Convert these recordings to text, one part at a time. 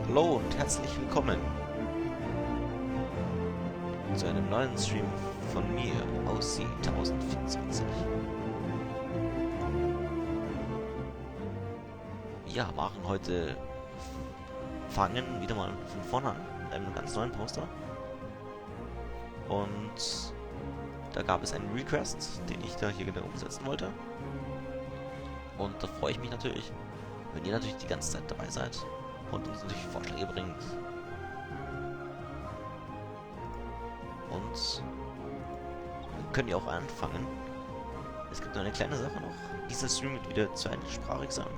Hallo und herzlich willkommen zu einem neuen Stream von mir aus 1024. Ja, machen heute fangen wieder mal von vorne an mit einem ganz neuen Poster. Und da gab es einen Request, den ich da hier genau umsetzen wollte. Und da freue ich mich natürlich, wenn ihr natürlich die ganze Zeit dabei seid und uns natürlich Vorschläge bringt. Und dann könnt ihr auch anfangen. Es gibt nur eine kleine Sache noch. Dieser Stream wird wieder zweisprachig sein.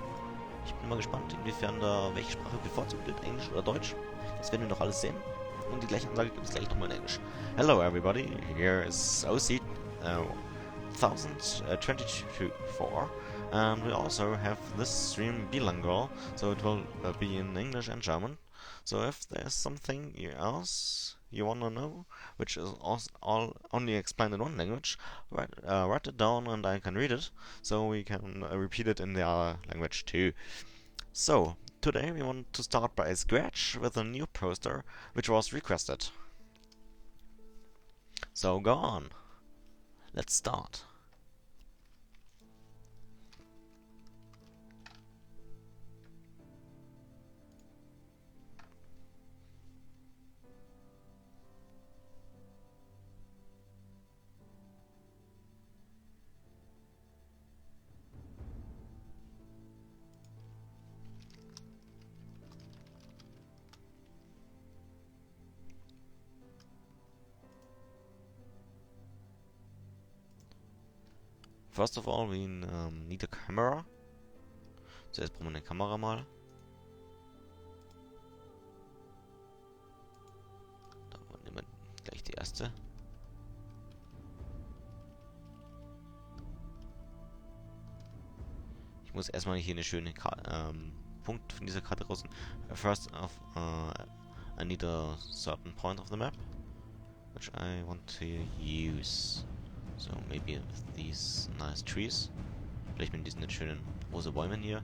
Ich bin mal gespannt, inwiefern da welche Sprache bevorzugt wird, Englisch oder Deutsch. Das werden wir noch alles sehen. Und die gleiche Ansage gibt es gleich nochmal in Englisch. Hello everybody, here is OC 1024. And we also have this stream bilingual, so it will be in English and German. So if there's something else you want to know, which is all only explained in one language, write it down and I can read it, so we can repeat it in the other language too. So, today we want to start by scratch with a new poster which was requested. So go on. Let's start. First of all, we need a camera. Zuerst brauchen wir eine Kamera mal. Da nehmen wir gleich die erste. Ich muss erstmal hier eine schöne Punkt von dieser Karte raus. First of, I need a certain point of the map, which I want to use. So maybe with these nice trees. Vielleicht mit diesen schönen rosa Bäumen hier.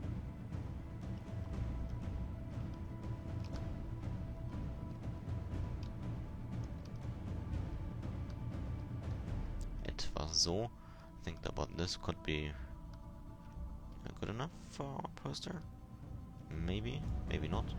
Etwa so. Think about this could be good enough for our poster. Maybe, maybe not.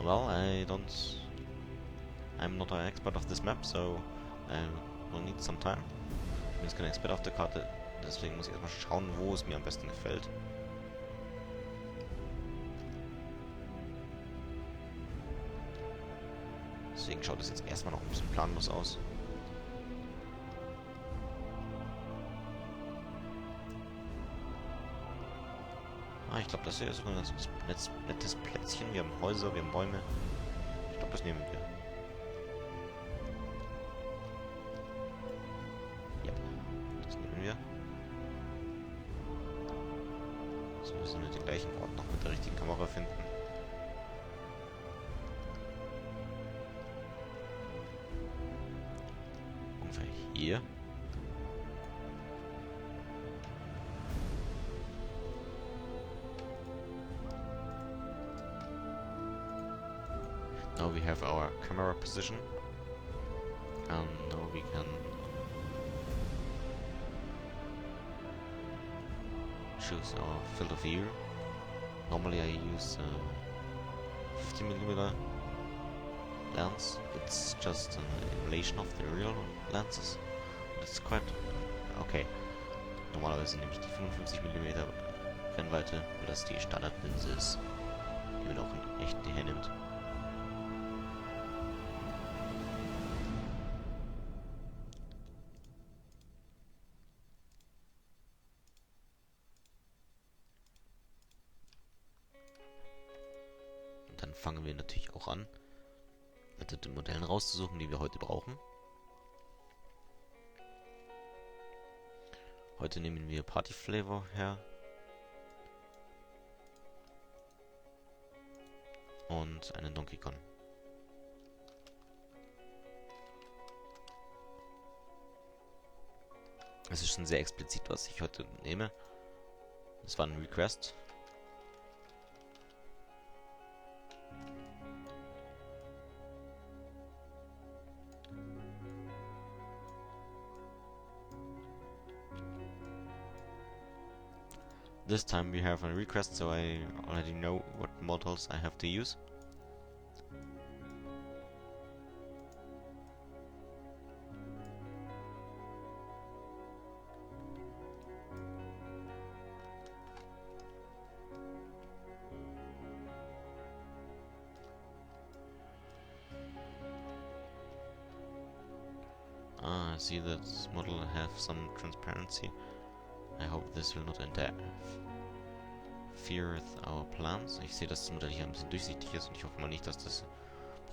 Well, I'm not an expert of this map, so I will need some time. Ich bin jetzt kein Experte auf der Karte, deswegen muss ich erstmal schauen, wo es mir am besten gefällt. Deswegen schaut es jetzt erstmal noch ein bisschen planlos aus. Ich glaube, das hier ist ein ganz nettes Plätzchen. Wir haben Häuser, wir haben Bäume. Ich glaube, das nehmen wir. Ja, das nehmen wir. So, wir müssen den gleichen Ort noch mit der richtigen Kamera finden. Ungefähr hier. Now we have our camera position, and now we can choose our field of view. Normally I use 50mm lens. It's just an emulation of the real lenses. It's quite okay. Normalerweise nehme ich die 55mm Brennweite, weil das die Standardlinse ist, die man auch in echt hernimmt. Und dann fangen wir natürlich auch an, mit den Modellen rauszusuchen, die wir heute brauchen. Heute nehmen wir Party Flavor her. Und einen Donkey Kong. Es ist schon sehr explizit, was ich heute nehme. Das war ein Request. This time we have a request, so I already know what models I have to use. I see that this model have some transparency. I hope this will not interfere with our plans. Ich sehe, dass das Modell hier ein bisschen durchsichtig ist und ich hoffe mal nicht, dass das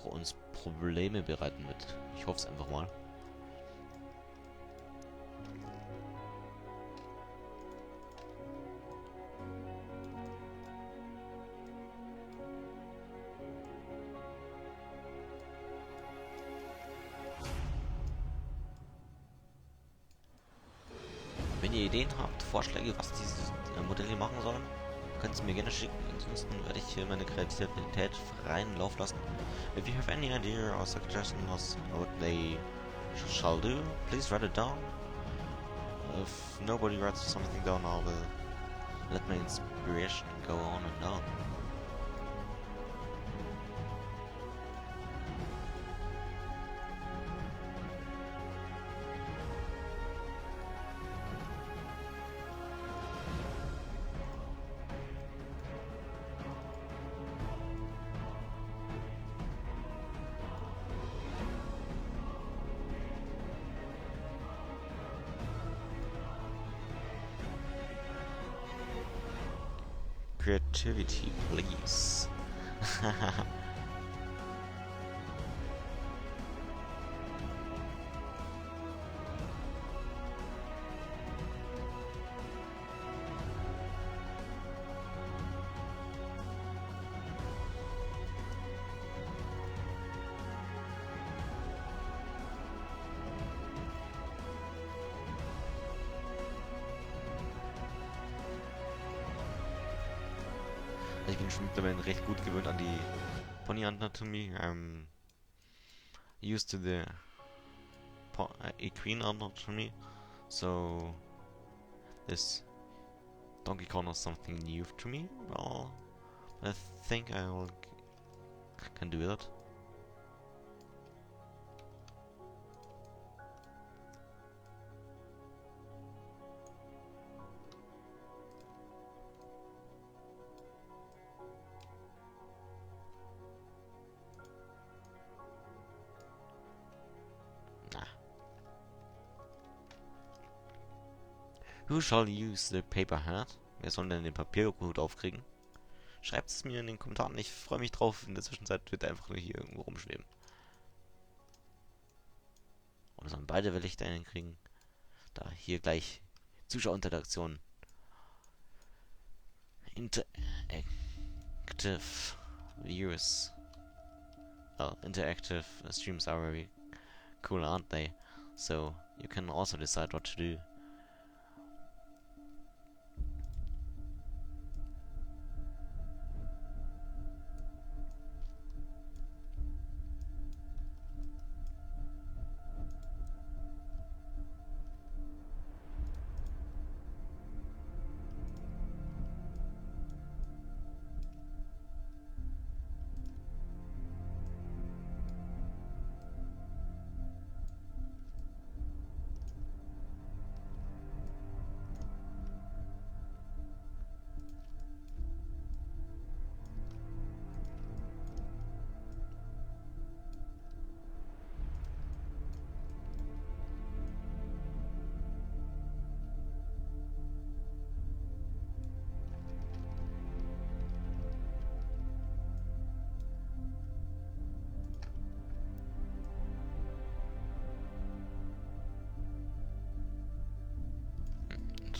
uns Probleme bereiten wird. Ich hoffe es einfach mal. Wenn ihr Ideen habt, Vorschläge, was diese Modelle machen sollen, könnt ihr mir gerne schicken. Ansonsten werde ich hier meine Kreativität freien Lauf lassen. If you have any idea or suggestions what they shall do, please write it down. If nobody writes something down, I will let my inspiration go on and on. Creativity, please. Ich bin schon mittlerweile recht gut gewöhnt an die Pony-Anatomie. I'm used to the equine anatomy, so this Donkey Kong is something new to me. Well, I think can do that. Who shall use the paper hat? Wer soll denn den Papierhut aufkriegen? Schreibt es mir in den Kommentaren. Ich freue mich drauf. In der Zwischenzeit wird er einfach nur hier irgendwo rumschweben. Oder sollen beide Lichter hinkriegen? Da hier gleich Zuschauerinteraktion. Interactive viewers. Well, interactive streams are very cool, aren't they? So you can also decide what to do.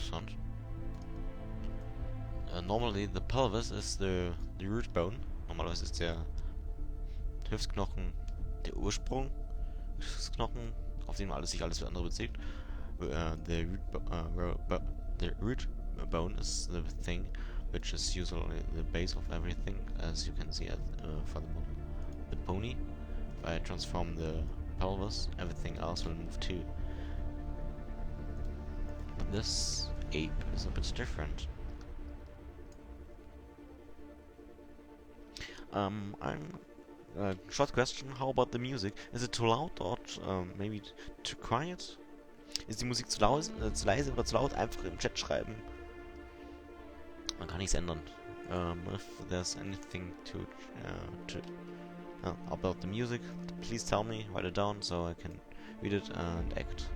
sound. Normally the pelvis is the root bone. Normalerweise ist der Hüftknochen der Ursprung des Knochen, auf den sich alles andere bezieht. The root bone is the thing which is usually the base of everything, as you can see for the pony. If I transform the pelvis, everything else will move too. But this ape is a bit different. Short question, how about the music? Is it too loud or maybe too quiet? Ist die Musik zu leise oder zu laut? Einfach im Chat schreiben. Man kann nichts ändern. If there's anything about the music, please tell me, write it down so I can read it and act.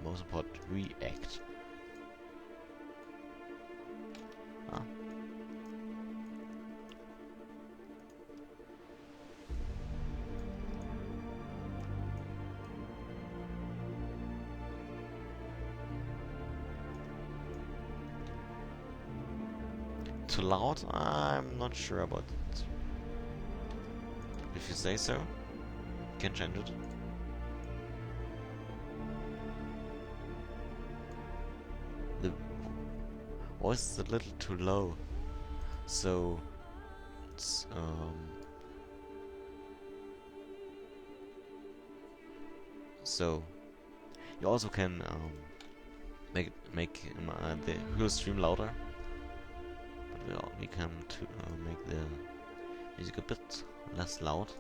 Most important, react. Too loud? I'm not sure about it. If you say so, you can change it. The voice is a little too low, so it's so you also can make the whole stream louder. We can make the music a bit less loud.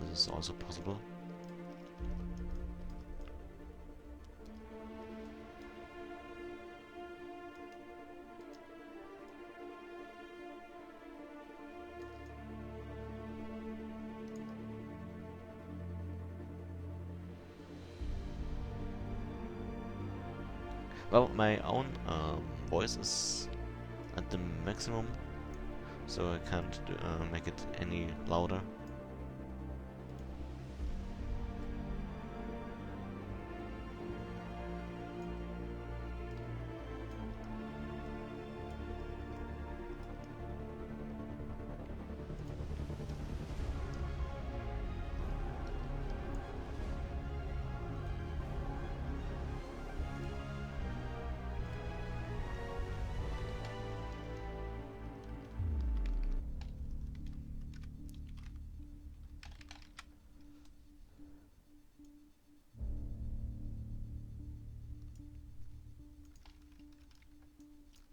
This is also possible. Well, my own voice is at the maximum, so I can't make it any louder.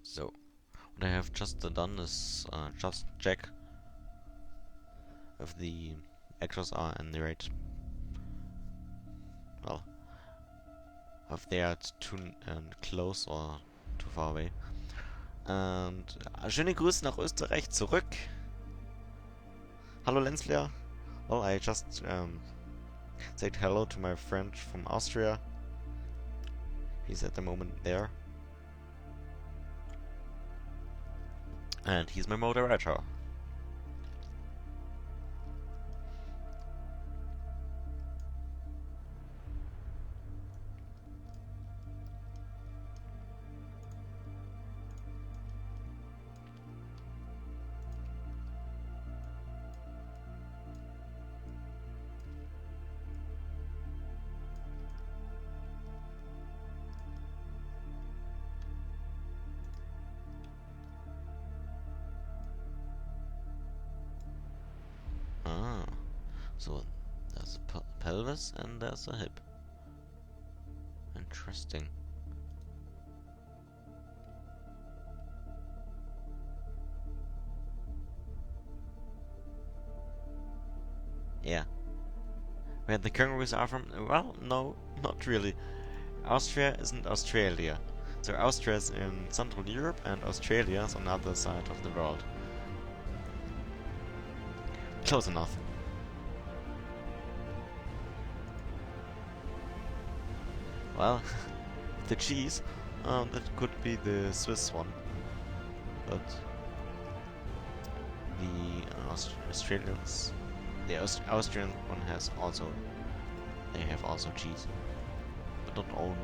So, what I have just done is just check if the actors are in the right, well, if they are too close or too far away. Und schöne Grüße nach Österreich zurück. Hallo Lenzler. Well, I just said hello to my friend from Austria. He's at the moment there. And he's my moderator. So there's a pelvis and there's a hip. Interesting. Yeah. Where the kangaroos are from? Well, no, not really. Austria isn't Australia. So Austria is in Central Europe and Australia is on the other side of the world. Close enough. Well, the cheese, that could be the Swiss one, but the Australians, the Austrian one has also, they have also cheese, but not only.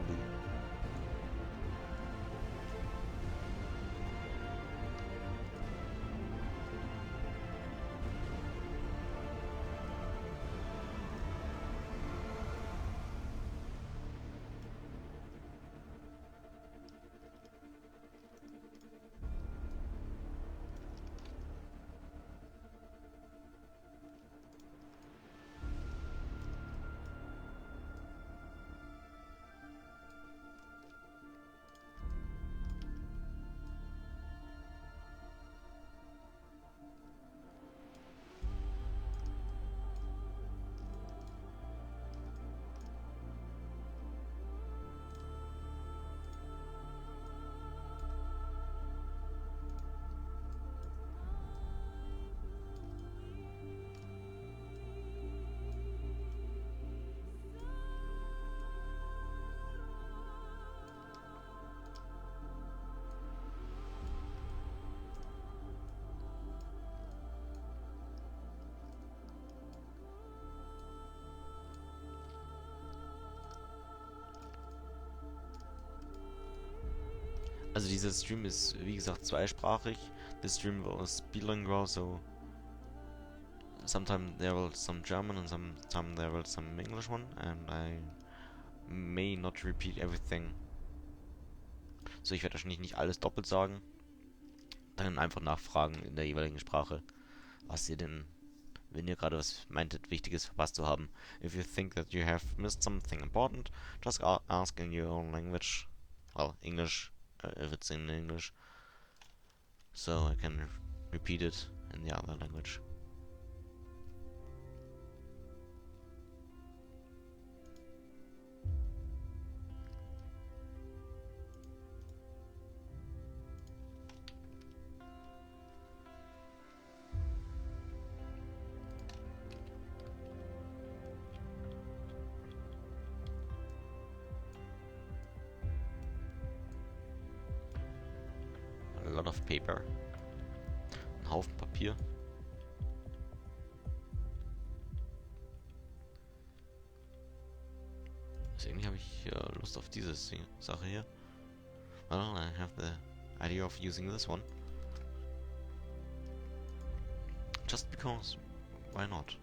Also dieser Stream ist, wie gesagt, zweisprachig. This stream is bilingual, so sometimes there will some German and sometimes there will some English one, and I may not repeat everything. So, ich werde wahrscheinlich nicht alles doppelt sagen. Dann einfach nachfragen in der jeweiligen Sprache, was ihr denn, wenn ihr gerade was meintet, Wichtiges verpasst zu haben. If you think that you have missed something important, just ask in your own language. Well, English, if it's in English. So I can repeat it in the other language. A lot of paper. Ein Haufen Papier. Also irgendwie habe ich Lust auf diese Sache hier. Well, I have the idea of using this one. Just because. Why not?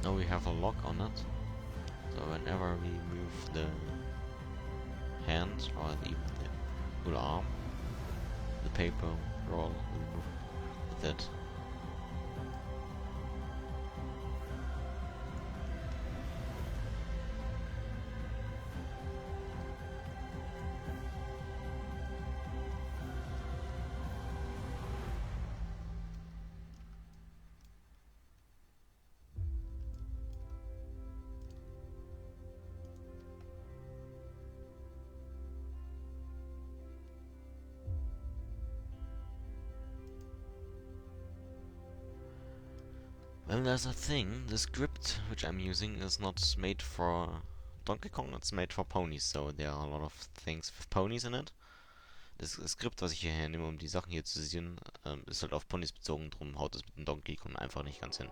Now we have a lock on it, so whenever we move the hand or even the whole arm, the paper roll will move with it. Well, there's a thing, the script which I'm using is not made for Donkey Kong, it's made for ponies, so there are a lot of things with ponies in it. Das Skript, was ich hier hernehme, um die Sachen hier zu sehen, ist halt auf Ponys bezogen, drum haut es mit dem Donkey Kong einfach nicht ganz hin.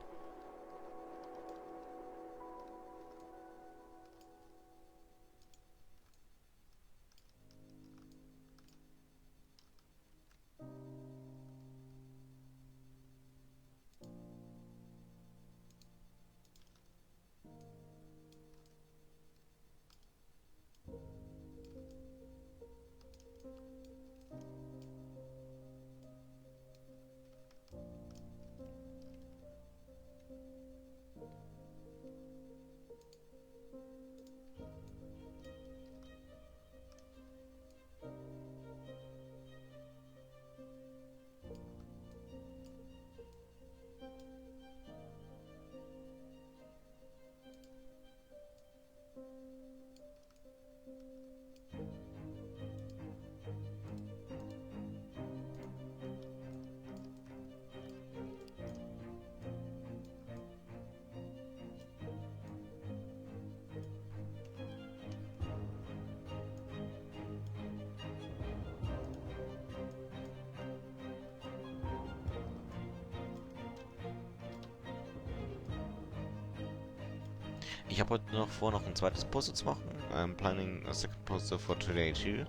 Ich habe heute noch vor, noch ein zweites Puzzle zu machen. I'm planning a second puzzle for today too.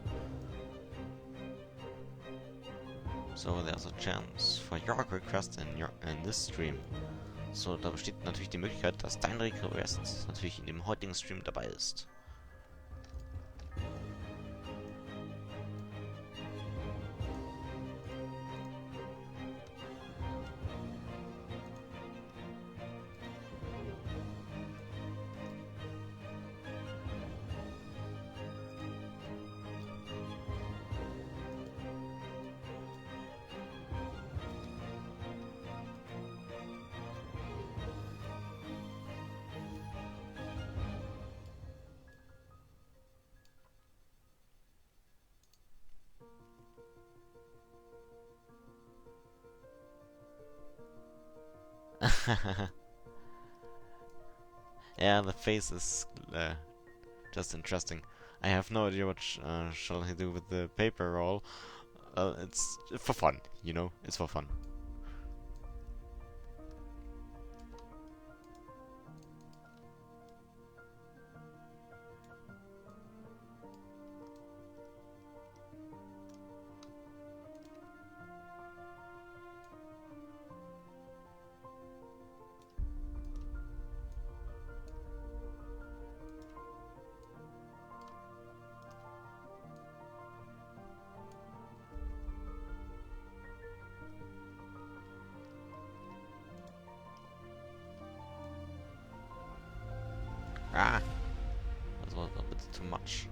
So there's a chance for your request in this stream. So, da besteht natürlich die Möglichkeit, dass dein Request natürlich in dem heutigen Stream dabei ist. Yeah, the face is just interesting. I have no idea what shall I do with the paper roll. It's for fun, you know? It's for fun. Ah! That was a bit too much.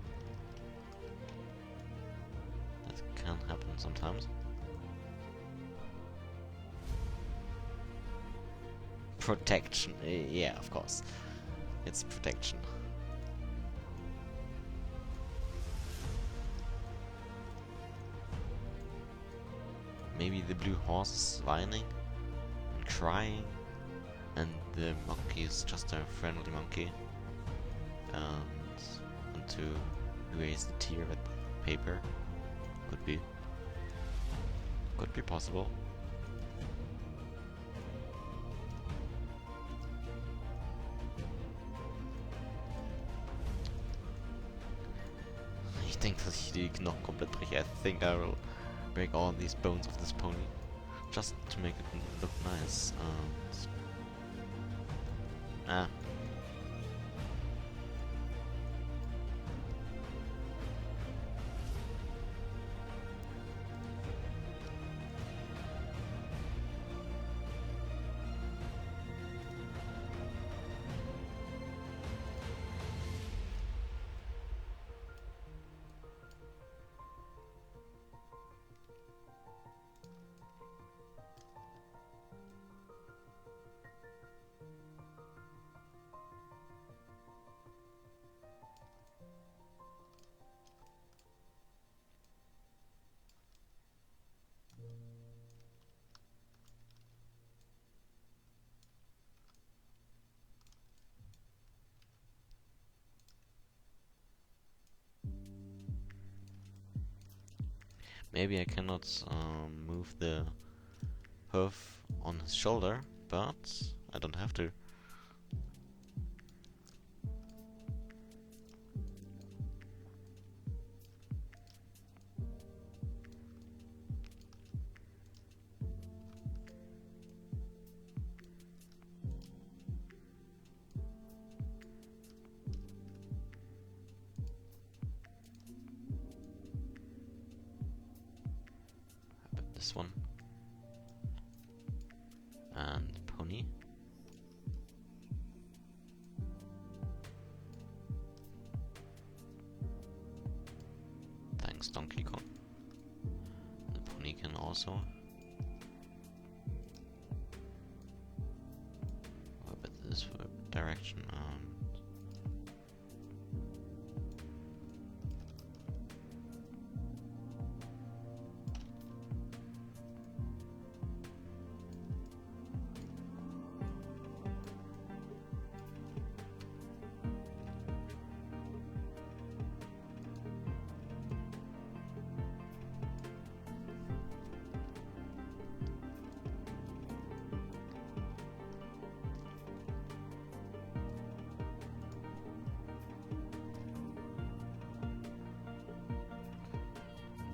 That can happen sometimes. Protection. Yeah, of course. It's protection. Maybe the blue horse is whining and crying, and the monkey is just a friendly monkey. And to erase the tear with paper. Could be. Could be possible. Ich denke, dass ich die Knochen komplett breche. I think I will break all these bones of this pony. Just to make it look nice. Maybe I cannot move the hoof on his shoulder, but I don't have to. This one. And pony. Thanks, Donkey Kong. The pony can also. A bit this direction.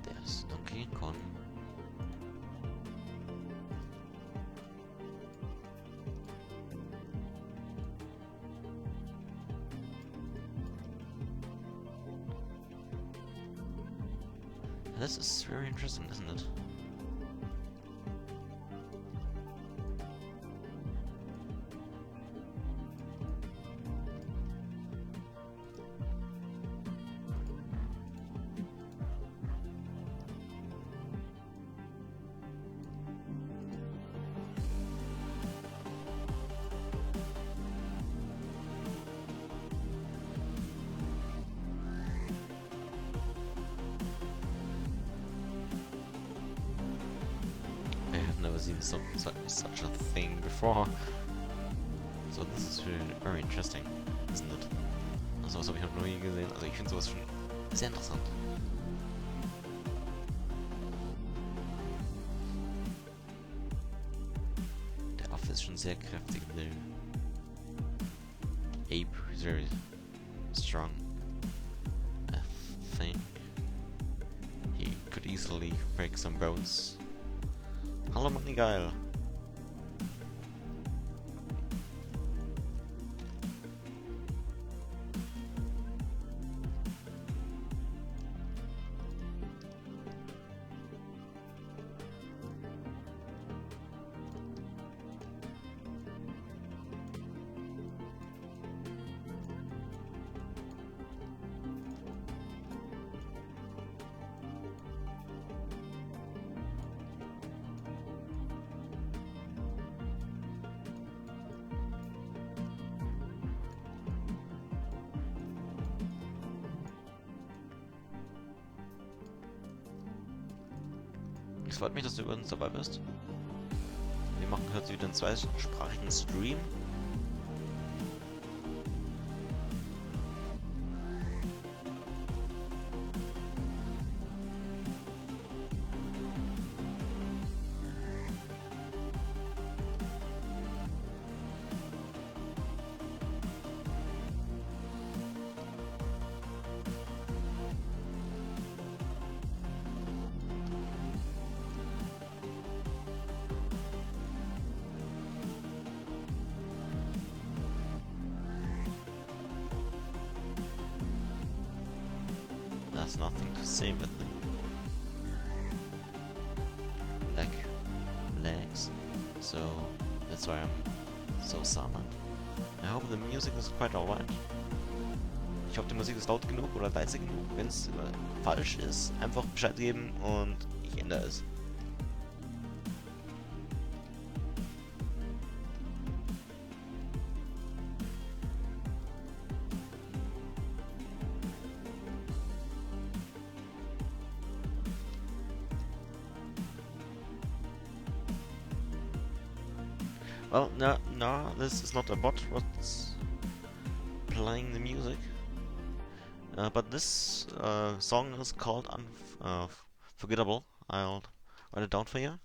There's Donkey Kong. This is very interesting, isn't it? I have never seen such a thing before. So this is really very interesting, isn't it? Also, was habe ich noch nie gesehen. Also ich finde sowas schon sehr interessant. Der Affe ist schon sehr kräftig. Der ape is very strong. I think he could easily break some bones. Hallo Manigeil. Es freut mich, dass du übrigens dabei bist. Wir machen heute wieder einen zweisprachigen Stream. There's nothing to say with them. Legs. So that's why I'm so silent. I hope the music is quite alright. Ich hoffe, die Musik ist laut genug oder leise genug. Wenn es falsch ist, einfach Bescheid geben und ich ändere es. Well, no, this is not a bot what's playing the music. But this song is called Unforgettable. I'll write it down for you.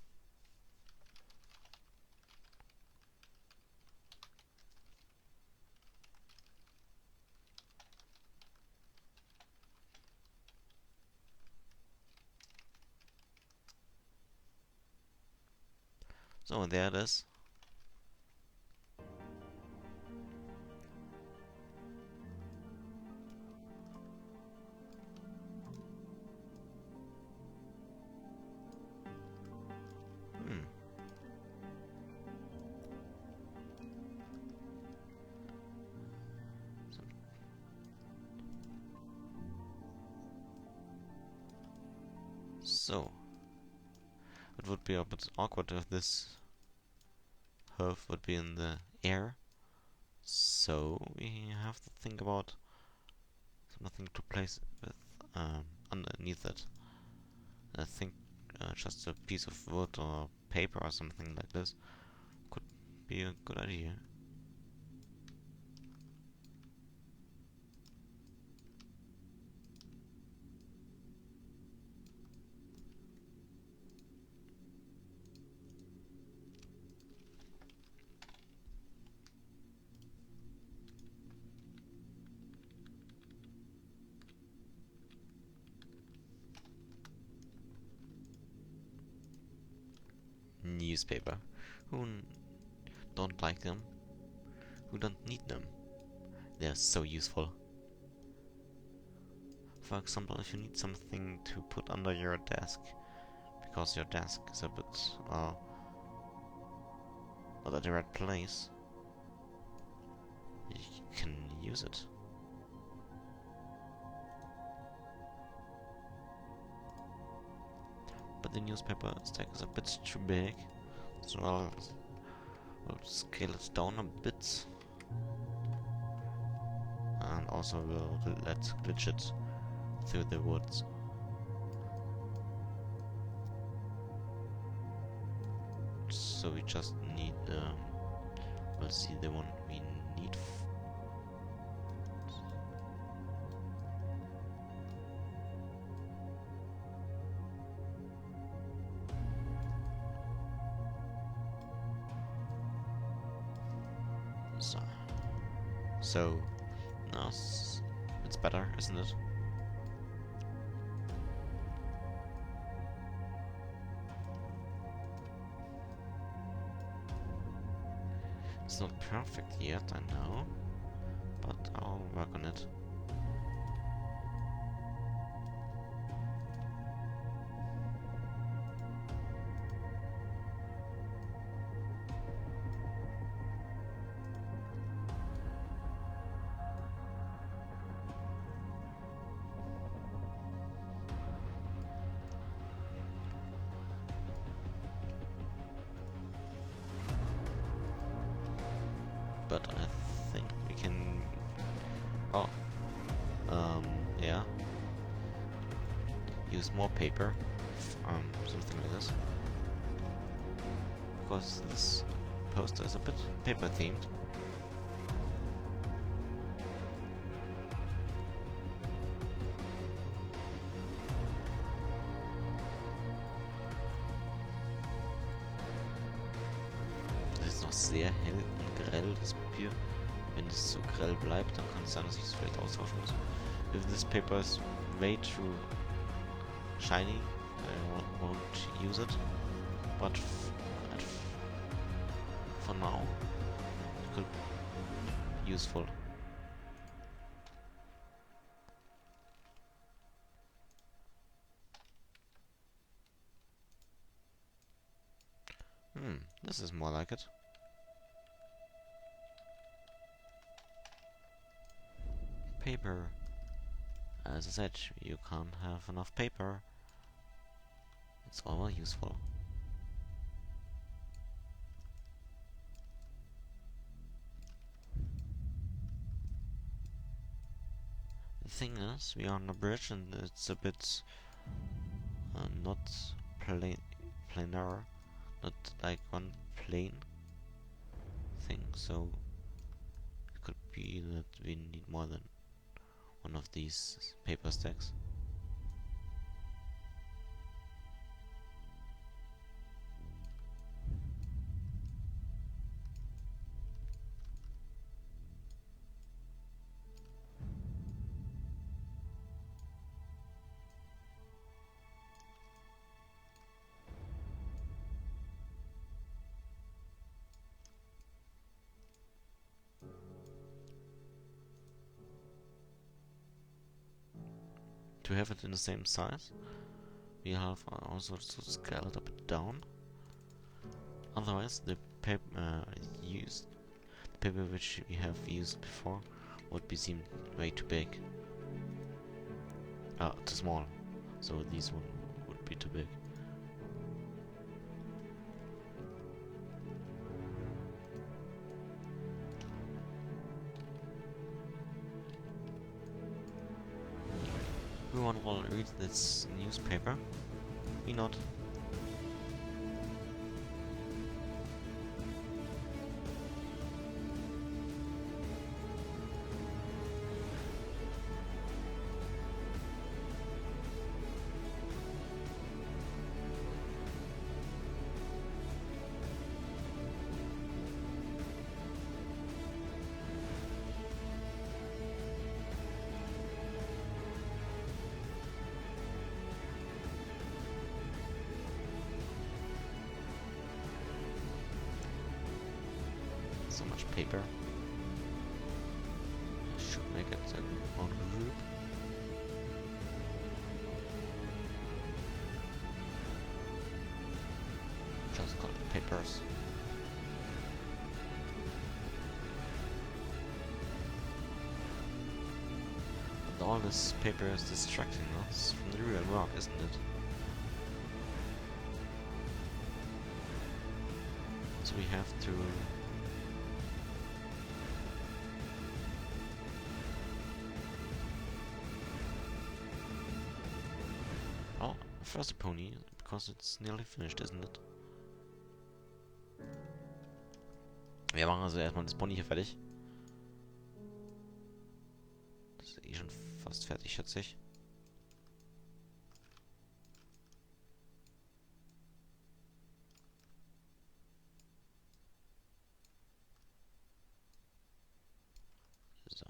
So there it is. So, it would be a bit awkward if this hoof would be in the air. So we have to think about something to place with underneath it. I think just a piece of wood or paper or something like this could be a good idea. Newspaper. Who don't like them? Who don't need them? They're so useful. for example, if you need something to put under your desk, because your desk is a bit not at the right place, you can use it. But the newspaper stack is a bit too big, so I'll scale it down a bit. And also let's glitch it through the woods. So we just need, we'll see the one we need. So now it's better, isn't it? It's not perfect yet, I know, but I'll work on it. But I think we can... yeah. Use more paper. Something like this. Because this poster is a bit paper themed. Das ist noch sehr hell und grell, das Papier. Wenn es so grell bleibt, dann kann es sein, dass ich es vielleicht austauschen muss. If this paper is way too shiny, I won't use it. But for now, it could be useful. This is more like it. Paper. As I said, you can't have enough paper. It's all useful. The thing is, we are on a bridge and it's a bit not planar, not like one plane thing, so it could be that we need more than one of these paper stacks. To have it in the same size, we have also to scale it up and down. Otherwise, the paper which we have used before would be seemed way too big. Too small. So this one would be too big. Everyone will read this newspaper. Me not. So much paper. I should make it one group. papers. And all this paper is distracting us from the real work, isn't it? So we have to... Oh, first a pony, because it's nearly finished, isn't it? Wir machen also erstmal das Pony hier fertig. Das ist eh schon fast fertig, schätze ich. So.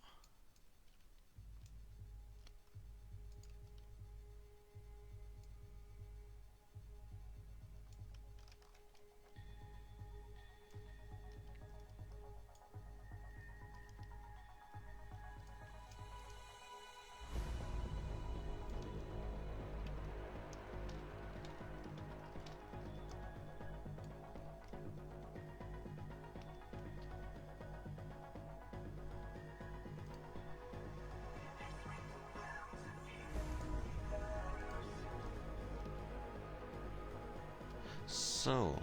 So,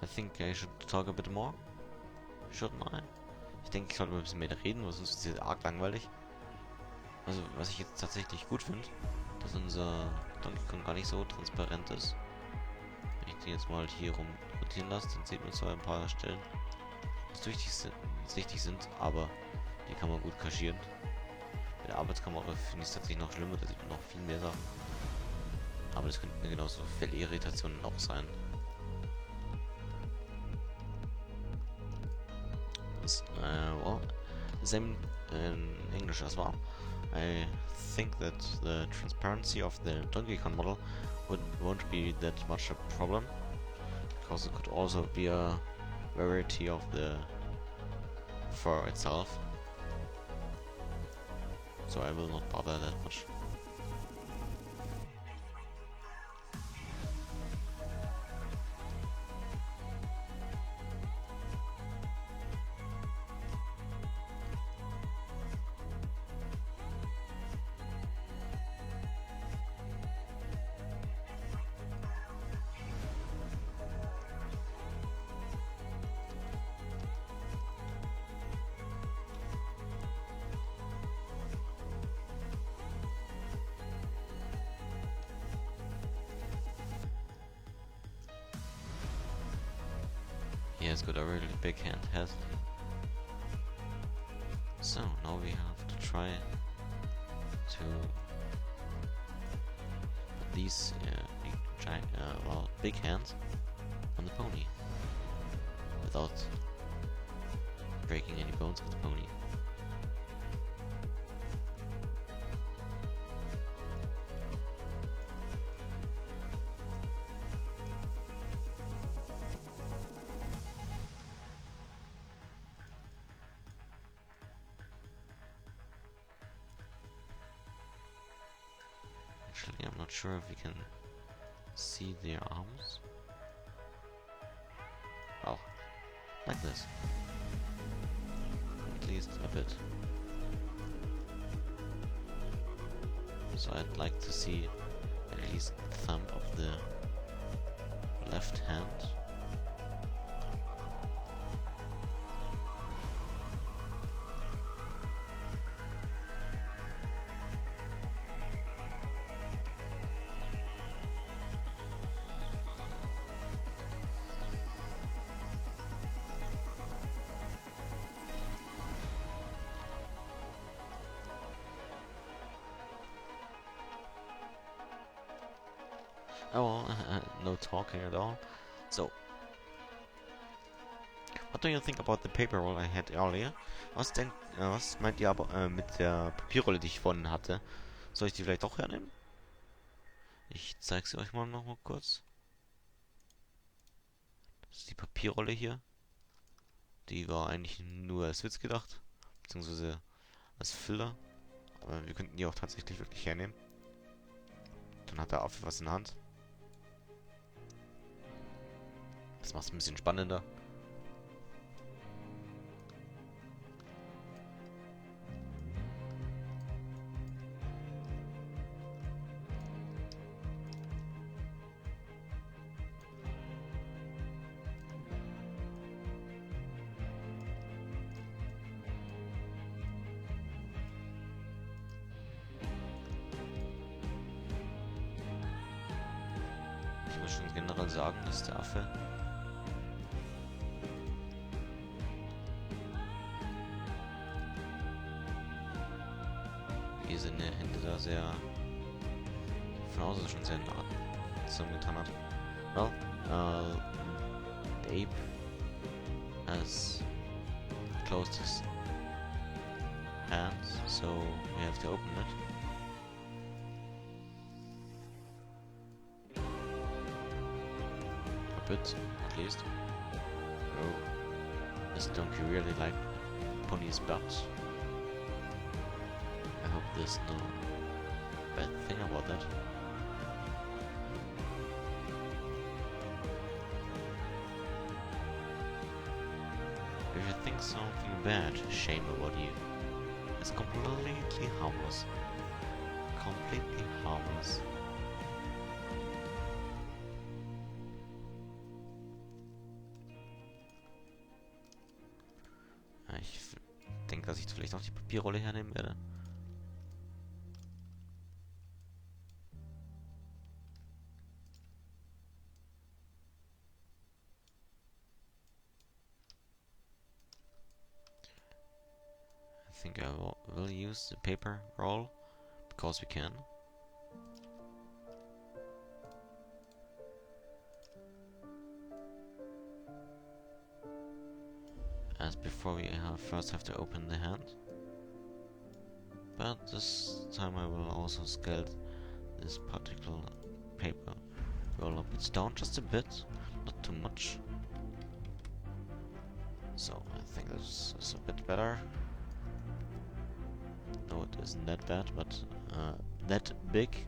I think I should talk a bit more. Shouldn't I? Ich denke, ich sollte mal ein bisschen mehr reden, weil sonst ist es arg langweilig. Also, was ich jetzt tatsächlich gut finde, dass unser Donkey Kong gar nicht so transparent ist. Wenn ich den jetzt mal hier rum rotieren lasse, dann sieht man zwar ein paar Stellen, die sichtig sind, aber die kann man gut kaschieren. Bei der Arbeitskamera finde ich es tatsächlich noch schlimmer, da sieht man noch viel mehr Sachen. Aber das könnten genauso Fellirritationen auch sein. Das, well, same in English as well. I think that the transparency of the Donkey Kong model won't be that much a problem, because it could also be a variety of the fur itself. So I will not bother that much. He has got a really big hand head. So now we have to try to put these big hands on the pony without breaking any bones of the pony. Actually, I'm not sure if we can see their arms. Well, like this. At least a bit. So I'd like to see at least the thumb of the left hand. Oh well, no talking at all. So, what do you think about the paper roll I had earlier? Was meint ihr aber mit der Papierrolle, die ich vorhin hatte? Soll ich die vielleicht doch hernehmen? Ich zeige sie euch mal noch mal kurz. Das ist die Papierrolle hier. Die war eigentlich nur als Witz gedacht, beziehungsweise als Filler. Aber wir könnten die auch tatsächlich wirklich hernehmen. Dann hat der Affe was in der Hand. Das macht es ein bisschen spannender. Ich muss schon generell sagen, dass der Affe hier seine Hände da sehr von außen schon sehr nah zusammengetan hat. Well, the ape has closed his hands, so we have to open it. A bit, at least. Oh, this donkey really like Pony's butt. I hope there's no bad thing about that. If you think something bad, shame about you. It's completely harmless. Completely harmless. Ich denke, dass ich vielleicht noch die Papierrolle hernehmen werde. I think I will use the paper roll because we can. As before, we first have to open the hand. But this time I will also scale this particular paper roll up. It's down just a bit, not too much. So I think this is a bit better. No, it isn't that bad, but that big,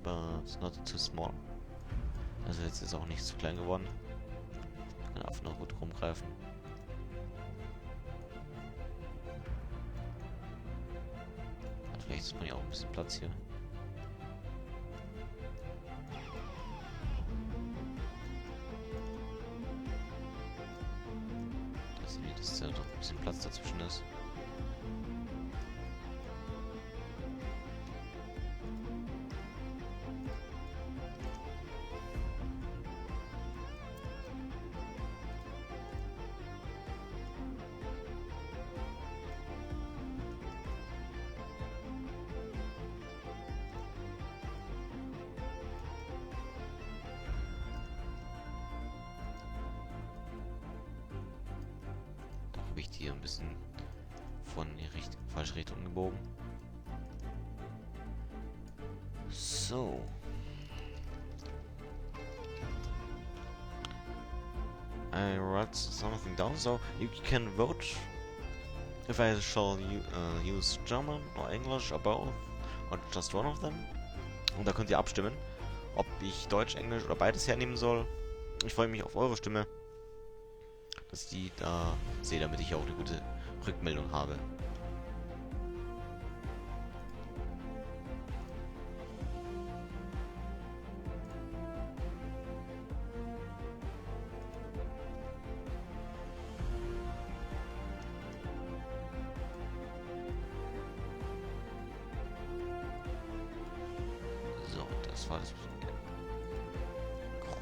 but not too small. Also jetzt ist auch nicht zu klein geworden. Kann einfach noch gut rumgreifen. Vielleicht ist man ja auch ein bisschen Platz hier. Dass da doch ein bisschen Platz dazwischen ist. Habe ich die hier ein bisschen von die falsche Richtung gebogen. So. I wrote something down, so you can vote if I shall use German or English or both or just one of them. Und da könnt ihr abstimmen, ob ich Deutsch, Englisch oder beides hernehmen soll. Ich freue mich auf eure Stimme, dass ich die da sehe, damit ich auch eine gute Rückmeldung habe. So, das war das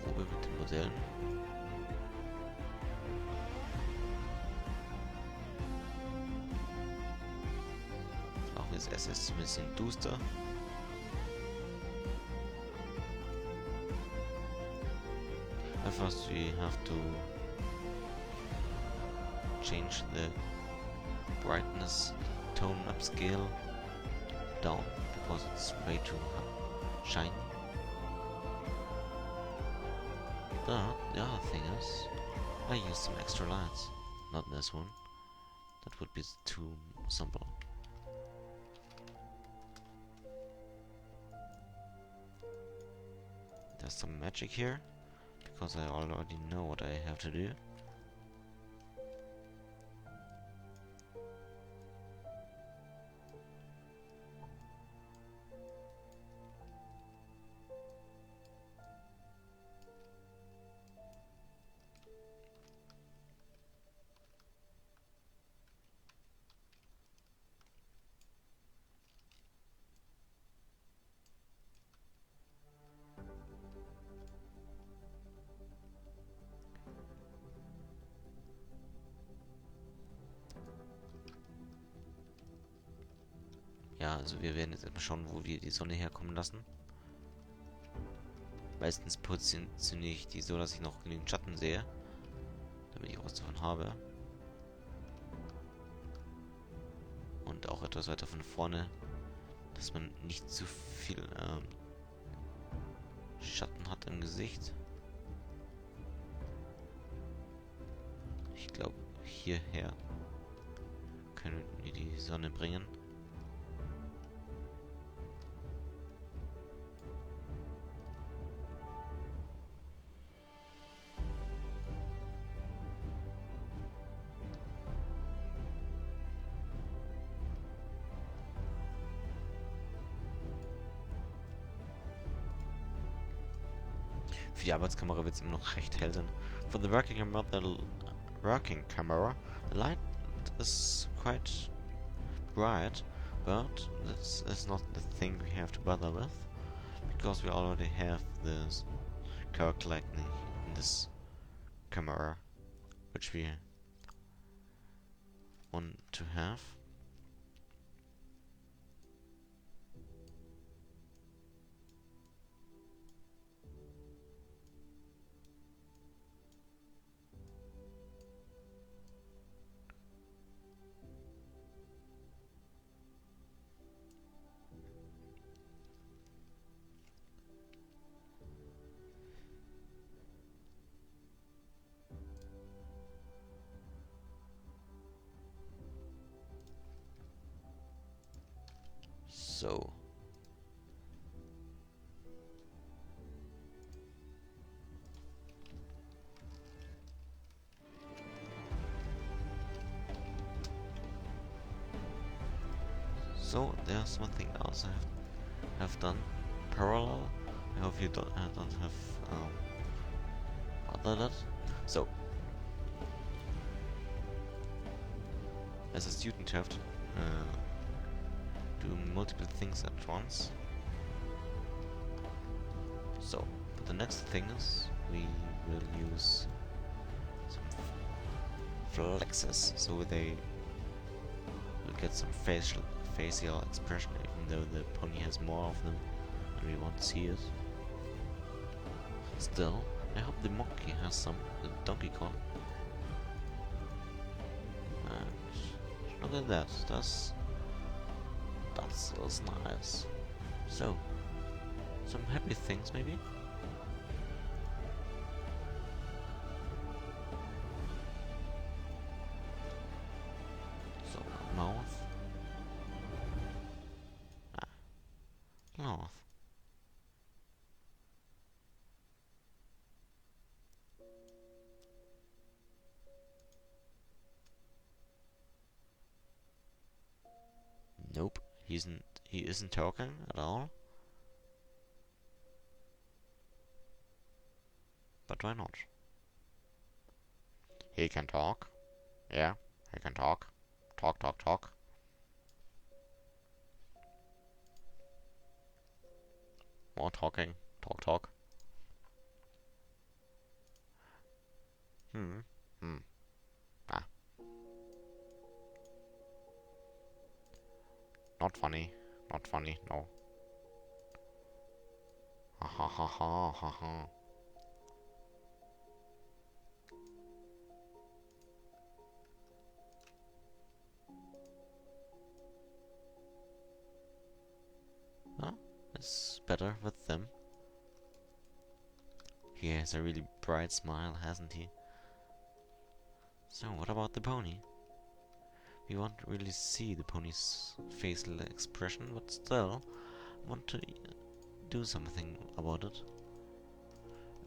Grobe mit den Modellen. Das S ist ein bisschen duster. First we have to change the brightness tone upscale down because it's way too shiny. But the other thing is I use some extra lights, not this one. That would be too simple. There's some magic here, because I already know what I have to do. Ja, also wir werden jetzt erstmal schauen, wo wir die Sonne herkommen lassen. Meistens positioniere ich die so, dass ich noch genügend Schatten sehe, damit ich auch was davon habe. Und auch etwas weiter von vorne, dass man nicht zu viel Schatten hat im Gesicht. Ich glaube, hierher können wir die Sonne bringen. Für die Arbeitskamera wird es immer noch recht hell sein. For the working camera, the light is quite bright, but this is not the thing we have to bother with, because we already have this character lighting in this camera, which we want to have. So. So, there's one thing else I have done. Parallel. I hope you don't have bothered that. So, as a student, you have to do multiple things at once. So, but the next thing is we will use some flexes, so they will get some facial expression, even though the pony has more of them and we won't see it. Still, I hope the monkey has some, the Donkey Kong. And look at that, that's nice. So, some happy things maybe? So, mouth. Mouth. Nope, he isn't talking at all. But why not? He can talk. Yeah, he can talk. Talk. More talking. Talk. Ah. Not funny, no. Ha. Huh? It's better with them. He has a really bright smile, hasn't he? So, what about the pony? We won't really see the pony's facial expression, but still want to do something about it.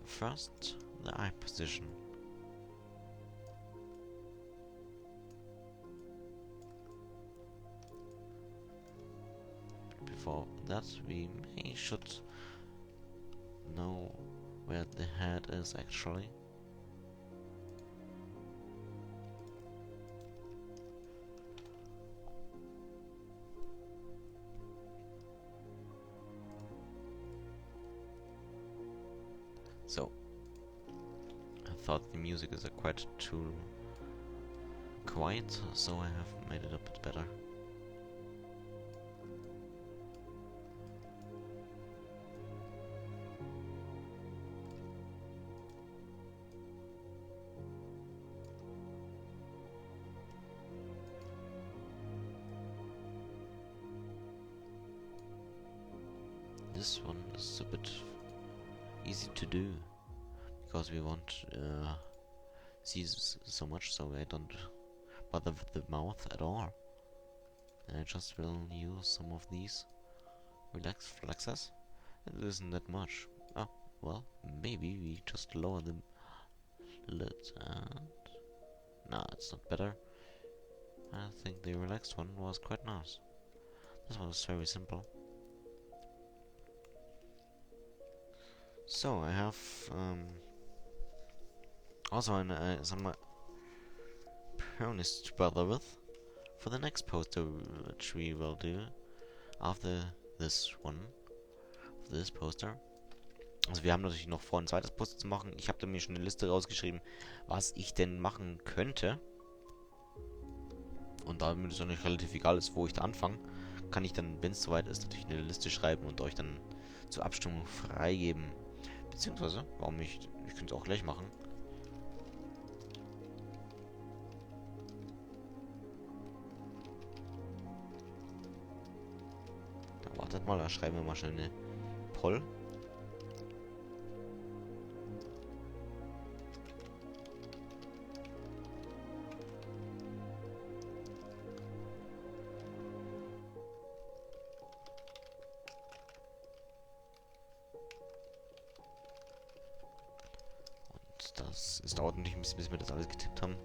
First, the eye position. Before that, we should know where the head is actually. So, I thought the music is quite too quiet, so I have made it a bit better. This one is a bit easy to do because we won't see so much, so I don't bother with the mouth at all. And I just will use some of these flexes. It isn't that much. Oh, well, maybe we just lower the lid and... Nah, it's not better. I think the relaxed one was quite nice. This one is very simple. So I have also some ponies to bother with for the next poster, which we will do after this one, for this Poster. Also wir haben natürlich noch vor, ein zweites Poster zu machen. Ich habe mir schon eine Liste rausgeschrieben, was ich denn machen könnte. Und da mir das eigentlich relativ egal ist, wo ich da anfange, kann ich dann, wenn es soweit ist, natürlich eine Liste schreiben und euch dann zur Abstimmung freigeben. Beziehungsweise, warum nicht? Ich könnte es auch gleich machen. Dann wartet mal, da schreiben wir mal schnell eine Poll. Es dauert natürlich ein bisschen, bis wir das alles getippt haben.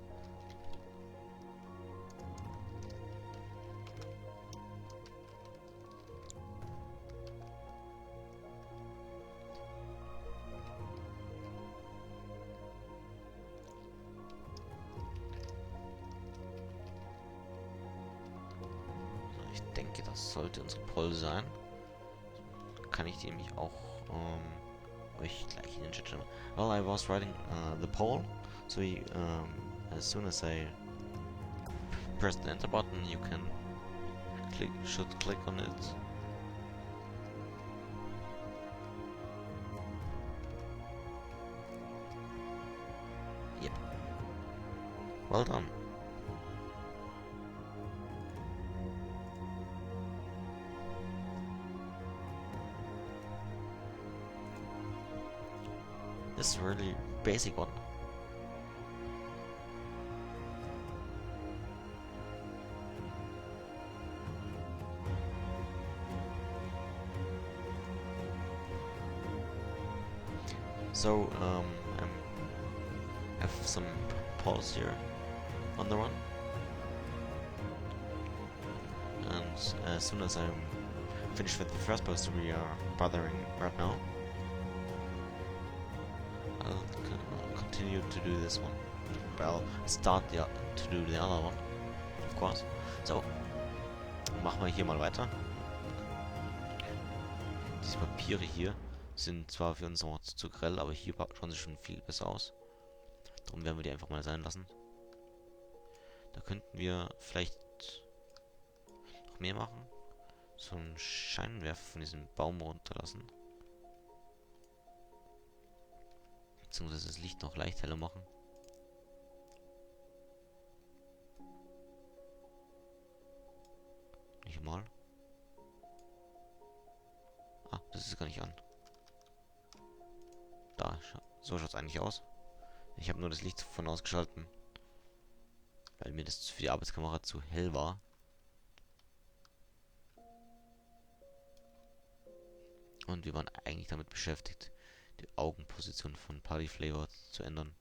Ich denke, das sollte unsere Poll sein. Kann ich die nämlich auch euch gleich in den Chat schreiben. Well, I was writing the poll, so as soon as I press the enter button, you can should click on it. Yep. Well done. This is a really basic one. So, I have some polls here on the run. And as soon as I'm finished with the first poster we are bothering right now, I'll continue to do this one. Well, start to do the other one, of course. So, machen wir hier mal weiter. Diese Papiere hier sind zwar für uns noch zu grell, aber hier schauen sie schon viel besser aus. Darum werden wir die einfach mal sein lassen. Da könnten wir vielleicht noch mehr machen. So einen Scheinwerfer von diesem Baum runterlassen. Beziehungsweise das Licht noch leicht heller machen. Nicht mal. Ah, das ist gar nicht an. Da, so schaut es eigentlich aus. Ich habe nur das Licht von ausgeschalten, weil mir das für die Arbeitskamera zu hell war. Und wir waren eigentlich damit beschäftigt, die Augenposition von Party Flavor zu ändern.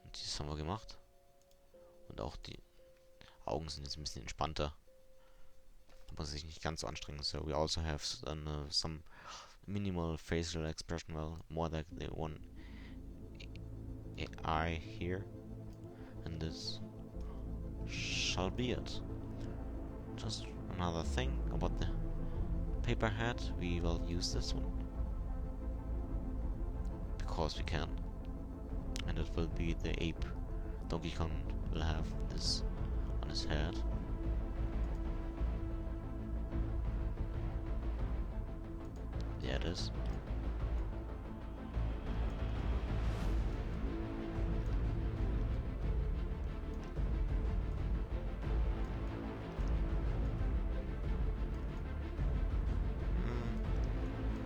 Und das haben wir gemacht. Und auch die Augen sind jetzt ein bisschen entspannter. Da muss sich nicht ganz so anstrengen. So we also have some minimal facial expression, well, more like the one eye here. And this shall be it. Just another thing about the paper hat. We will use this one because we can. And it will be the ape. Donkey Kong will have this on his head. There it is.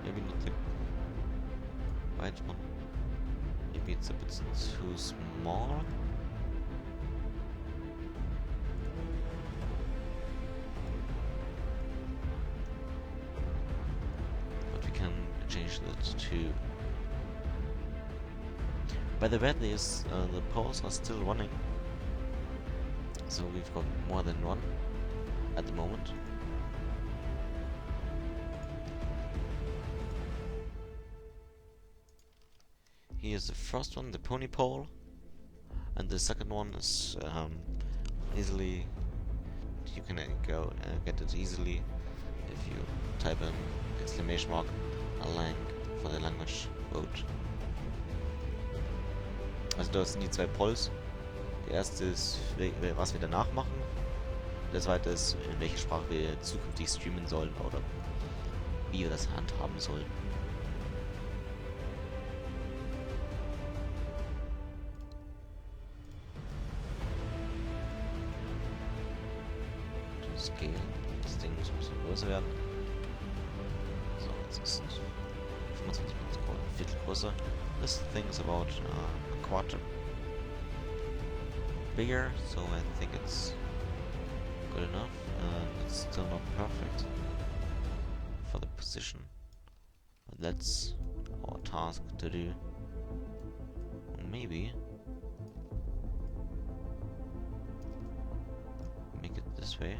Maybe not the right one. Maybe it's a bit too small. But we can change that to... By the way, the polls are still running. So we've got more than one at the moment. Here's the first one, the pony pole, and the second one is easily. You can go get it easily if you type in exclamation mark lang for the language vote. Also das sind die zwei Polls. Der erste ist, was wir danach machen. Der zweite ist, in welche Sprache wir zukünftig streamen sollen oder wie wir das handhaben sollen. Scale. Das Ding muss ein bisschen größer werden. So, jetzt ist es 25 Viertel größer. This thing is about a quarter bigger, so I think it's good enough. It's still not perfect for the position, but that's our task to do. Maybe make it this way.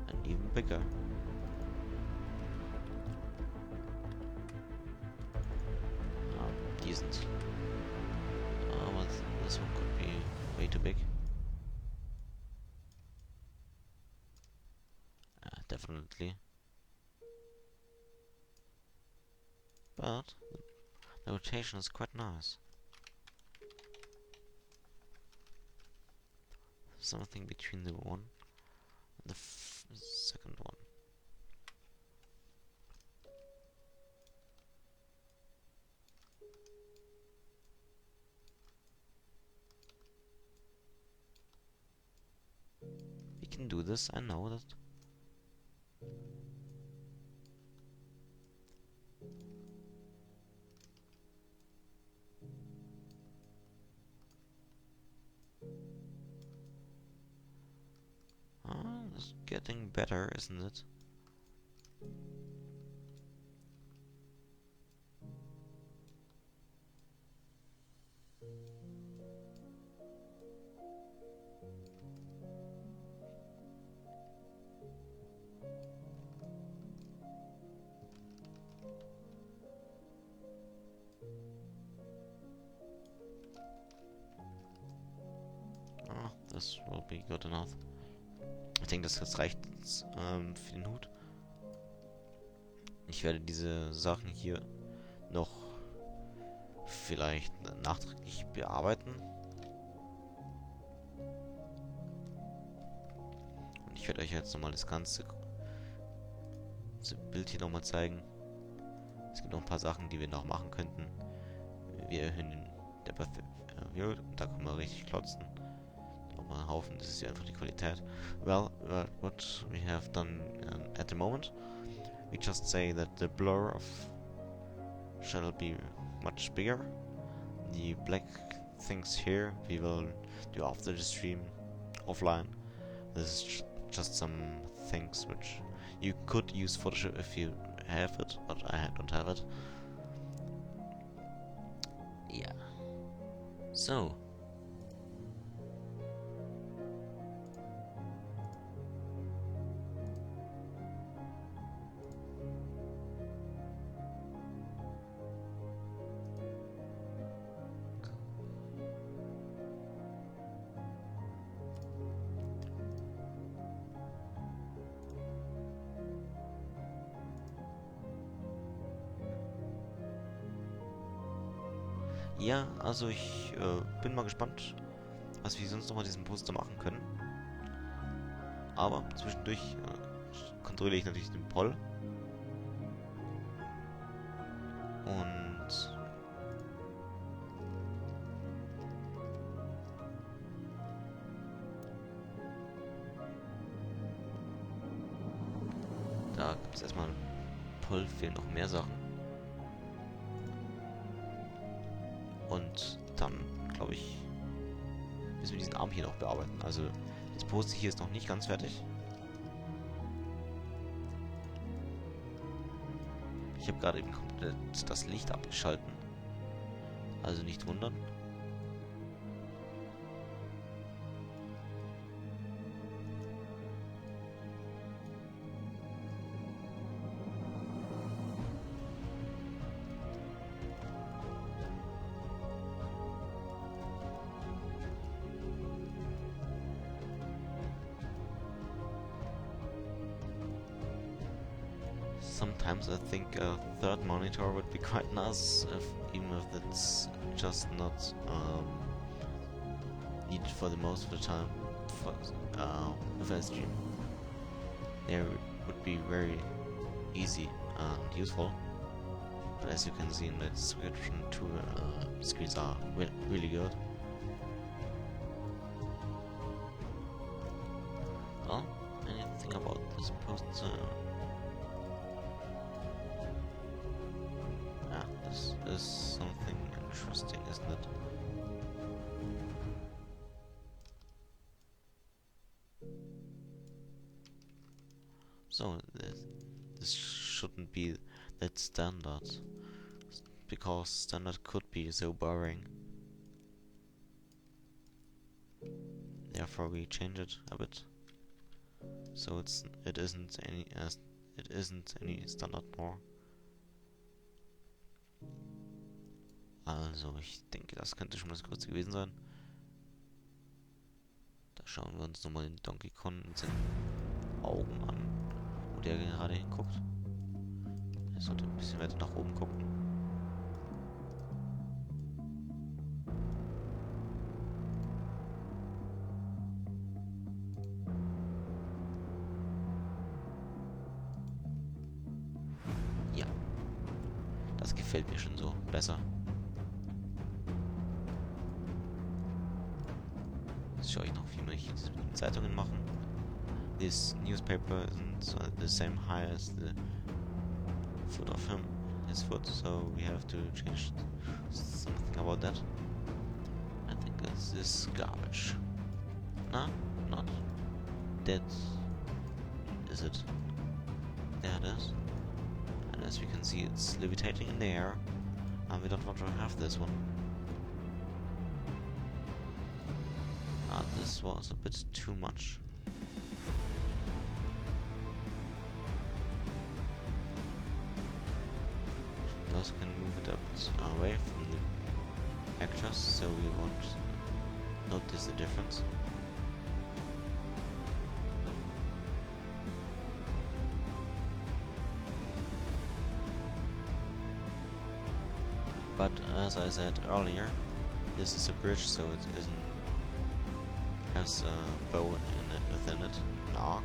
And even bigger. Decent. But this one could be way too big. Definitely. But the rotation is quite nice. Something between the one and the second one. We can do this, I know that. It's getting better, isn't it? This will be good enough. Ich denke, das reicht für den Hut. Ich werde diese Sachen hier noch vielleicht nachträglich bearbeiten. Und ich werde euch jetzt nochmal das Bild hier nochmal zeigen. Es gibt noch ein paar Sachen, die wir noch machen könnten. Wir erhöhen den Depth View und da können wir richtig klotzen. Nochmal einen Haufen, das ist ja einfach die Qualität. Well, what we have done at the moment, we just say that the blur shall be much bigger. The black things here we will do after the stream offline. This is just some things which you could use Photoshop if you have it, but I don't have it. Yeah. So. Ja, also ich bin mal gespannt, was wir sonst noch mit diesem Poster machen können. Aber zwischendurch kontrolliere ich natürlich den Poll. Und da gibt es erstmal Poll, fehlen noch mehr Sachen. Und dann, glaube ich, müssen wir diesen Arm hier noch bearbeiten. Also das Poster hier ist noch nicht ganz fertig. Ich habe gerade eben komplett das Licht abgeschalten. Also nicht wundern. Sometimes I think a third monitor would be quite nice, even if it's just not needed for the most of the time. If I stream, there would be very easy and useful. But as you can see in the description, two screens are really good. Well, anything about this poster? This is something interesting, isn't it? So, this shouldn't be that standard, because standard could be so boring. Therefore, we change it a bit, so it isn't any standard more. Also, ich denke, das könnte schon das Größte gewesen sein. Da schauen wir uns nochmal den Donkey Kong mit seinen Augen an, wo der gerade hinguckt. Er sollte ein bisschen weiter nach oben gucken. Ja, das gefällt mir schon so besser. Jetzt schaue ich noch, wie wir hier diese Zeitungen machen. This newspaper isn't the same high as the foot of his foot, so we have to change something about that. I think it's this garbage. No, not that. Is it? There it is. And as we can see, it's levitating in the air, and we don't want to have this one. This was a bit too much. We also can move it a bit away from the actors, so we won't notice the difference. But as I said earlier, this is a bridge, so it has a bow within it, an arc,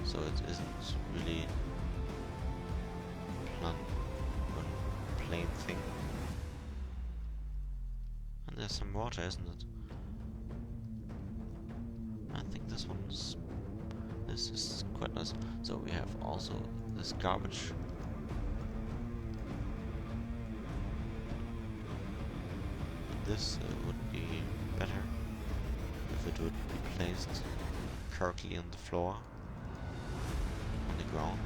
so it isn't really one plain thing. And there's some water, isn't it? I think this is quite nice. So we have also this garbage. This would be better if it would be placed correctly on the floor, on the ground.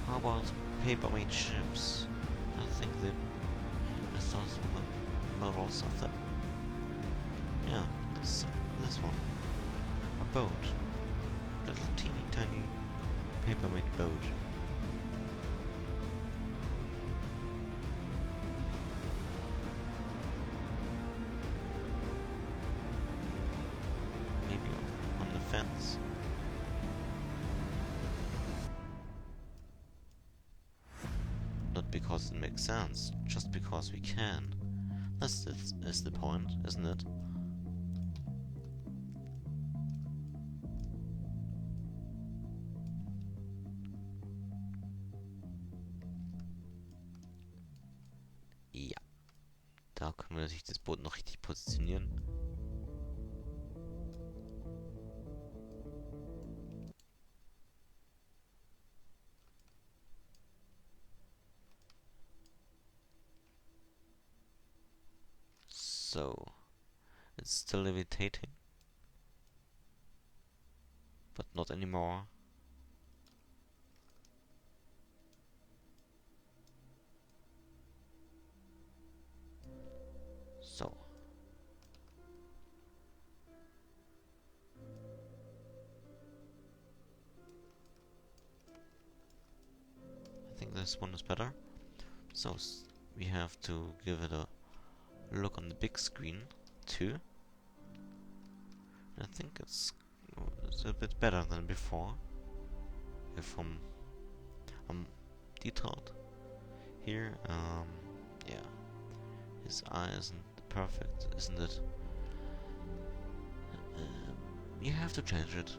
How about paper-made ships? I think that I saw some models of them. Yeah, this one. A boat. Little teeny tiny paper-made boat. Maybe on the fence. Not because it makes sense, just because we can. This is the point, isn't it? Ja. Da können wir natürlich das Boot noch richtig positionieren. So, it's still levitating, but not anymore. So. I think this one is better. So, we have to give it a look on the big screen too. I think it's a bit better than before. If I'm detailed here, yeah, his eye isn't perfect, isn't it? You have to change it.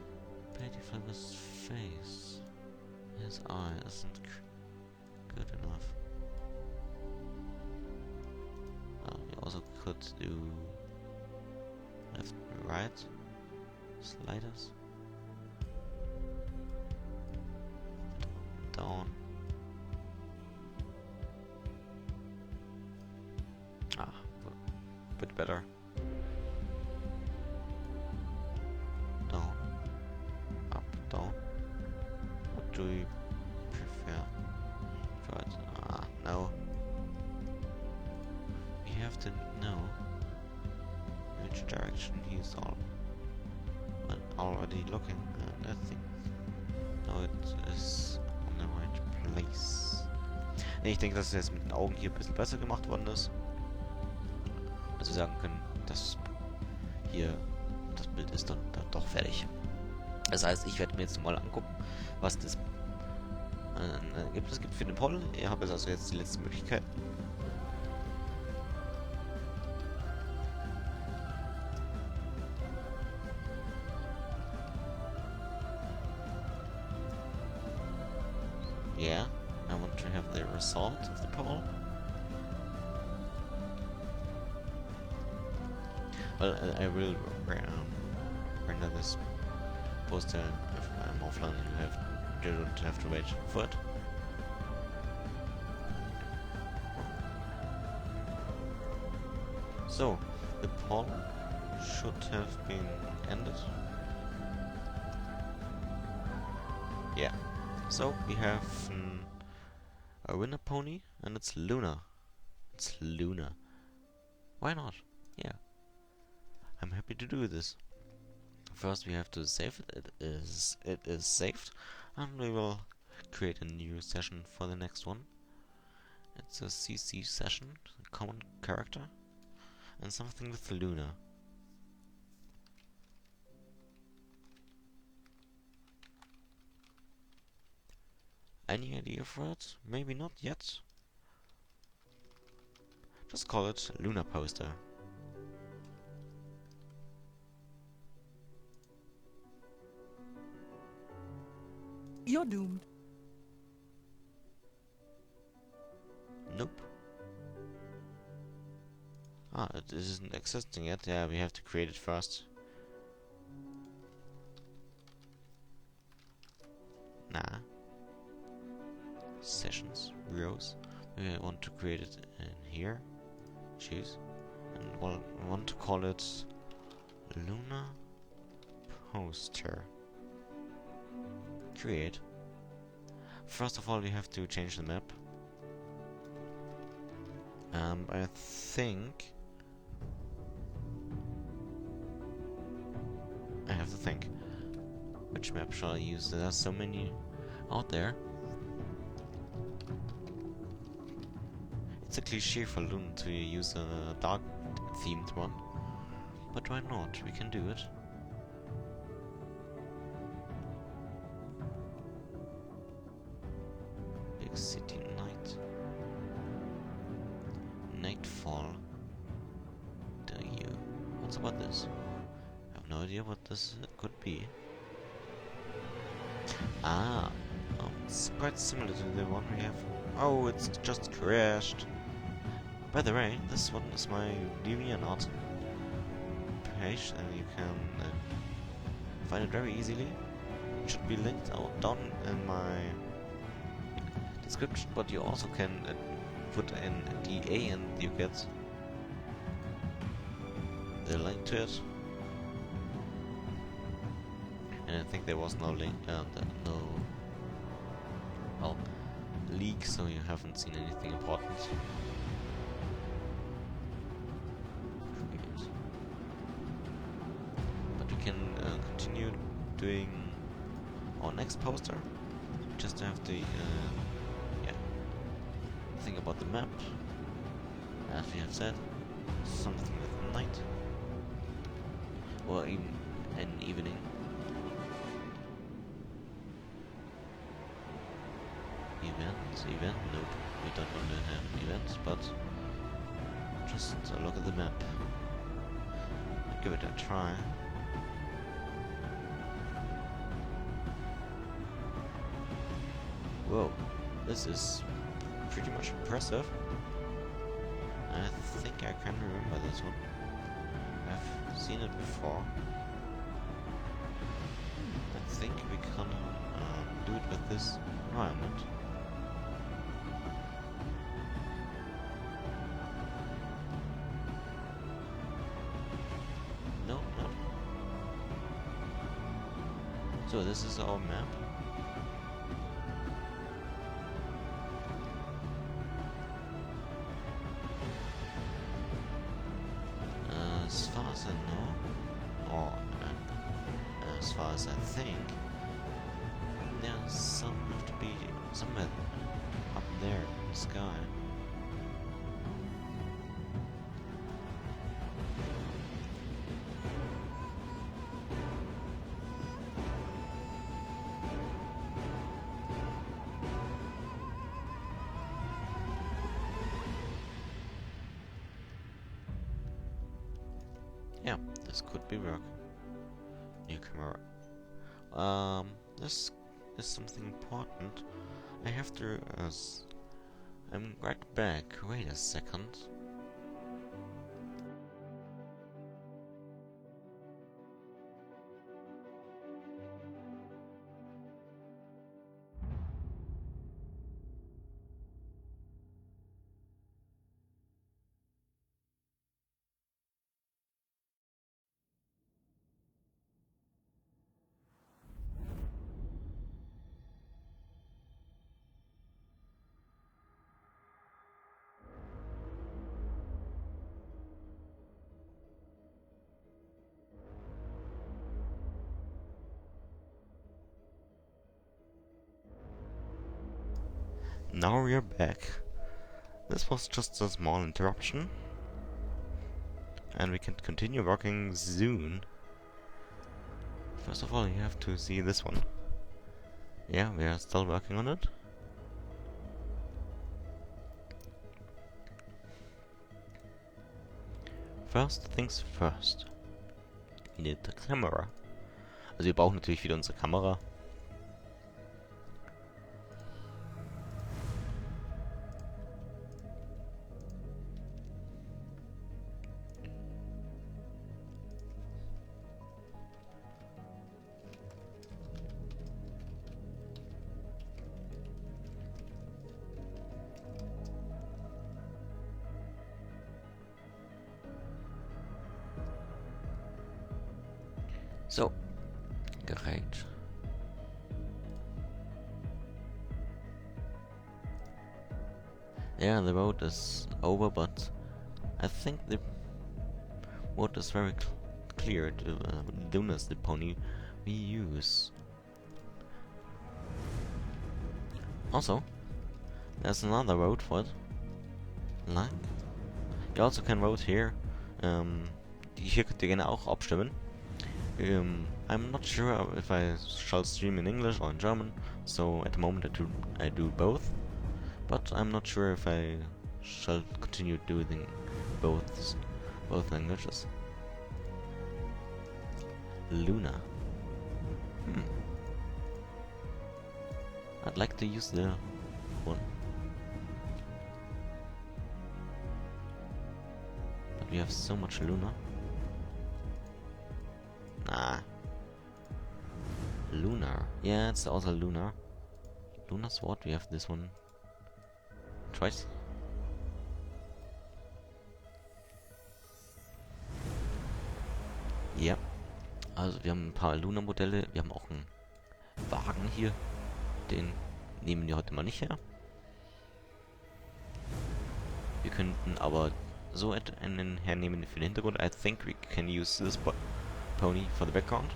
Pretty Flavor's face. His eye isn't good enough. You also could do left and right sliders. Down. Bit better. Down. Up, down. What do you prefer? Right. No. We have to know which direction he's already looking, and I think now it is on the right place. Ich denke, dass es jetzt mit den Augen hier ein bisschen besser gemacht worden ist. Dass wir sagen können, dass hier das Bild ist dann doch fertig. Das heißt, ich werde mir jetzt mal angucken, was das Ergebnis gibt für den Poll. Ihr habt also jetzt die letzte Möglichkeit. Yeah, I want to have the result of the poll. Well, I will render this poster if I'm offline. You don't have to wait for it. So, the poll should have been ended. Yeah. So we have a winner pony, and it's Luna. It's Luna. Why not? Yeah. I'm happy to do this. First we have to save it. It is saved, and we will create a new session for the next one. It's a CC session, a common character, and something with Luna. Any idea for it? Maybe not yet. Just call it Luna Poster. You're doomed. Nope. It isn't existing yet. Yeah, we have to create it first. Nah. sessions, rows. We want to create it in here. Choose. And we'll want to call it Luna Poster. Create. First of all, we have to change the map. I think I have to think. Which map shall I use? There are so many out there. It's a cliche for Luna to use a dark themed one. But why not? We can do it. Big city night. Nightfall. What's about this? I have no idea what this could be. It's quite similar to the one we have. Oh, it's just crashed. By the way, this one is my DeviantArt page, and you can find it very easily. It should be linked out down in my description, but you also can put in DA and you get the link to it. And I think there was no link, leak, so you haven't seen anything important. But we can continue doing our next poster. Just have to think about the map. As we have said, something with night or even an evening. Event, nope, we don't want to have events, but just look at the map. Give it a try. Whoa, this is pretty much impressive. I think I can remember this one. I've seen it before. I think we can do it with this environment. No, not. So this is our map. As far as I know, or as far as I think, there's some have to be somewhere up there in the sky. Yeah, this could be work. New camera. This is something important. I have to. I'm right back. Wait a second. Now we're back. This was just a small interruption. And we can continue working soon. First of all, you have to see this one. Yeah, we are still working on it. First things first. We need the camera. Also wir brauchen natürlich wieder unsere Kamera. So, great. Yeah, the road is over, but I think the road is very clear to Luna's the pony we use. Also, there's another road for it. Like, you also can vote here. Hier könnt ihr gerne auch abstimmen. I'm not sure if I shall stream in English or in German, so at the moment I do both. But I'm not sure if I shall continue doing both languages. Luna. I'd like to use the one. But we have so much Luna. Nah. Lunar. Yeah, it's also Lunar. Lunar Sword, we have this one twice. Ja. Also wir haben ein paar Luna-Modelle. Wir haben auch einen Wagen hier. Den nehmen wir heute mal nicht her. Wir könnten aber so einen hernehmen für den Hintergrund. I think we can use this pony for the background.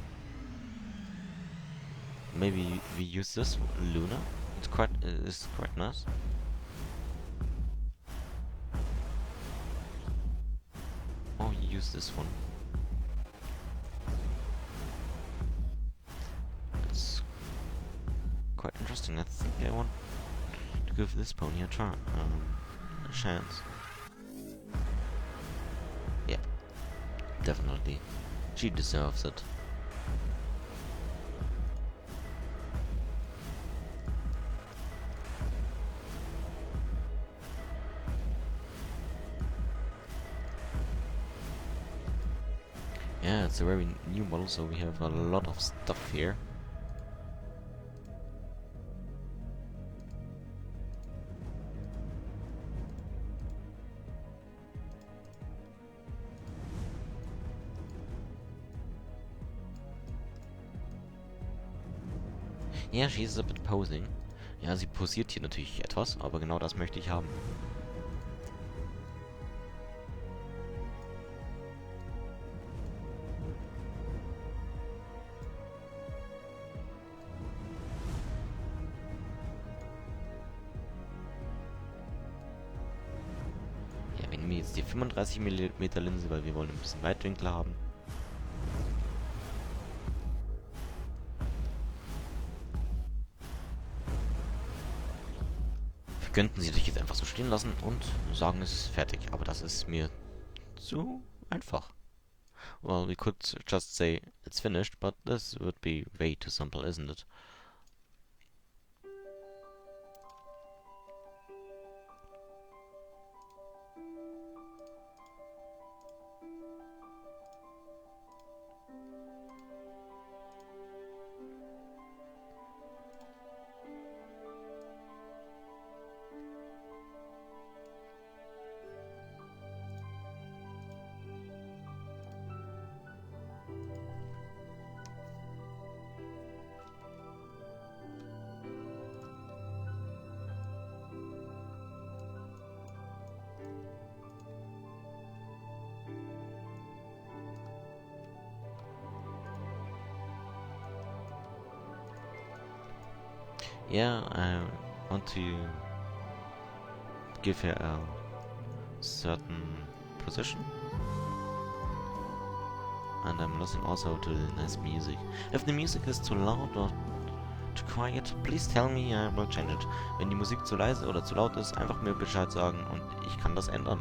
Maybe we use this Luna. It's quite nice. Or we use this one. It's quite interesting. I think I want to give this pony a try, a chance. Yeah, definitely. She deserves it. Yeah, it's a very new model, so we have a lot of stuff here. Ja, she is a bit posing. Ja, sie posiert hier natürlich etwas, aber genau das möchte ich haben. Ja, wir nehmen jetzt die 35 mm Linse, weil wir wollen ein bisschen Weitwinkel haben. Wir könnten sie natürlich jetzt einfach so stehen lassen und sagen, es ist fertig, aber das ist mir zu einfach. Well, we could just say it's finished, but this would be way too simple, isn't it? Yeah, I want to give her a certain position. And I'm listening also to the nice music. If the music is too loud or too quiet, please tell me, I will change it. Wenn die Musik zu leise oder zu laut ist, einfach mir Bescheid sagen und ich kann das ändern.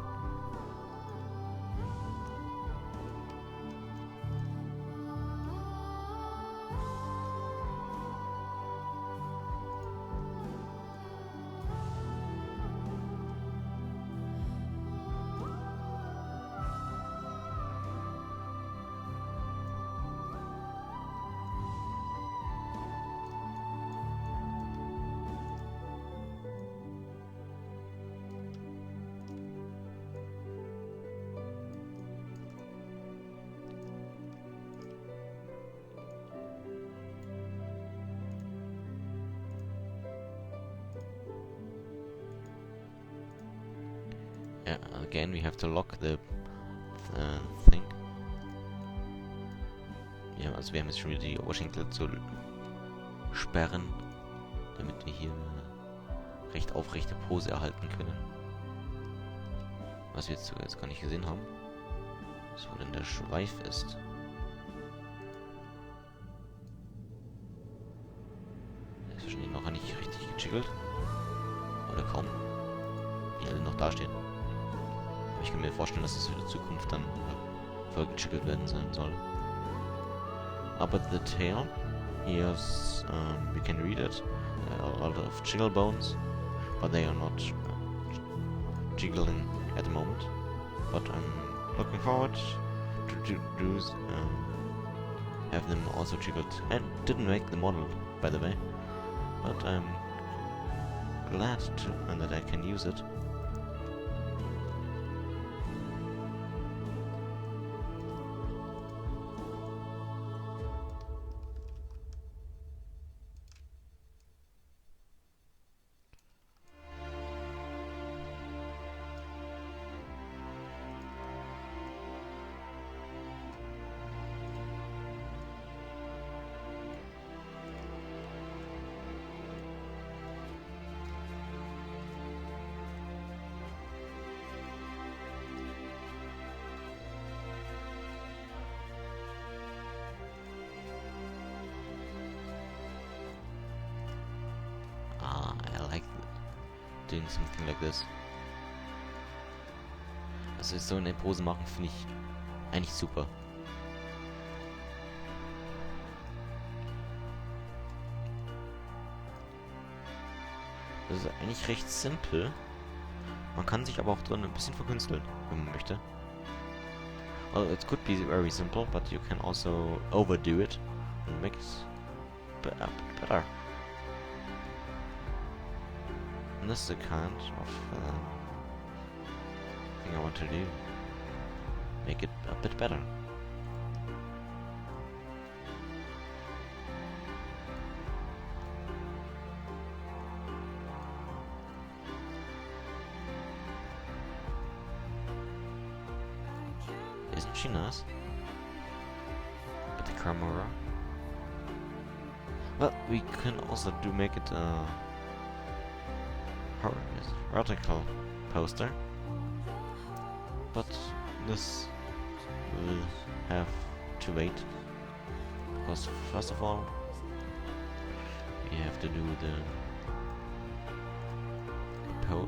again we have to lock the thing. Ja, also wir haben jetzt schon wieder die Oberschenkel zu sperren, damit wir hier eine recht aufrechte Pose erhalten können. Was wir jetzt sogar gar nicht gesehen haben. So, denn der Schweif ist. Der ist wahrscheinlich noch nicht richtig gechickelt. Oder kaum. Die alle noch dastehen. Aber ich kann mir vorstellen, dass das für die Zukunft dann voll gechickelt werden sein soll. Aber the tail, here's, we can read it. There are a lot of jiggle bones, but they are not jiggling at the moment. But I'm looking forward to have them also jiggled. And didn't make the model, by the way. But I'm glad that I can use it. I like doing something like this. Also so eine Pose machen finde ich eigentlich super. Das ist eigentlich recht simpel. Man kann sich aber auch drin ein bisschen verkünsteln, wenn man möchte. Well, it could be very simple, but you can also overdo it and make it a bit better. And this is the kind of thing I want to do. Make it a bit better. Isn't she nice? With the camera. Well, we can also make it vertical poster, but this will have to wait, because first of all we have to do the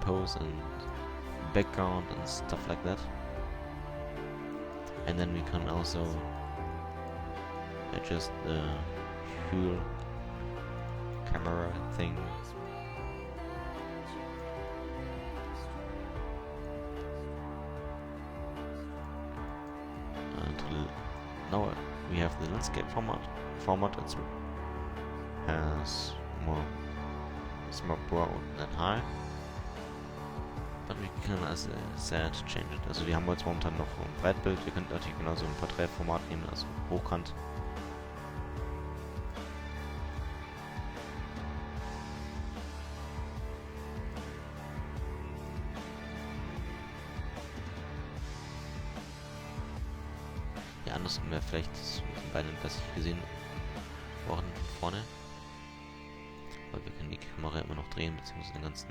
pose and background and stuff like that, and then we can also adjust the whole camera thing. Now we have the landscape format. It has it's more broad than high, but we can, as I said, change it. Also wir haben jetzt momentan noch ein Breitbild. Wir können natürlich genauso ein Porträtformat nehmen, also hochkant. Ja, andersrum wäre vielleicht mit den Beinen besser gesehen worden von vorne. Aber wir können die Kamera immer noch drehen, beziehungsweise den ganzen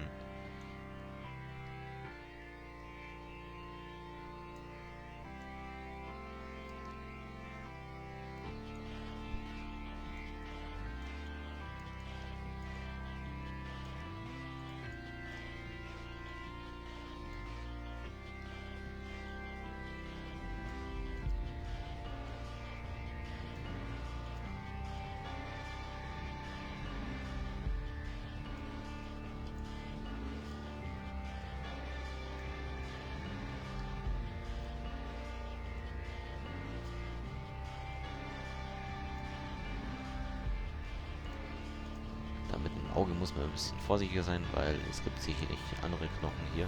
mit dem Auge muss man ein bisschen vorsichtiger sein, weil es gibt sicherlich andere Knochen hier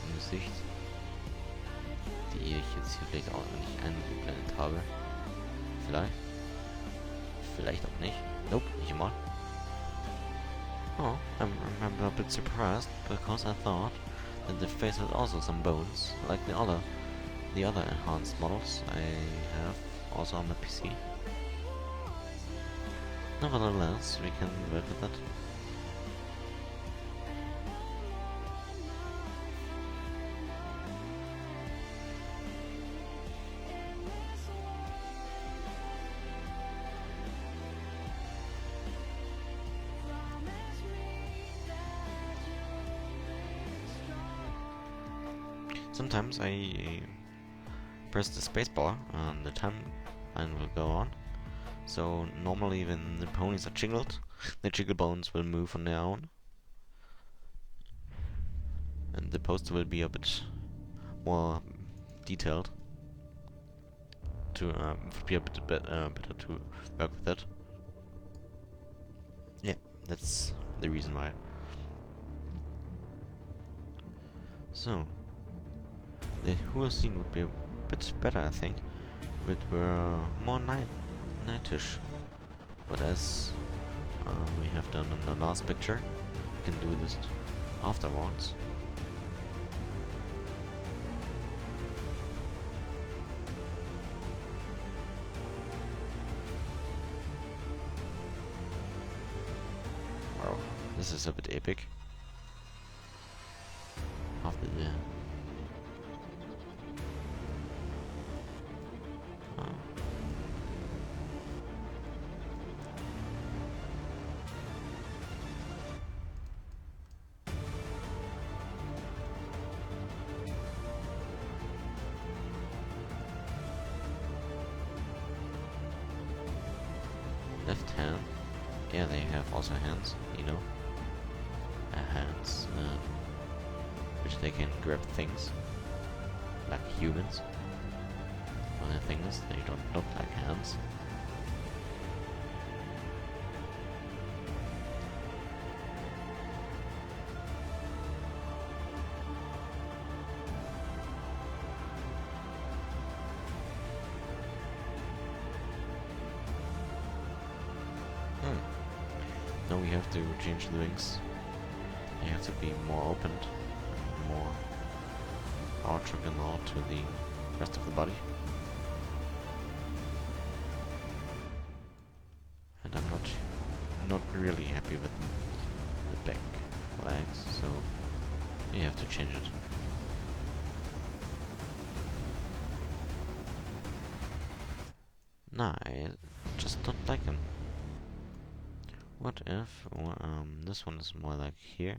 im Gesicht, die ich jetzt hier vielleicht auch nicht eingeblendet habe. Vielleicht auch nicht. Nope, nicht mal. Oh, I'm a bit surprised, because I thought And the face has also some bones, like the other enhanced models I have also on the PC. Nevertheless, we can work with that. Sometimes I press the spacebar and the timeline will go on. So normally when the ponies are jiggled, the jiggle bones will move on their own. And the poster will be a bit more detailed. To be a bit better to work with that. Yeah, that's the reason why. So, the whole scene would be a bit better, I think, if it were more nightish. But as we have done in the last picture, we can do this afterwards. Wow, this is a bit epic. After the left hand. Yeah, they have also hands, you know. Hands, which they can grab things, like humans. But the thing is, they don't look like hands. Now we have to change the wings. They have to be more opened, more orthogonal to the rest of the body. And I'm not really happy with the back legs, so you have to change it. Nah, I just don't like them. What if this one is more like here,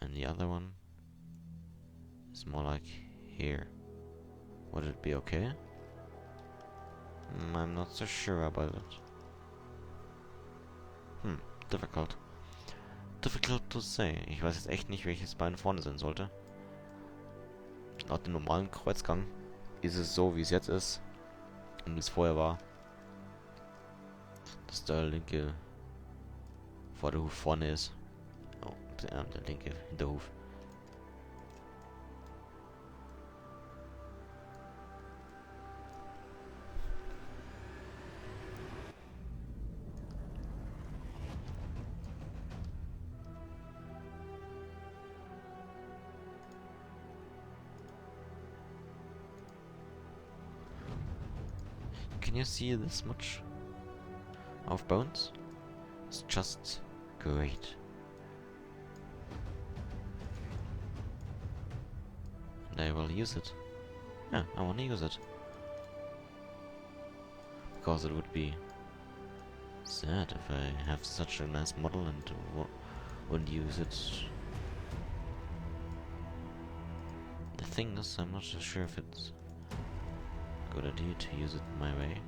and the other one is more like here? Would it be okay? I'm not so sure about it. Difficult. Difficult to say. Ich weiß jetzt echt nicht, welches Bein vorne sein sollte. Laut dem normalen Kreuzgang ist es so, wie es jetzt ist und wie es vorher war. Dass der linke Vorderhuf vorne ist. Oh, der linke Hinterhuf. Can you see this much of bones? It's just great. And I will use it. Yeah, I want to use it. Because it would be sad if I have such a nice model and wouldn't use it. The thing is, I'm not so sure if it's a good idea to use it my way.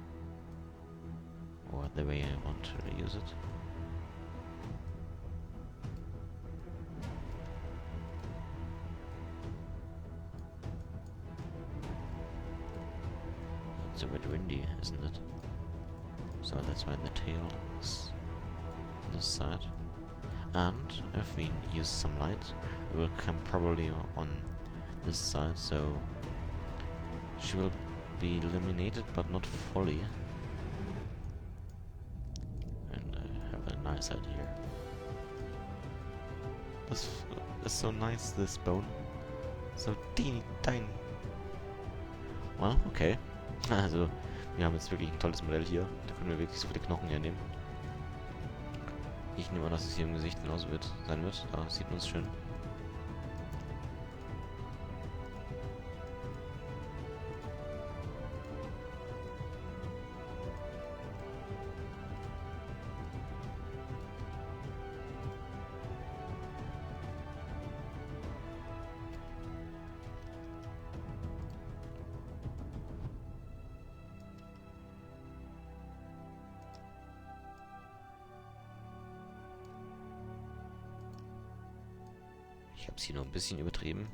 Or the way I want to use it. It's a bit windy, isn't it? So that's why the tail is on this side. And if we use some light, it will come probably on this side, so she will be illuminated but not fully. And I have a nice idea. That's so nice, this bone. So teeny tiny. Well, okay. Also, wir haben jetzt wirklich ein tolles Modell hier. Da können wir wirklich so viele Knochen hernehmen. Ich nehme an, dass es hier im Gesicht genauso sein wird. Da sieht man es schön. Ich habe es hier noch ein bisschen übertrieben.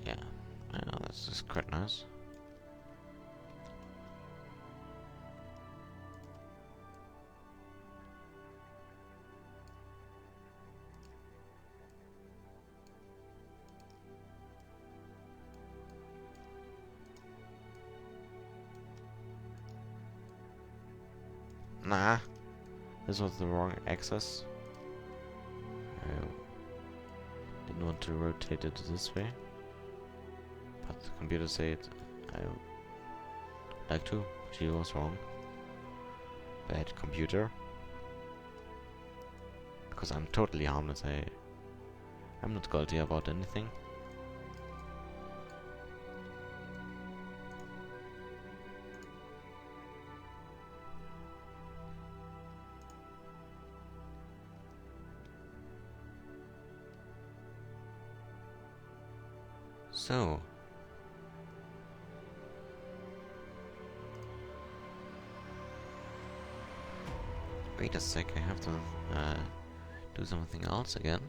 Yeah, this is quite nice. Nah, this was the wrong axis. I didn't want to rotate it this way, but the computer said I like to. She was wrong. Bad computer. Because I'm totally harmless. I'm not guilty about anything. So, wait a sec, I have to do something else again.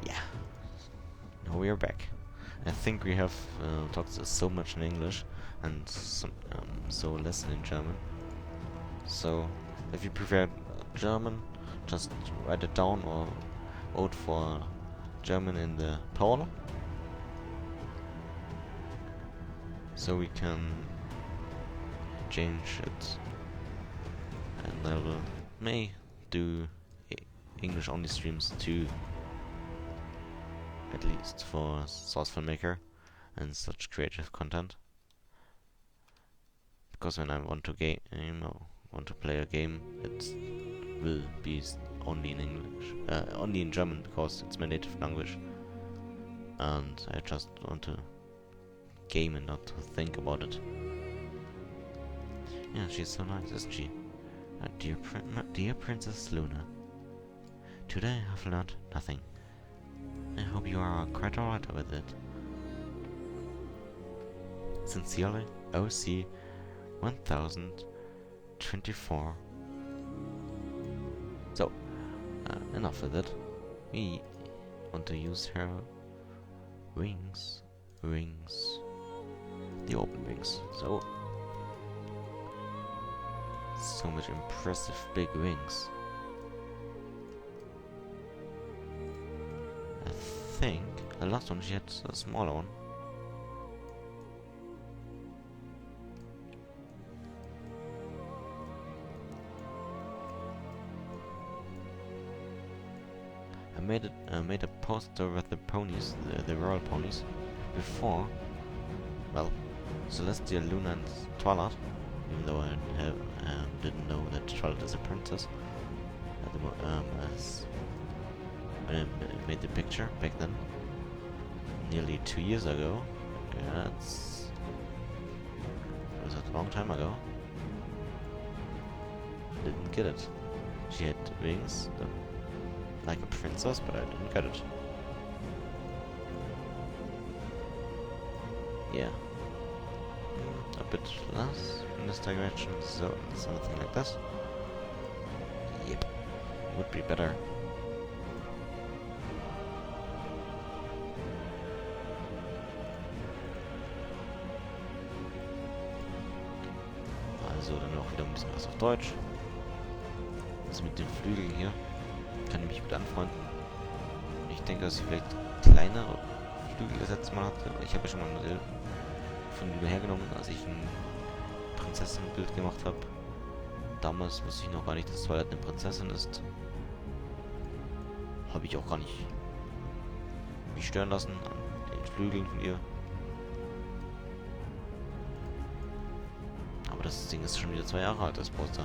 Yeah, now we are back. I think we have talked so much in English and so less in German. So, if you prefer German, just write it down or vote for German in the poll, so we can change it, and I may do English only streams too, at least for Source Filmmaker and such creative content, because when I want to game or want to play a game, it will be only in English, only in German, because it's my native language, and I just want to game and not to think about it. Yeah, she's so nice, isn't she? Dear Princess Luna, today I've learned nothing. I hope you are quite alright with it. Sincerely, OC 1024. So, enough with it. We want to use her wings. The open wings. So much impressive big wings. I think the last one she had a smaller one. I made a poster with the ponies, the royal ponies, before. Well, Celestia, Luna, and Twilight. Even though I didn't know that Twilight is a princess at the as when I made the picture back then, nearly 2 years ago. Yeah, it was a long time ago. Didn't get it. She had wings, like a princess, but I didn't get it. Yeah. A bit less in this direction, so something like this. Yep. Would be better. So, dann auch wieder ein bisschen was auf Deutsch. Das mit den Flügeln hier kann ich mich gut anfreunden. Ich denke, dass ich vielleicht kleinere Flügel das letzte Mal hatte. Ich habe ja schon mal ein Modell von Lilo hergenommen, als ich ein Prinzessenbild gemacht habe. Damals wusste ich noch gar nicht, dass Twilight eine Prinzessin ist. Habe ich auch gar nicht mich stören lassen an den Flügeln von ihr. Aber das Ding ist schon wieder 2 Jahre alt, das Poster.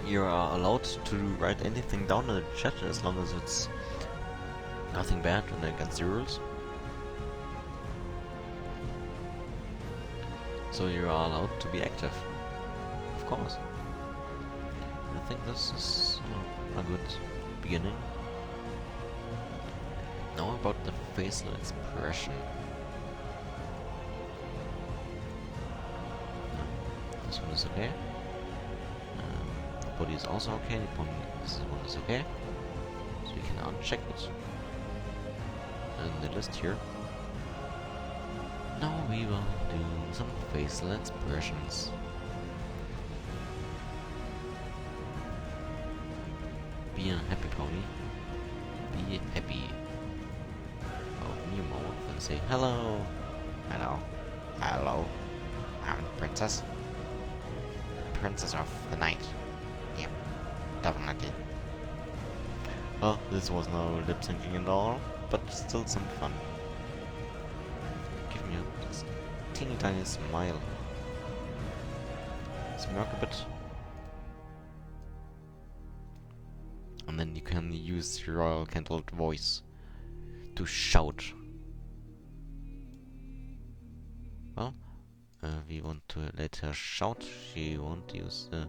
You are allowed to write anything down in the chat as long as it's nothing bad and against the rules. So you are allowed to be active, of course. I think this is a good beginning. Now about the facial expression. This one is okay. The body is also okay. This one is okay. So you can uncheck it in the list here. Now we will do some facial expressions. Be a happy pony. Be happy. Open your mouth and say hello. Hello. Hello. I'm the princess. Princess of the night. Yep. Definitely. Well, this was no lip syncing at all, but still some fun. Give me a teeny tiny smile. Smirk a bit. And then you can use your royal candled voice to shout. Well, we want to let her shout. She won't use the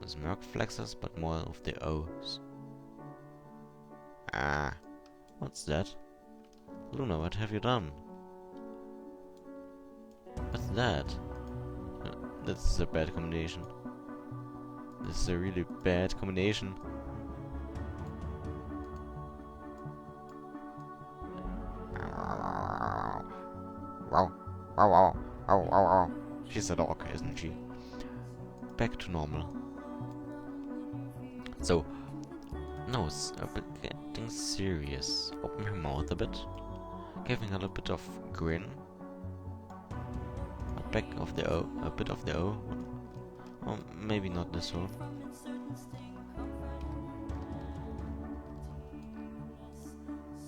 smirk flexes, but more of the O's. Ah, what's that? Luna, what have you done? What's that? This is a bad combination. This is a really bad combination. Wow. Wow, wow, wow, wow, wow. She's a dog, isn't she? Back to normal. So, nose a bit getting serious. Open her mouth a bit. Giving a little bit of grin. Back of the O, a bit of the O. Or maybe not this one.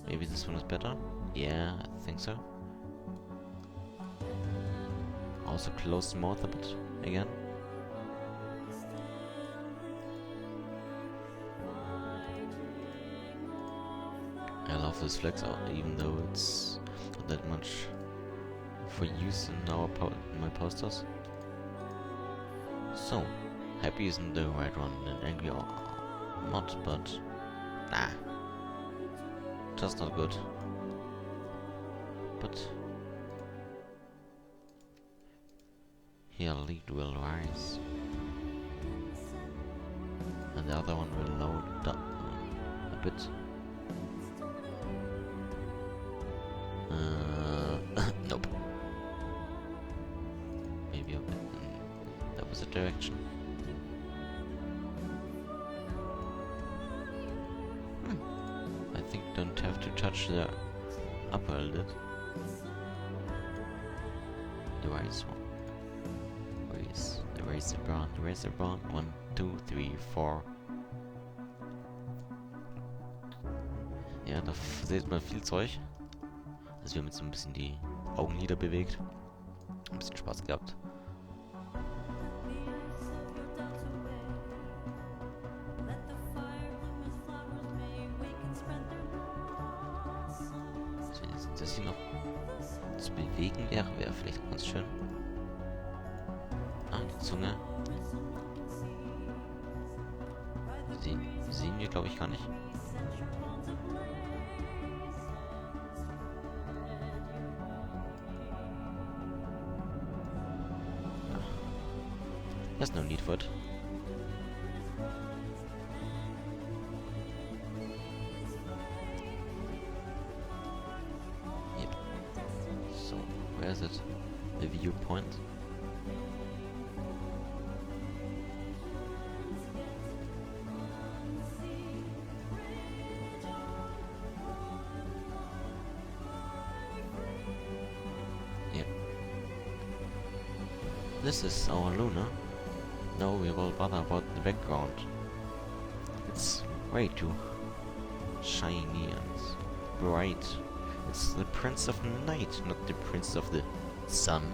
Maybe this one is better? Yeah, I think so. Also close the mouth a bit again. I love this flex, even though it's not that much for use in my posters. So, happy isn't the right one, and angry or not, but nah, just not good. But here lead will rise, and the other one will load down a bit. Nope. Maybe a bit in the opposite direction. I think don't have to touch the upper lid. The rise one. Erase the brown. 1, 2, 3, 4. Ja, da seht man viel Zeug. Also wir haben jetzt so ein bisschen die Augenlider bewegt. Ein bisschen Spaß gehabt. So, jetzt das hier noch zu bewegen wäre vielleicht ganz schön. Ah, die Zunge. Sehen wir, glaube ich, gar nicht. There's no need for it. Yep. So, where is it? The viewpoint? Yep. This is our Luna. Now we will bother about the background. It's way too shiny and bright. It's the Prince of Night, not the Prince of the Sun.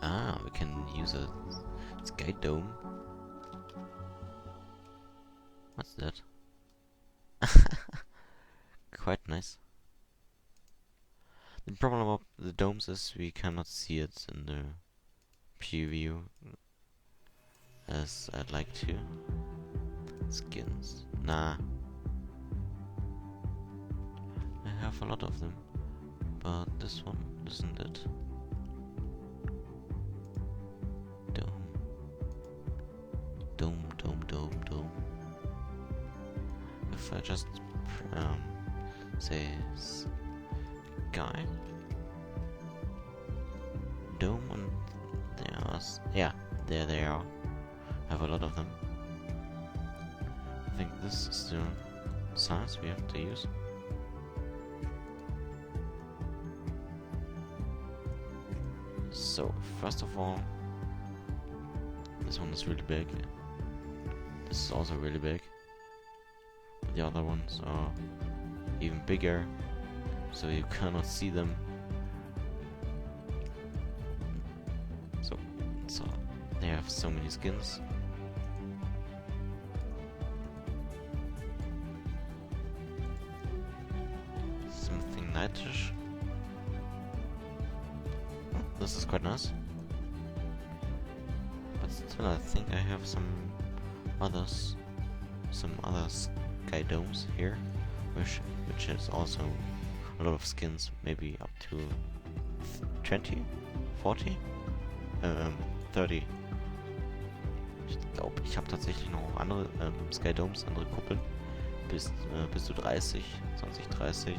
Ah, we can use a sky dome. What's that? Quite nice. The problem about the domes is we cannot see it in the preview as I'd like to. Skins. Nah. I have a lot of them, but this one isn't it. Dome. If I just say sky dome, and there they are. I have a lot of them. I think this is the size we have to use. So first of all, this one is really big. This is also really big. The other ones are even bigger, so you cannot see them. So they have so many skins. Something nightish. This is quite nice. But still, I think I have some other sky domes here, which is also a lot of skins, maybe up to 20, 40, 30. Ich glaube, ich habe tatsächlich noch andere Sky Domes, andere Kuppeln, bis zu 30, 20, 30.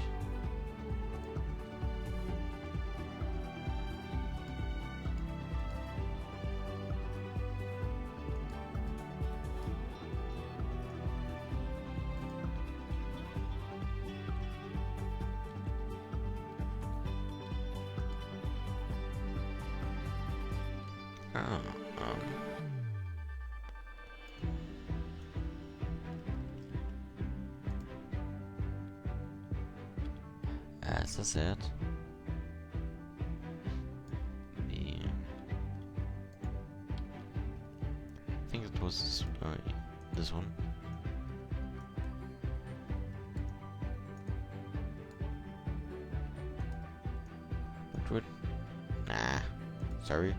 As I said, I think it was this one. Nah, sorry.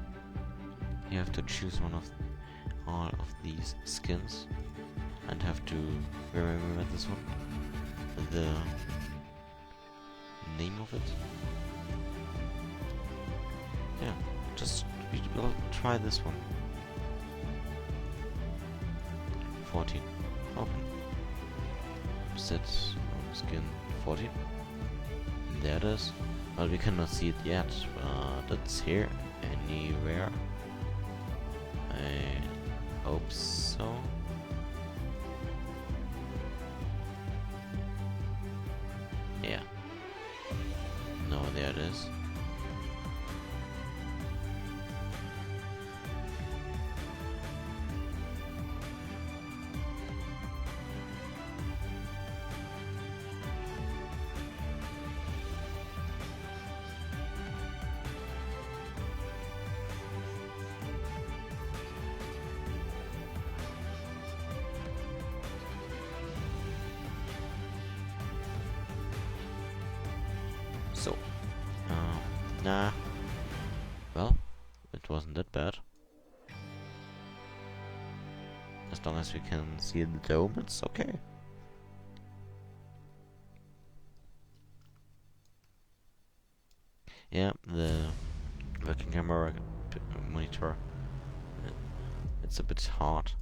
You have to choose one of all of these skins and have to remember this one. The name of it. Yeah, we'll try this one. 14. Open. Set skin 14. There it is. Well, we cannot see it yet, but it's here anywhere. I hope so. Yeah. No, there it is. Nah. Well, it wasn't that bad. As long as we can see the dome, it's okay. Yeah, the working camera monitor, it's a bit hard.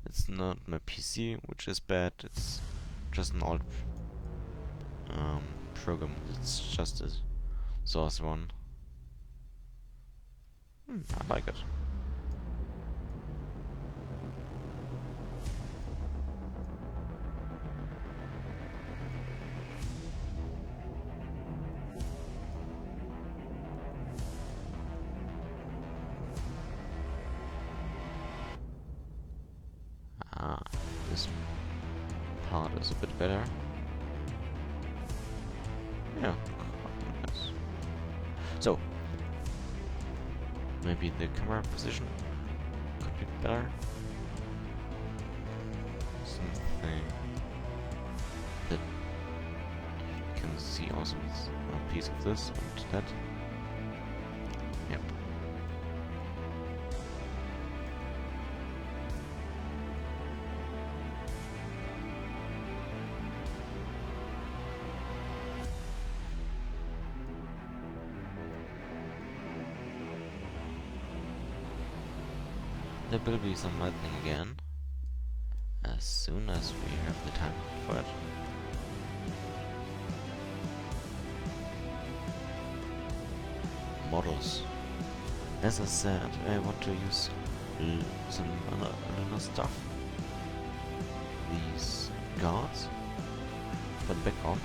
It's not my PC, which is bad. It's just an old program. It's just a source one. I like it. This part is a bit better. Yeah, quite nice. So, maybe the camera position could be better. Something that you can see also a piece of this and that. Yep. There will be some lightning again, as soon as we have the time for it. Models. As I said, I want to use some other stuff. These guards for the background.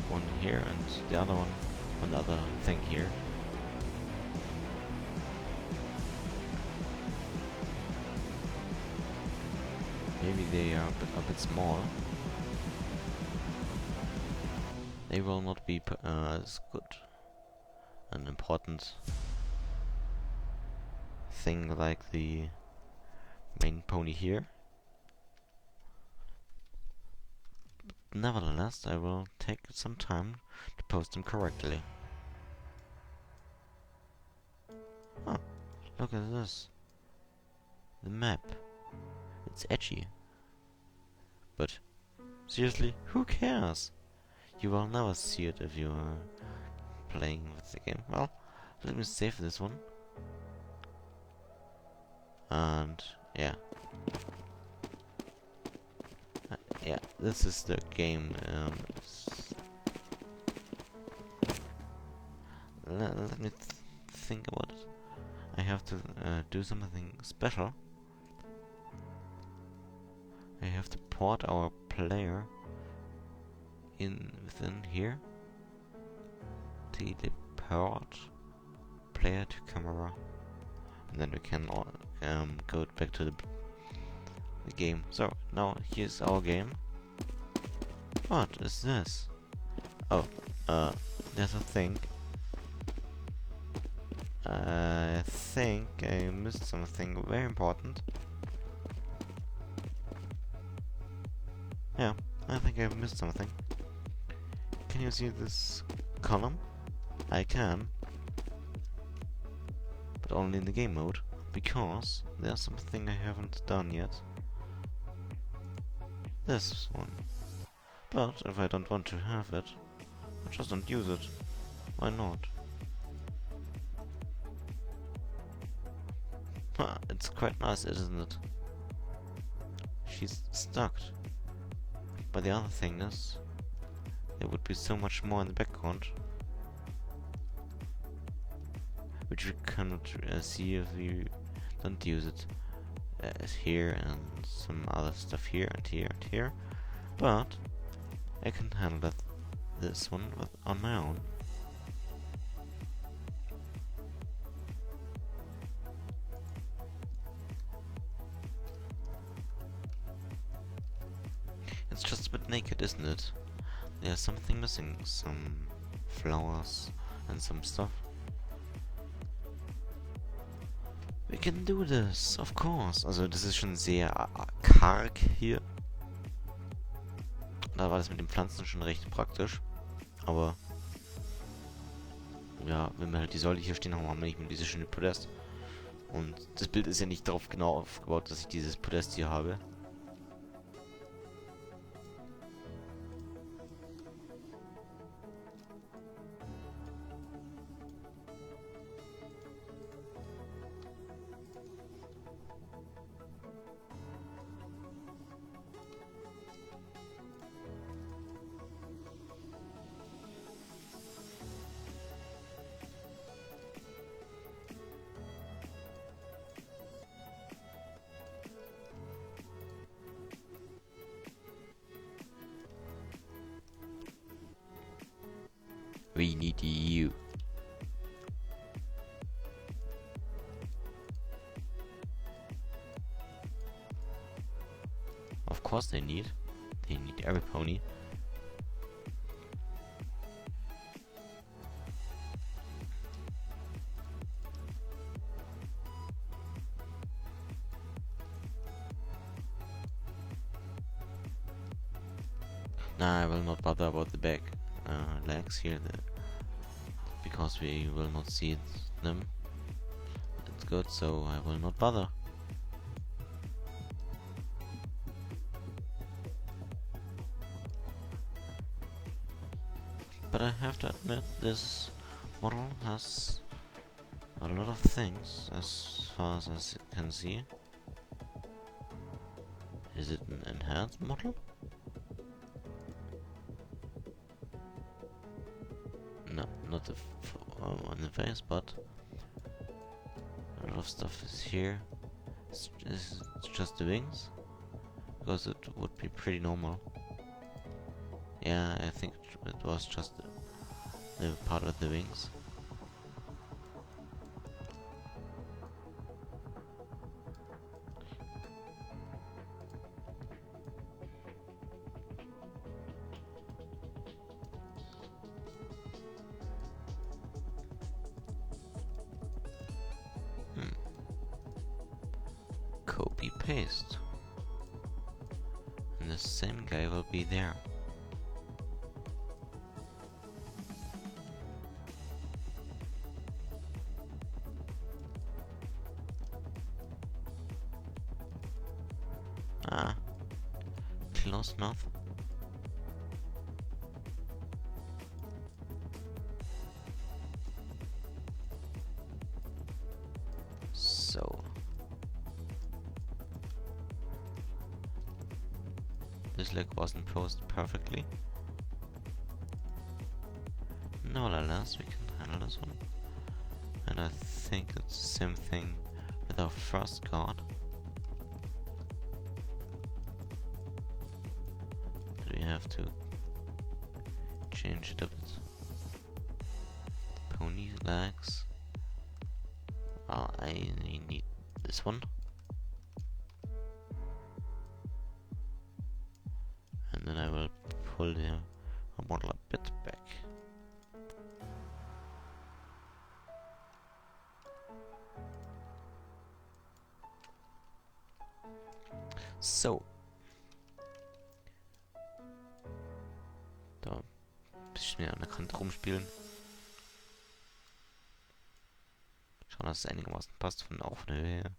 One here and the other one on the other thing here. Maybe they are a bit small. They will not be as good. An important thing like the main pony here. Nevertheless, I will take some time to post them correctly. Oh, look at this. The map. It's edgy. But, seriously, who cares? You will never see it if you are playing with the game. Well, let me save this one. And, yeah. Yeah, this is the game. Let me think about it. I have to do something special. I have to port our player within here. Teleport player to camera, and then we can go back to the game. So now here's our game. What is this? Oh, there's a thing. I think I missed something very important. Yeah, I think I've missed something. Can you see this column? I can. But only in the game mode, because there's something I haven't done yet. This one. But if I don't want to have it, I just don't use it. Why not? It's quite nice, isn't it? She's stuck. But the other thing is, there would be so much more in the background, which we cannot see if we don't use it. Here and some other stuff here and here and here. But I can handle this one on my own. It's just a bit naked, isn't it? there's something missing. Some flowers and some stuff. We can do this, of course. Also das ist schon sehr karg hier. Da war das mit den Pflanzen schon recht praktisch. Aber ja, wenn wir halt die Säule hier stehen haben, haben wir nicht mehr dieses schöne Podest. Und das Bild ist ja nicht darauf genau aufgebaut, dass ich dieses Podest hier habe. We need you. Of course they need every pony. Nah, I will not bother about the back legs here, because we will not see them. That's good, so I will not bother. But I have to admit, this model has a lot of things, as far as I can see. Is it an enhanced model? No, not the on the face, but a lot of stuff is here. It's just the wings, because it would be pretty normal. Yeah, I think it was just the part with the wings. Copy paste, and the same guy will be there. Ah, close enough. So this leg wasn't posed perfectly. Nevertheless, we can handle this one. And I think it's the same thing with our first card. But we have to change it a bit. Pony legs. Well, I need this one. And then I will pull the model a bit back. So. Da ein bisschen mehr an der Kante rumspielen. Schauen, dass es einigermaßen passt von der Höhe her.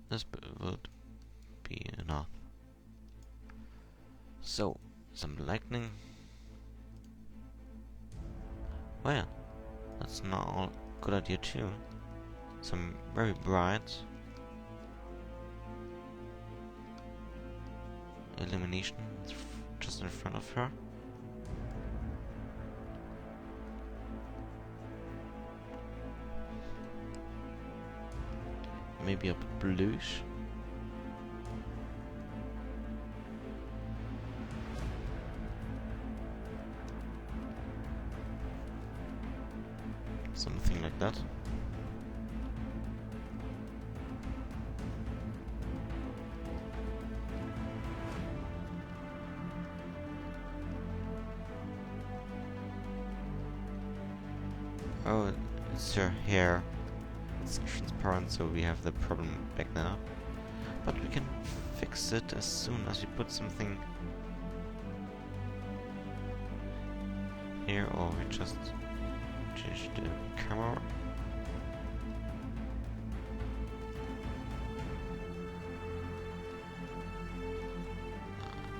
This would be enough. So, some lightning. Oh yeah, that's not a good idea too. Some very bright illumination just in front of her. Maybe a bluish. Something like that. Oh, it's her hair. It's transparent, so we have the problem back now. But we can fix it as soon as we put something here, or we just change the camera.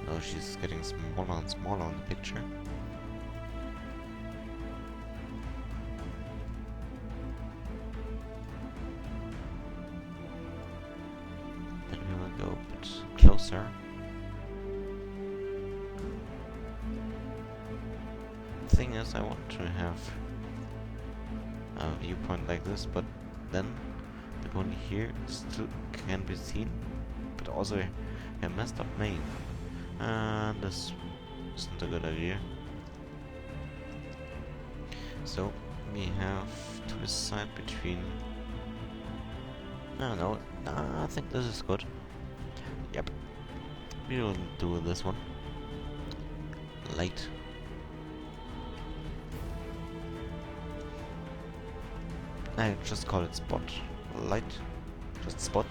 Now she's getting smaller and smaller on the picture. Then we will go a bit closer. The thing is, I want to have a viewpoint like this, but then the pony here still can be seen, but also a messed up mane. And this isn't a good idea. So we have to decide between. No, I think this is good. Yep, we will do this one. Light. I just call it spot. Light. Just spot.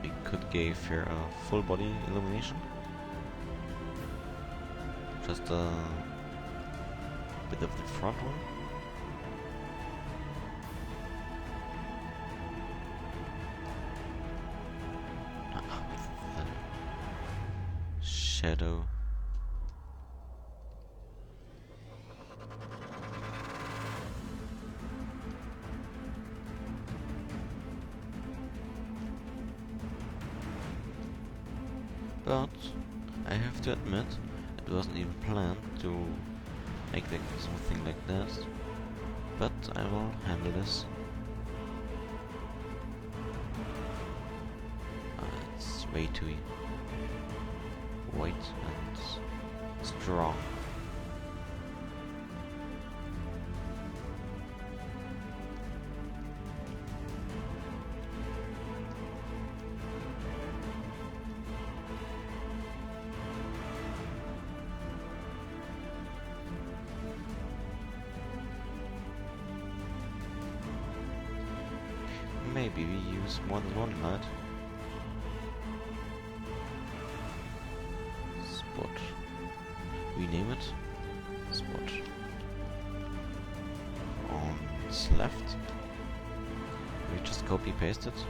We could give her a full body illumination. Just a bit of the front one. Shadow. But I have to admit, it wasn't even planned to make something like this. But I will handle this. It's way too white and strong. Maybe we use more than one light. Spot. Rename it. Spot. On its left. We just copy paste it.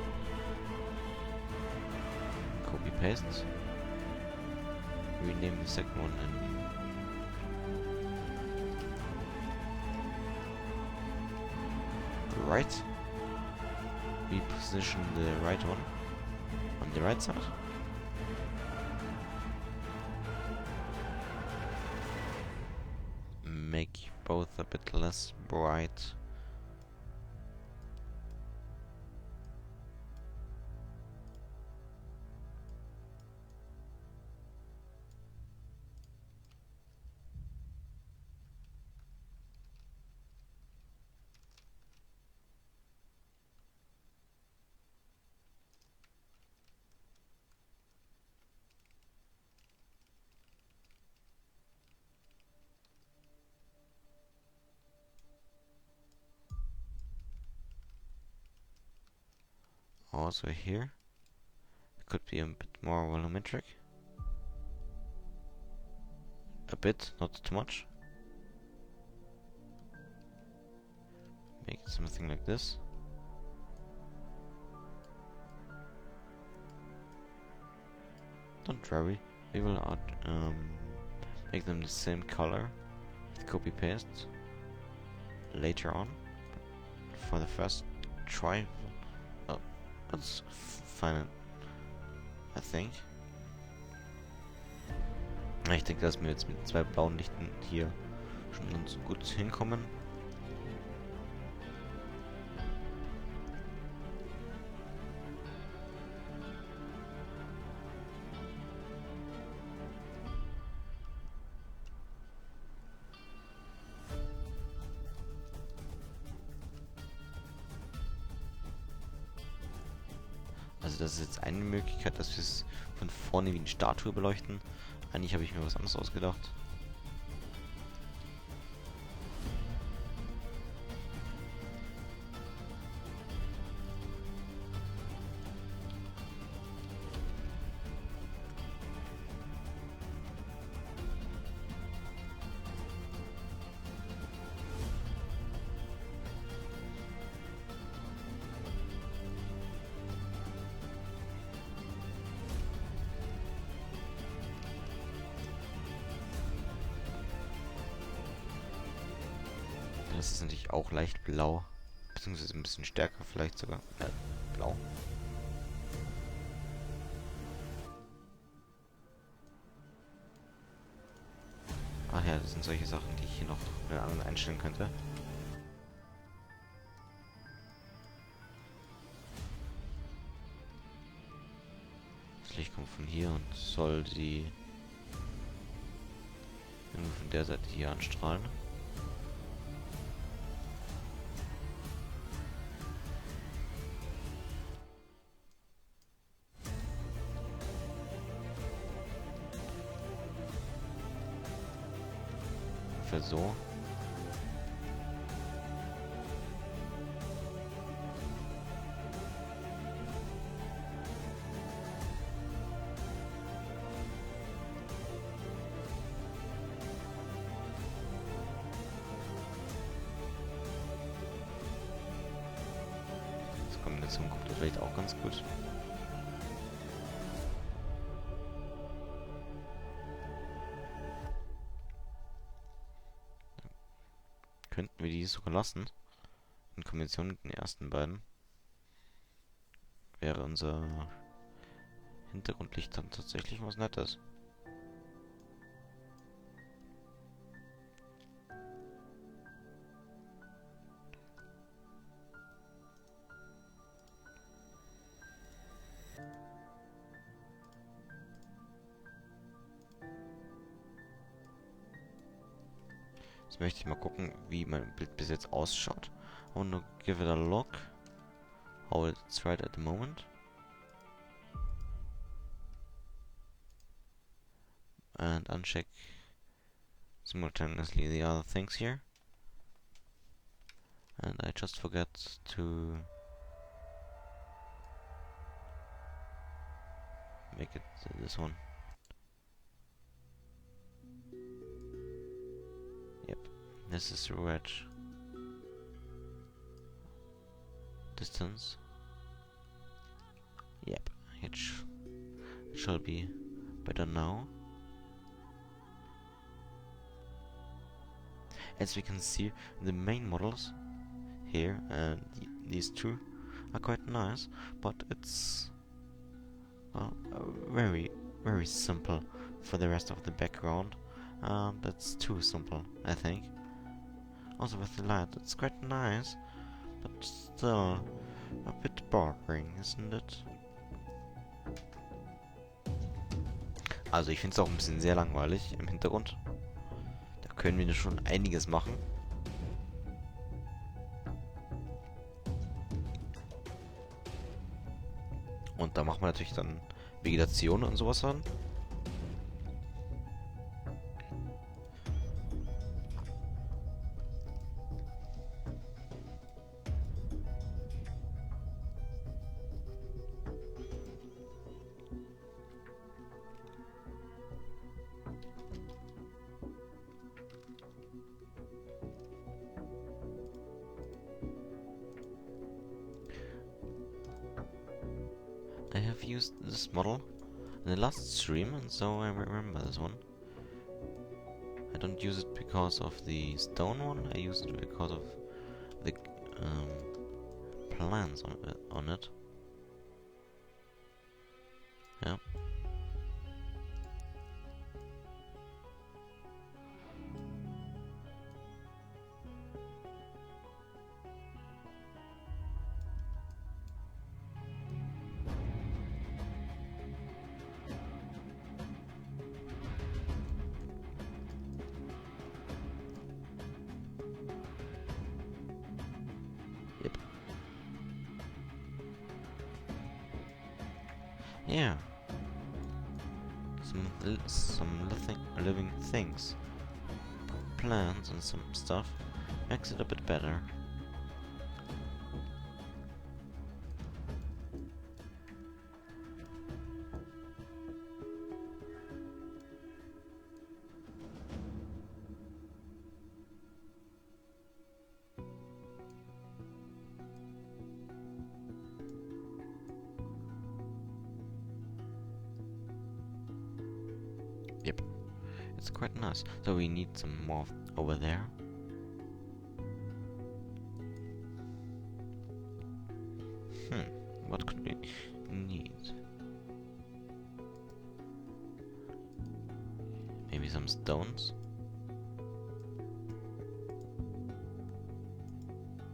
Copy paste. Rename the second one and right. We position the right one on the right side. Make both a bit less bright. Also here, it could be a bit more volumetric. A bit, not too much. Make it something like this. Don't worry, we will make them the same color with copy paste later on. But for the first try, that's fine, I think. Ich denke, dass wir jetzt mit 2 blauen Lichten hier schon ganz gut hinkommen. Also das ist jetzt eine Möglichkeit, dass wir es von vorne wie eine Statue beleuchten. Eigentlich habe ich mir was anderes ausgedacht. Das ist natürlich auch leicht blau. Beziehungsweise ein bisschen stärker vielleicht sogar. Blau. Ach ja, das sind solche Sachen, die ich hier noch mit anderen einstellen könnte. Das Licht kommt von hier und soll die irgendwie von der Seite hier anstrahlen. Ungefähr so. Das Kombination kommt vielleicht auch ganz gut. Könnten wir die sogar lassen. In Kombination mit den ersten beiden wäre unser Hintergrundlicht dann tatsächlich was Nettes. Jetzt möchte ich mal gucken, wie mein Bild bis jetzt ausschaut. I want to give it a look. How it's right at the moment. And uncheck simultaneously the other things here. And I just forget to make it this one. Yep, this is the red distance. Yep, it shall be better now. As we can see, the main models here and these two are quite nice, but it's very simple for the rest of the background. That's too simple, I think. Also with the light, it's quite nice, but still a bit boring, isn't it? Also ich finde es auch ein bisschen sehr langweilig im Hintergrund. Da können wir schon einiges machen. Und da machen wir natürlich dann Vegetation und sowas an. I have used this model in the last stream, and so I remember this one. I don't use it because of the stone one, I use it because of the plans on it. Yeah. Yeah. Some living things. Plants and some stuff makes it a bit better. Yep, it's quite nice. So we need some more over there. What could we need? Maybe some stones?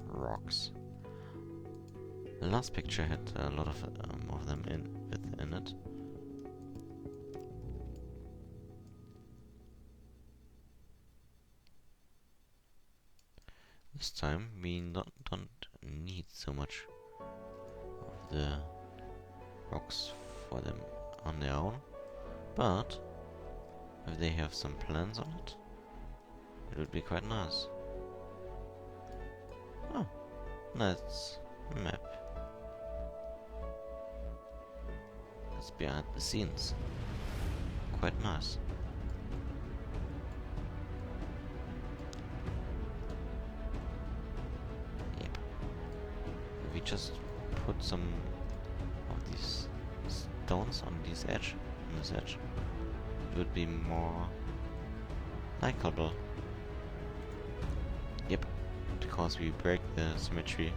Rocks. The last picture had a lot of them within it. This time we don't need so much of the rocks for them on their own, but if they have some plans on it, it would be quite nice. Oh, that's a map. That's behind the scenes. Quite nice. Yep. We just put some of these stones on this edge, it would be more likable. Yep, because we break the symmetry.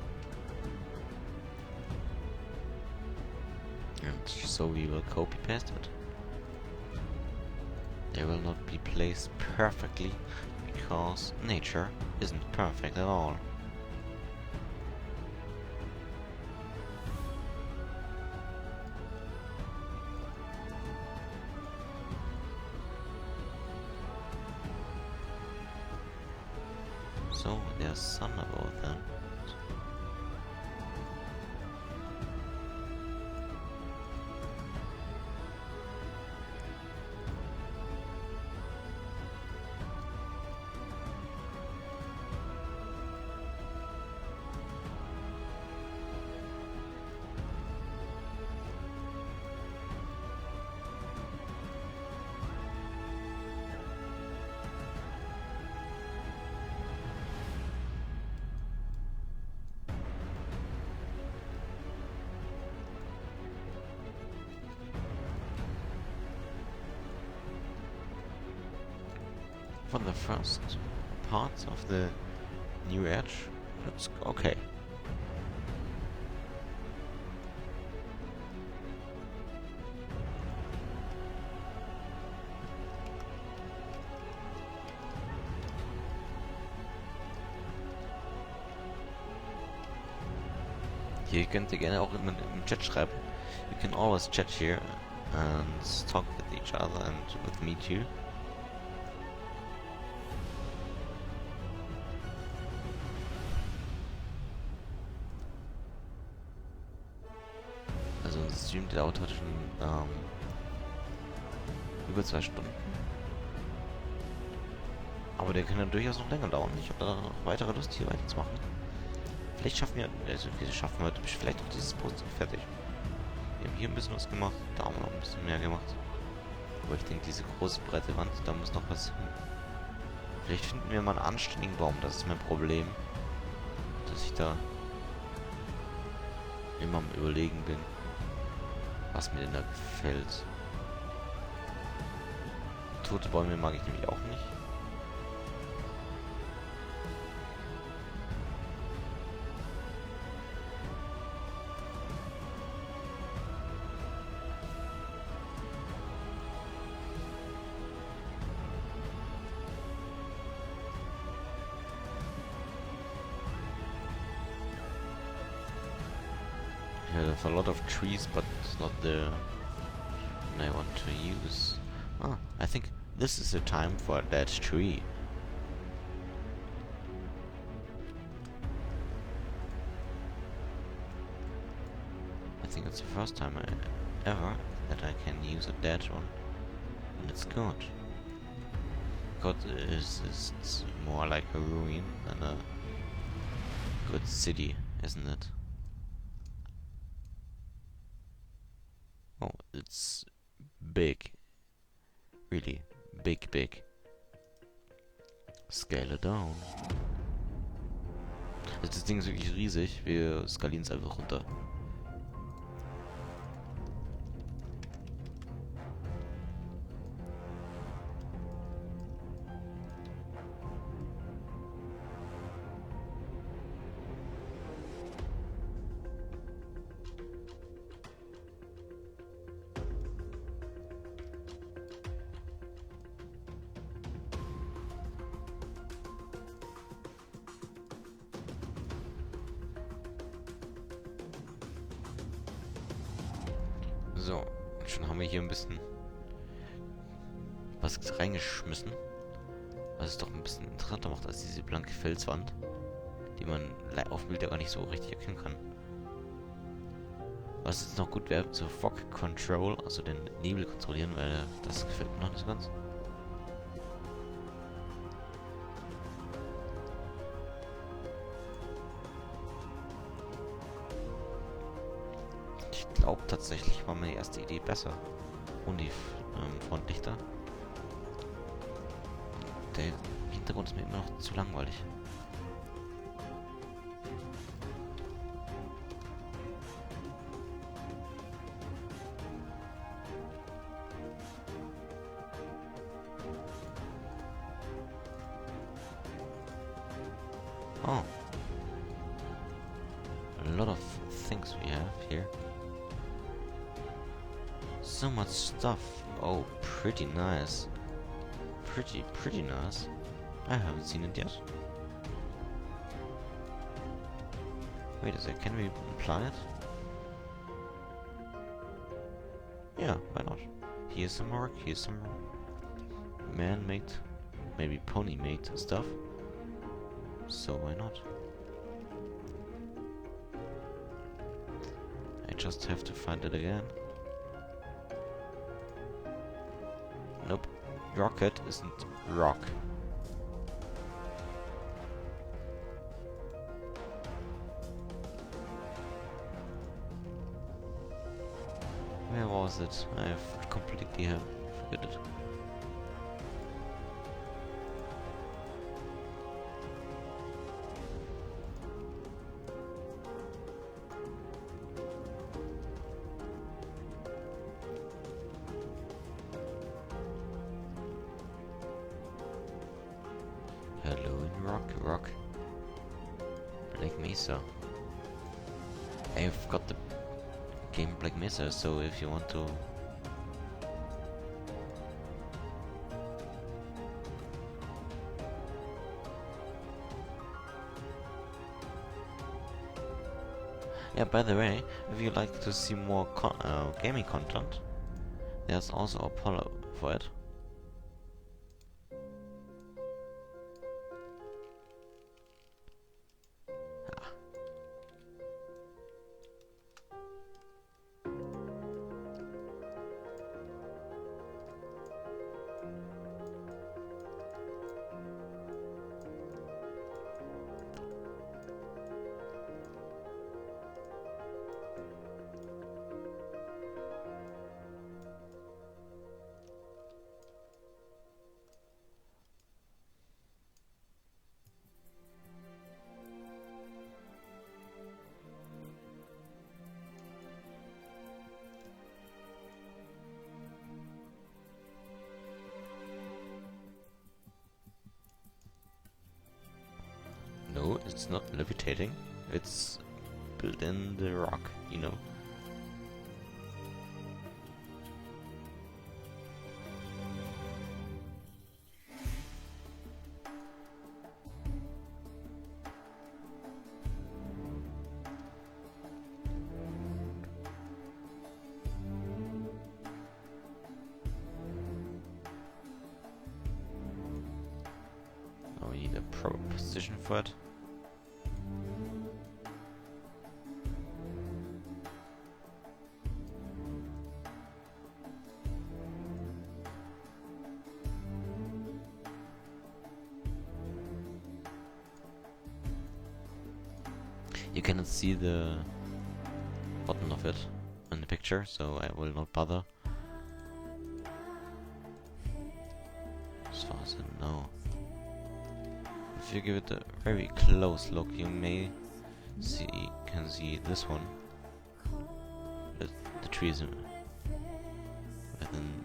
And so we will copy paste it. They will not be placed perfectly because nature isn't perfect at all. So there's sun above them. For the first parts of the new edge, it's okay. Hier könnt ihr gerne auch im Chat schreiben. You can always chat here and talk with each other and with me too. Also unser Stream dauert heute schon über 2 Stunden. Aber der kann dann durchaus noch länger dauern. Ich habe da noch weitere Lust hier weiterzumachen. Vielleicht schaffen wir heute vielleicht auch dieses Poster fertig. Wir haben hier ein bisschen was gemacht, da haben wir noch ein bisschen mehr gemacht. Aber ich denke, diese große breite Wand, da muss noch was hin. Vielleicht finden wir mal einen anständigen Baum, das ist mein Problem. Dass ich da immer am Überlegen bin, was mir denn da gefällt. Tote Bäume mag ich nämlich auch nicht. I have a lot of trees, but it's not the one I want to use. Ah, I think this is the time for that tree. I think it's the first time ever that I can use a dead one, and it's good. God is more like a ruin than a good city, isn't it? Oh, it's big. Really big. Scale it down. Das Ding ist wirklich riesig. Wir skalieren es einfach runter. So, schon haben wir hier ein bisschen was reingeschmissen. Was es doch ein bisschen interessanter macht als diese blanke Felswand, die man auf dem Bild ja gar nicht so richtig erkennen kann. Was jetzt noch gut wäre, so Fog Control, also den Nebel kontrollieren, weil das gefällt mir noch nicht so ganz. Ich glaube tatsächlich war meine erste Idee besser. Und die Frontlichter. Der Hintergrund ist mir immer noch zu langweilig. Oh. A lot of things we have here. So much stuff. Oh, pretty nice. Pretty nice. I haven't seen it yet. Wait a sec, can we apply it? Yeah, why not? Here's some rock, here's some man-made, maybe pony-made stuff. So why not? I just have to find it again. Nope. Rocket isn't rock. Where was it? I've completely forget it. Hello in rock. Black Mesa. I've got the game Black Mesa, so if you want to... Yeah, by the way, if you like to see more gaming content, there's also a poll for it. No, it's not levitating. It's built in the rock, you know. Now we need a proper position for it. You cannot see the bottom of it in the picture, so I will not bother. As far as I know. If you give it a very close look, you may can see this one. The trees within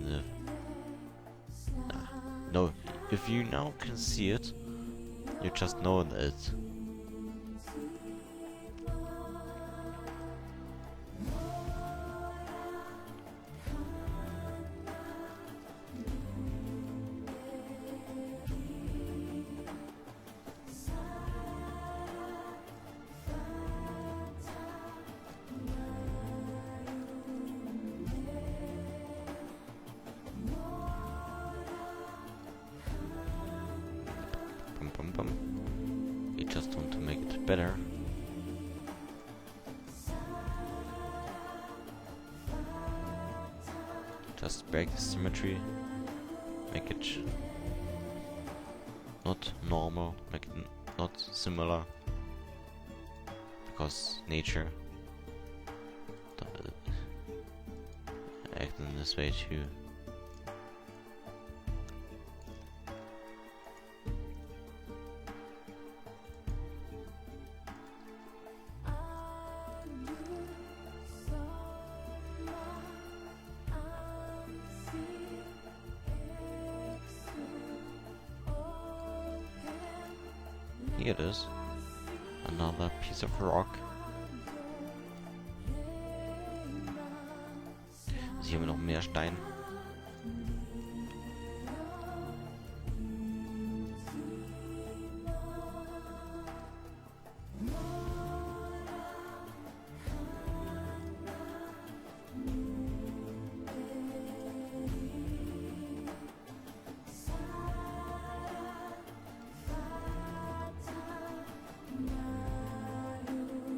the... No, if you now can see it, you just know that we just want to make it better. Just break the symmetry, make it not normal, make it not similar, because nature don't act in this way too. Here it is. Another piece of rock. Also hier haben wir noch mehr Stein.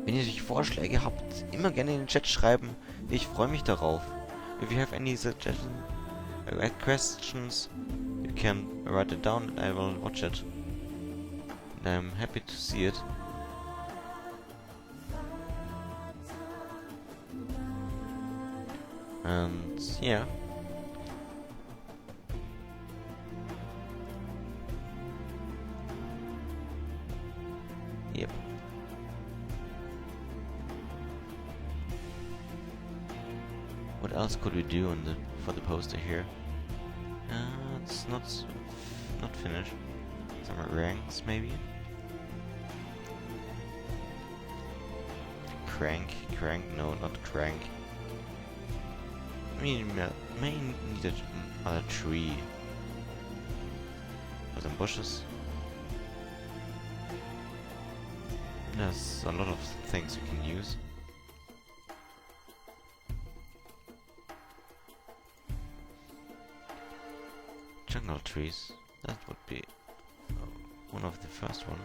Wenn ihr solche Vorschläge habt, immer gerne in den Chat schreiben. Ich freue mich darauf. If you have any suggestions, questions, you can write it down and I will watch it. And I'm happy to see it. And yeah. Yep. What else could we do on for the poster here? It's not finished. Some ranks maybe. Crank, no, not crank. I mean, may need another tree. For some bushes. There's a lot of things you can use. Jungle trees, that would be one of the first one.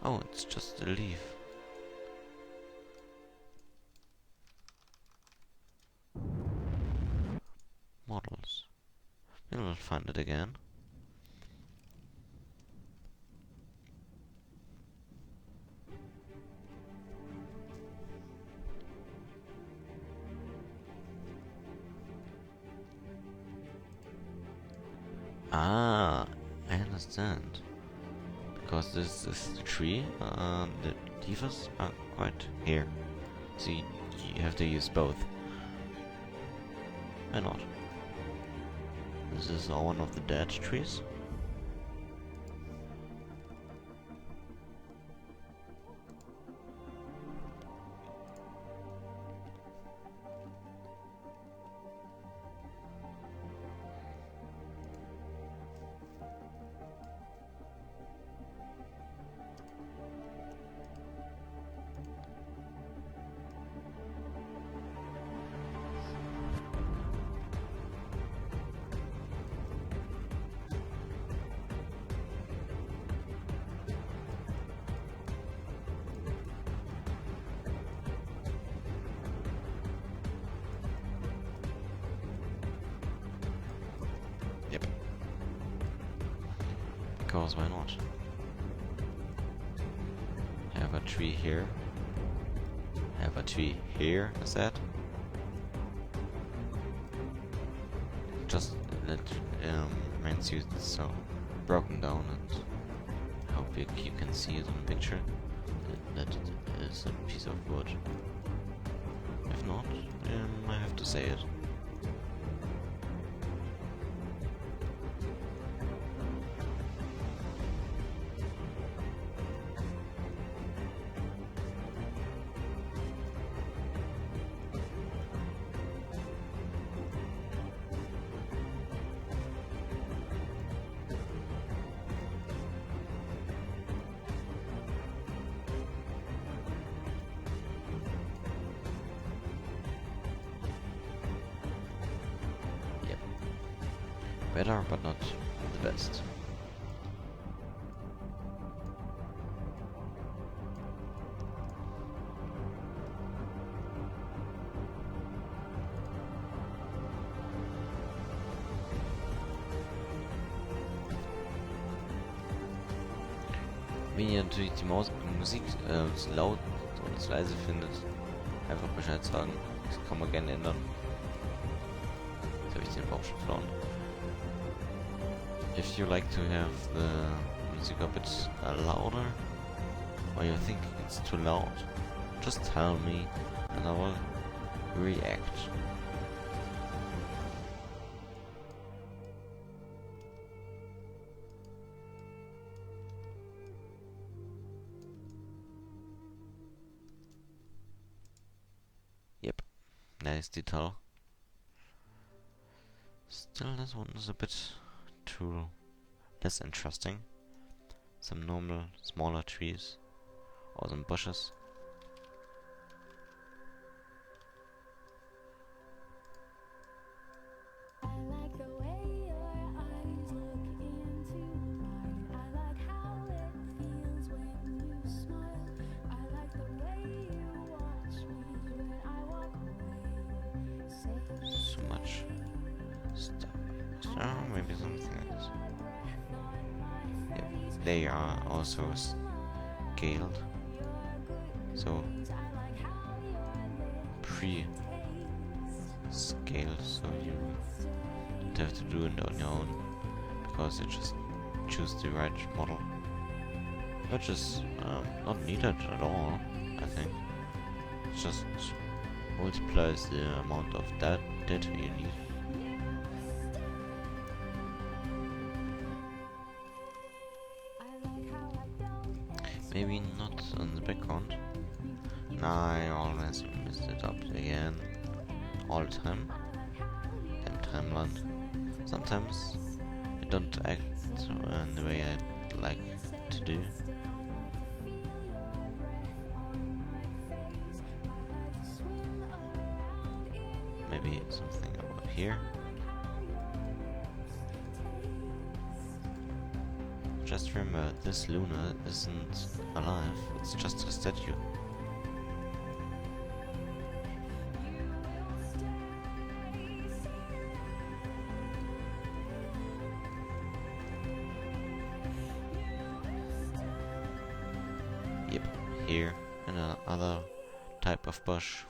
Oh, it's just a leaf. Models. We will find it again. Ah, I understand. Because this is the tree, the leaves are quite here. So you have to use both. Why not? This is one of the dead trees. Because why not? Have a tree here. Have a tree here, is that? Just that reminds you it's so broken down, and I hope you can see it in the picture. That it is a piece of wood. If not, I have to say it. Better, but not the best. Wenn ihr natürlich die Musik laut oder leise findet, einfach Bescheid sagen. Das kann man gerne ändern. Jetzt habe ich den Bauch schon verloren. If you like to have the music a bit louder, or you think it's too loud, just tell me and I will react. Yep, nice detail. Still, this one is a bit too less interesting. Some normal smaller trees or some bushes. I like the way your eyes look into mine. I like how it feels when you smile. I like the way you watch me when I walk away. So much stuff. Maybe something like this. Yep. They are also scaled, so pre-scaled, so you don't have to do it on your own, because you just choose the right model, which is not needed at all, I think. It just multiplies the amount of data you need. Maybe not on the background. Nah, I always messed it up again. All the time. Damn timeline. Sometimes I don't act in the way I'd like to do. Maybe something about here. Just remember, this Luna isn't alive, it's just a statue. Yep, here, and another type of bush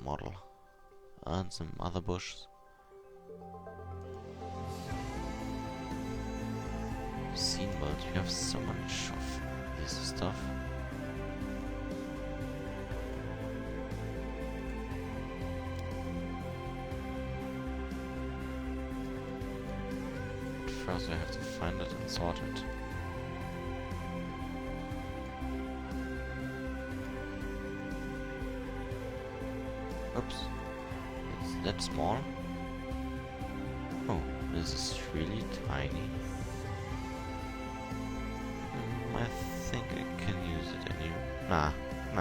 model, and some other bushes. Scene mode, you have so much of this stuff. But first I have to find it and sort it. Oops, it's that small. Oh, this is really tiny. I think I can use it anyway. Nah. I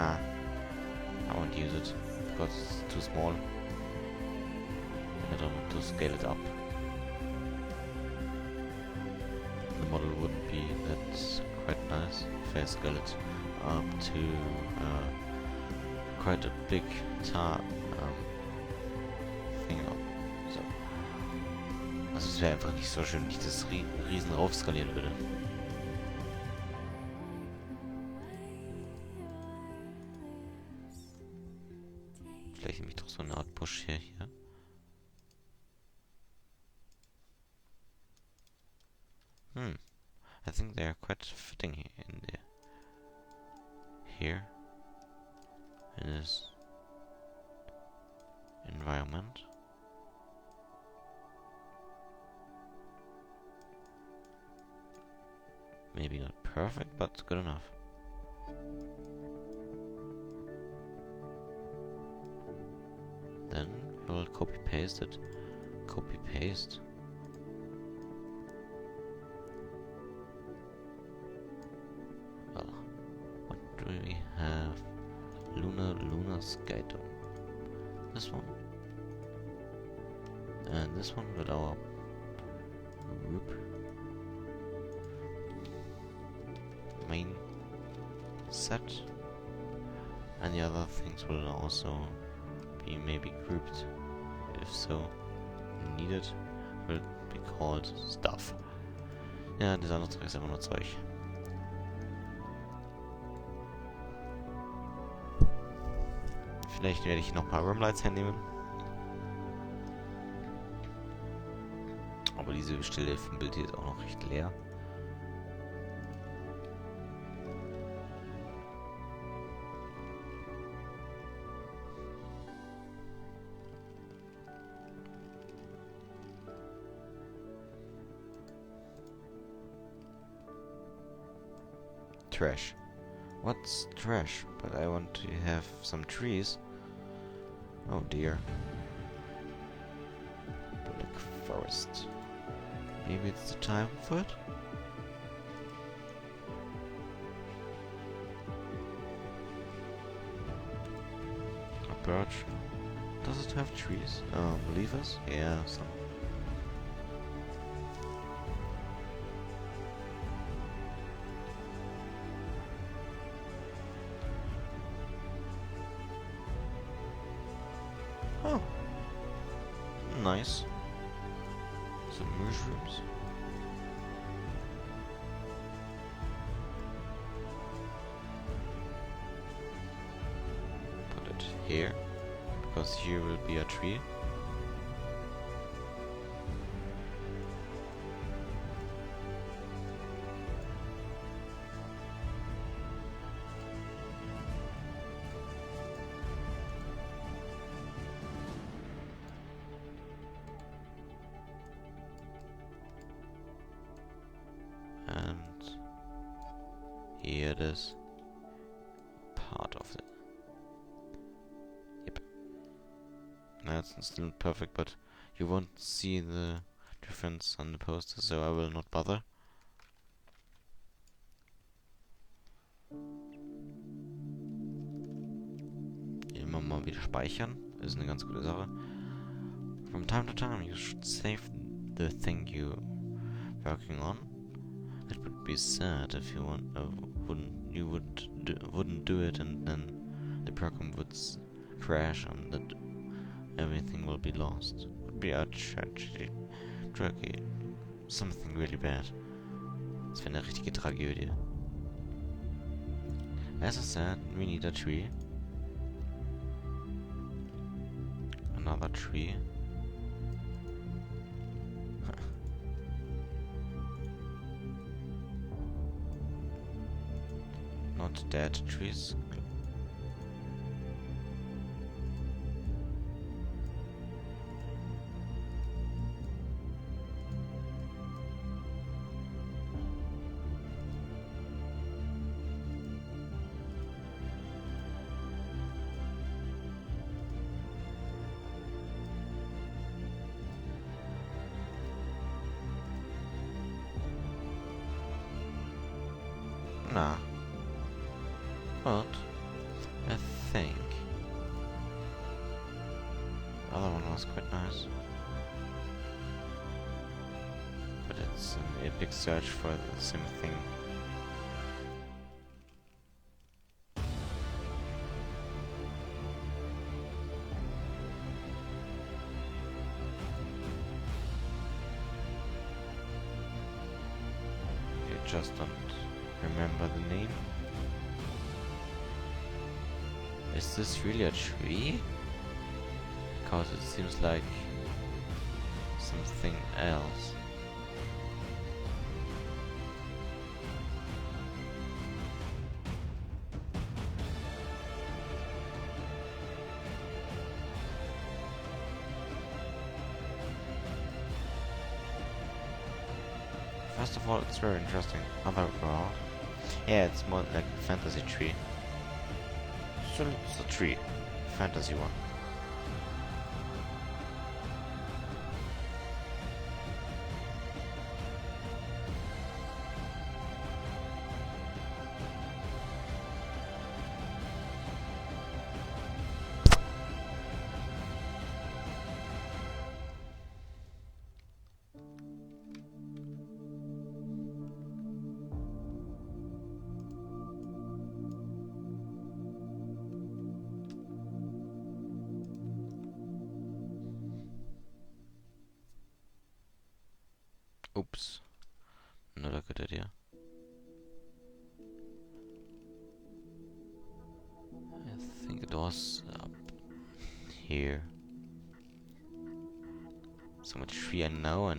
won't use it because it's too small. I don't want to scale it up. The model wouldn't be that quite nice if I scale it up to quite a big thing. So Also es wäre einfach nicht so schön, wenn ich das riesen raufskalieren würde. Vielleicht nehme ich doch so eine Art Busch hier. I think they are quite fitting here in this environment. Maybe not perfect, but good enough. Then we'll copy paste it. Copy paste. Well, what do we have? Lunar Sky Dome. This one. And this one with our main set. And the other things will also be maybe grouped. If so needed, will be called stuff. Ja, das andere Zeug ist einfach nur Zeug. Vielleicht werde ich noch ein paar Roomlights hernehmen. Aber diese Stelle vom Bild hier ist auch noch recht leer. Trash. What's trash? But I want to have some trees. Oh dear. Black forest. Maybe it's the time for it? A birch. Does it have trees? Leaves? Yeah, some. Oh. Nice. Some mushrooms. Put it here, because here will be a tree. And here it is. Part of it. Yep. That's still not perfect, but you won't see the difference on the poster, so I will not bother. Immer mal wieder speichern, ist eine ganz gute Sache. From time to time you should save the thing you're working on. It would be sad if you wouldn't do it, and then the program would crash and that everything will be lost. It would be a tragedy, something really bad. Das wäre eine richtige Tragödie. As I said, we need a tree. Another tree. Not dead trees. Nah. But I think the other one was quite nice. But it's an epic search for the same thing. just don't remember the name. Is this really a tree? Because it seems like something else. First of all, it's very interesting. Other world. Yeah, it's more like a fantasy tree. So it's a tree. Fantasy one. Oops. Not a good idea. I think it was up here. So much tree, I know.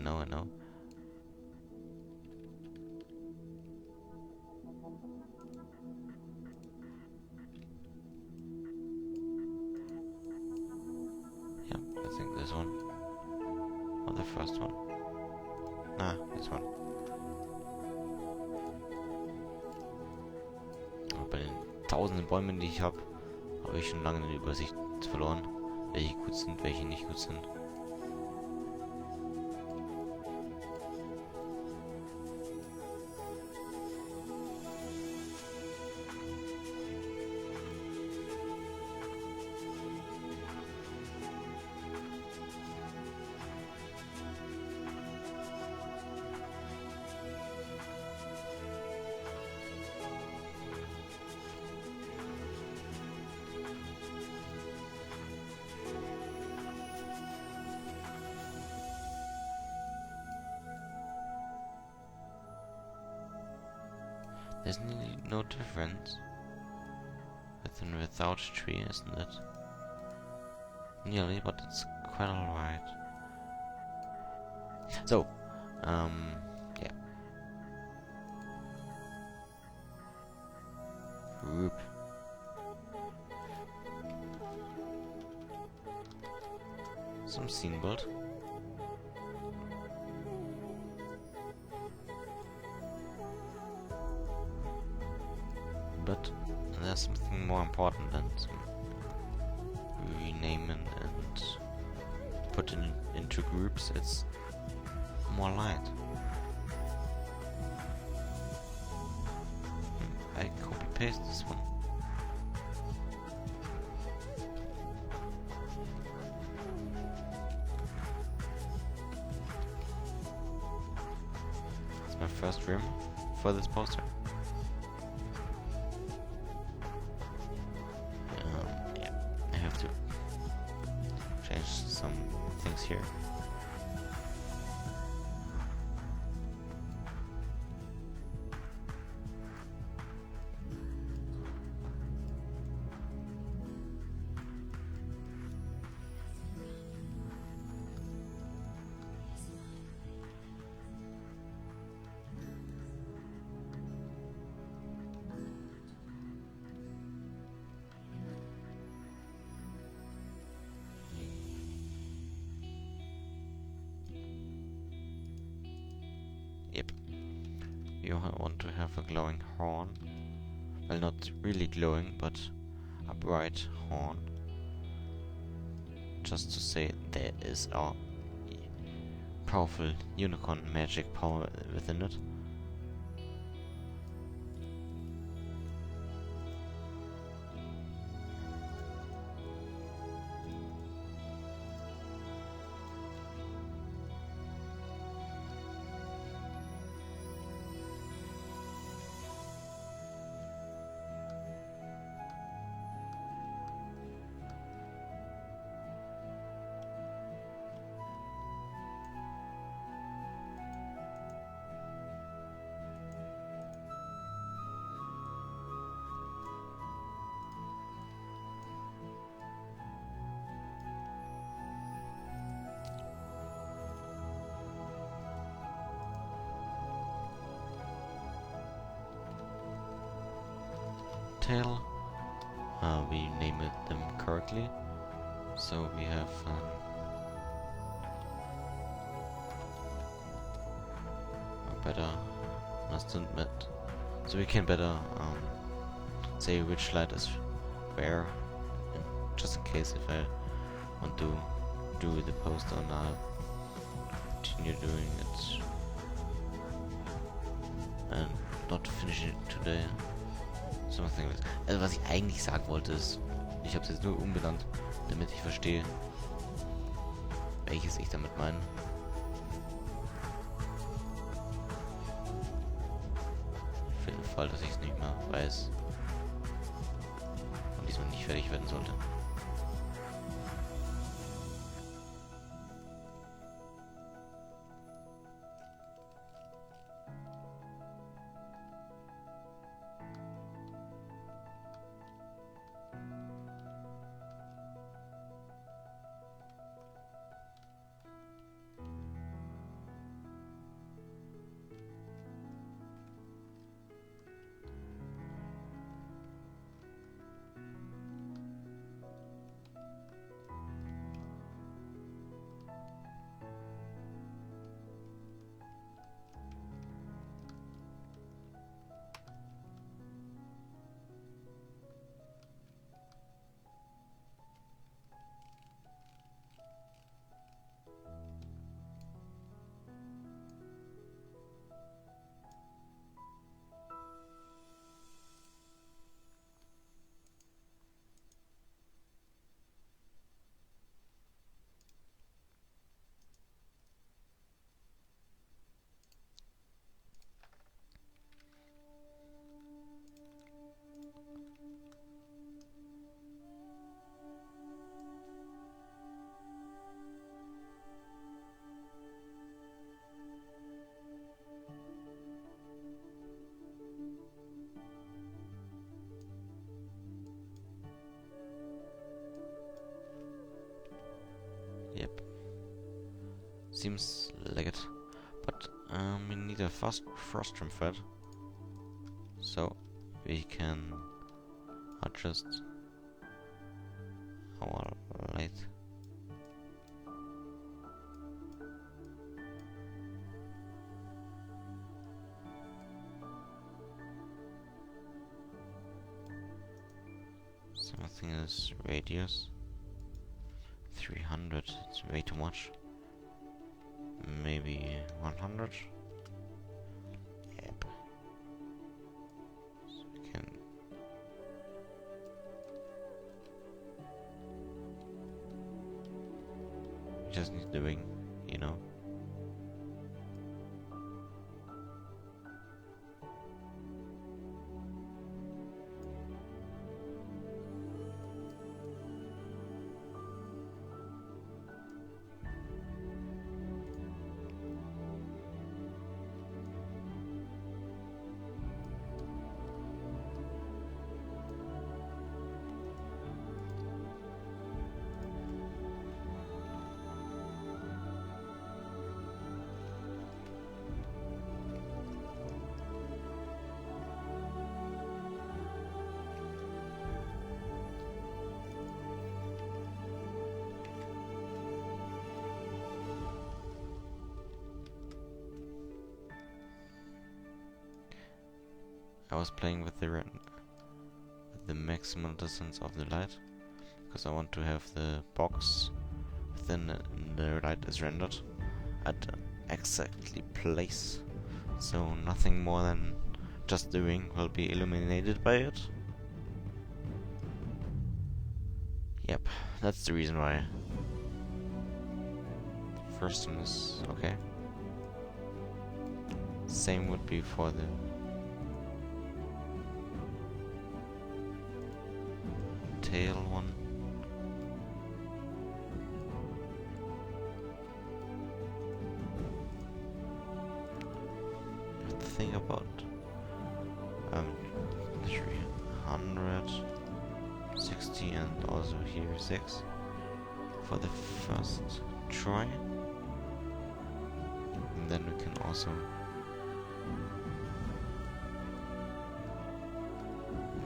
Yeah, I think this one. Or the first one. Ah, this one. Aber bei den tausenden Bäumen, die ich habe ich schon lange eine Übersicht verloren. Welche gut sind, welche nicht gut sind. There's nearly no difference with and without tree, isn't it? Nearly, but it's quite alright. So, yeah. Group. Some scene build. But there's something more important than some renaming and putting into groups. It's more light. I copy paste this one. It's my first room for this poster. Yeah, I have to change some things here. Yep. You want to have a glowing horn. Well, not really glowing, but a bright horn. Just to say there is a powerful unicorn magic power within it. tail. We name it them correctly. So we have a better understanding. So we can better say which light is where, and just in case if I want to do the post or not, continue doing it and not finish it today. Something like that. Also was ich eigentlich sagen wollte ist, ich habe es jetzt nur umbenannt, damit ich verstehe, welches ich damit meine. Für den Fall, dass ich es nicht mehr weiß und diesmal nicht fertig werden sollte. Yep. Seems like it. But we need a fast frustrum thread. So we can adjust our light. Something is radius. 300, it's way too much. Maybe 100? Yep. So we can... We just need the wing, you know? I was playing with the maximum distance of the light because I want to have the box within the light is rendered at exactly place, so nothing more than just the wing will be illuminated by it. Yep, that's the reason why. First one is okay. Same would be for the tail one. I have to think about 360 and also here 6 for the first try, and then we can also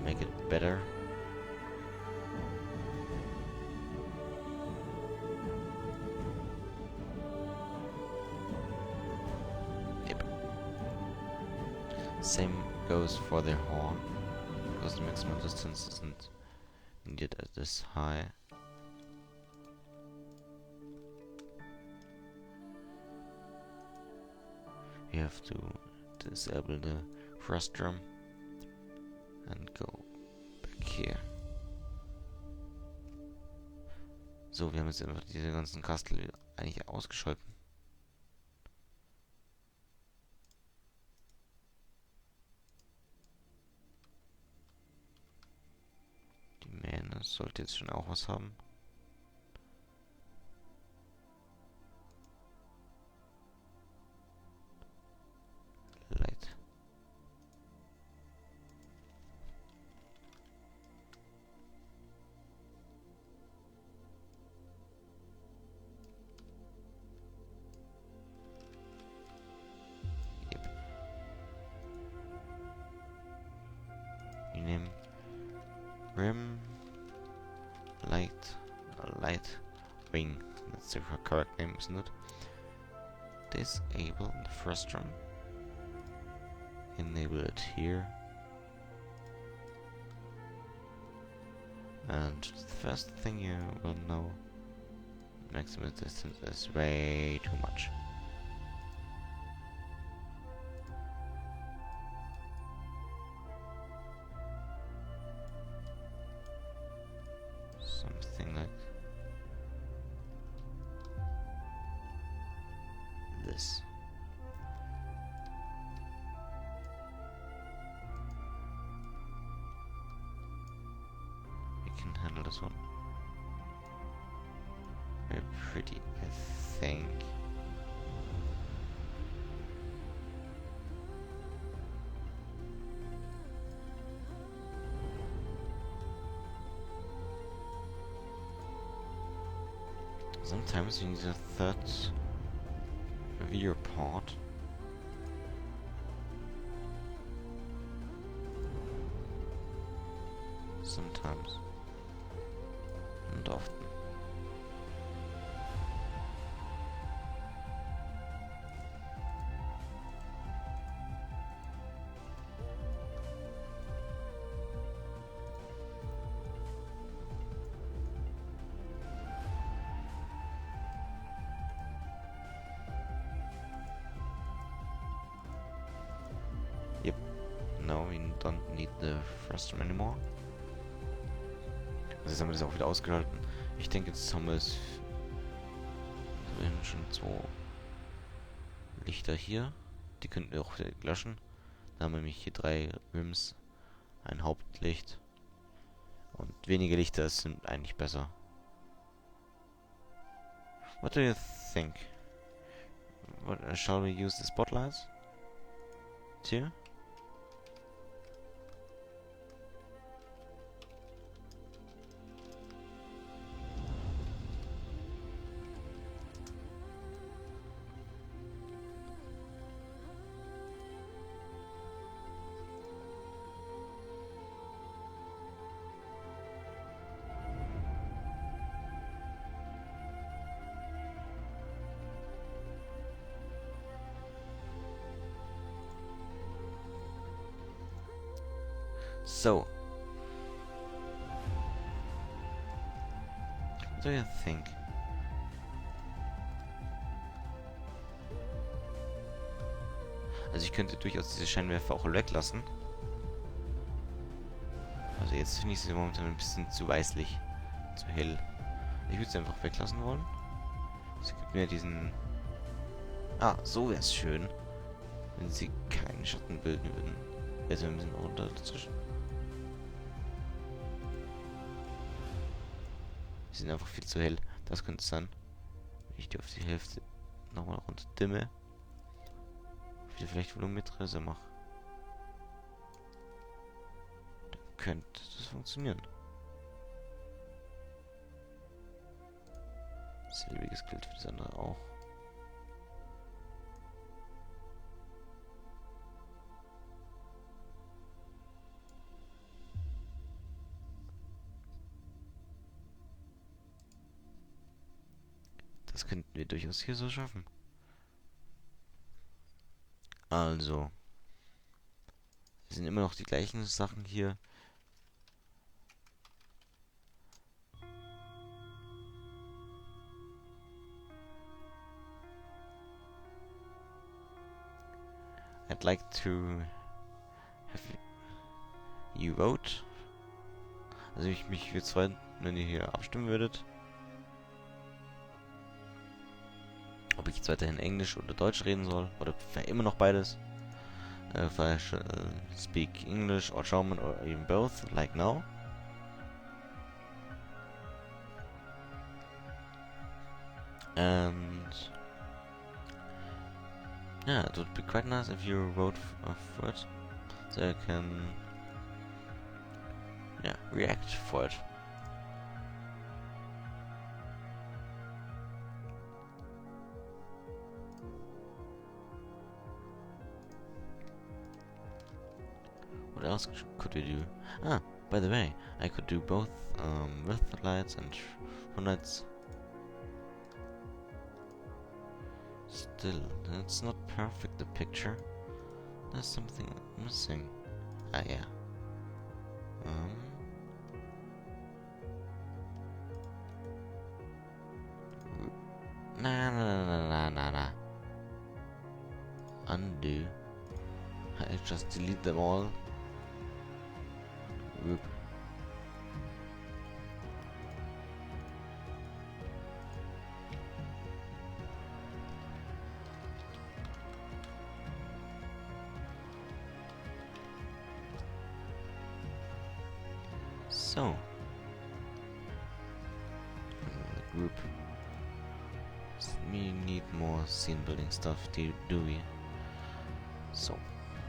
make make it better. Yep. Same goes for the horn, because the maximum distance isn't needed at this high. You have to disable the thrust drum and go back here. So, wir haben jetzt einfach diese ganzen Kastel eigentlich ausgeschalten. Die Mähne sollte jetzt schon auch was haben. Light. Yep. You name rim light wing. That's the correct name, isn't it? Disable the thrust drum. Enable it here. And the first thing you will know, maximum distance is way too much. Something like this. We can handle this one. Very pretty, I think. Sometimes you need a third rear part. Sometimes. And often. Yep. No, we don't need the frustum anymore. Also jetzt haben wir das auch wieder ausgeschalten. Ich denke, jetzt haben wir es. Wir haben schon 2 Lichter hier. Die könnten wir auch wieder löschen. Dann haben wir nämlich hier 3 Rims, ein Hauptlicht. Und weniger Lichter sind eigentlich besser. What do you think? Shall we use the spotlights? Here? So, what do you think? Also ich könnte durchaus diese Scheinwerfer auch weglassen. Also jetzt finde ich sie momentan ein bisschen zu weißlich, zu hell. Ich würde sie einfach weglassen wollen. Es gibt mir diesen... Ah, so wäre es schön, wenn sie keinen Schatten bilden würden. Also ein bisschen runter dazwischen. Die sind einfach viel zu hell. Das könnte es sein. Wenn ich die auf die Hälfte nochmal runter dimme. Wieder vielleicht Volumetresse mache. Dann könnte das funktionieren. Selbiges gilt für das andere auch. Das könnten wir durchaus hier so schaffen. Also. Es sind immer noch die gleichen Sachen hier. I'd like to have you vote. Also ich mich würde freuen, wenn ihr hier abstimmen würdet. Ob ich jetzt weiterhin Englisch oder Deutsch reden soll. Oder immer noch beides. If I should speak English or German or even both, like now. And yeah, it would be quite nice if you vote for it, so I can react for it. What else could we do? Ah, by the way, I could do both with lights and full lights. Still, it's not perfect, the picture. There's something missing. Ah, yeah. Nah. Undo. I just delete them all. Whoop. So, the group. We need more scene building stuff, do we? So,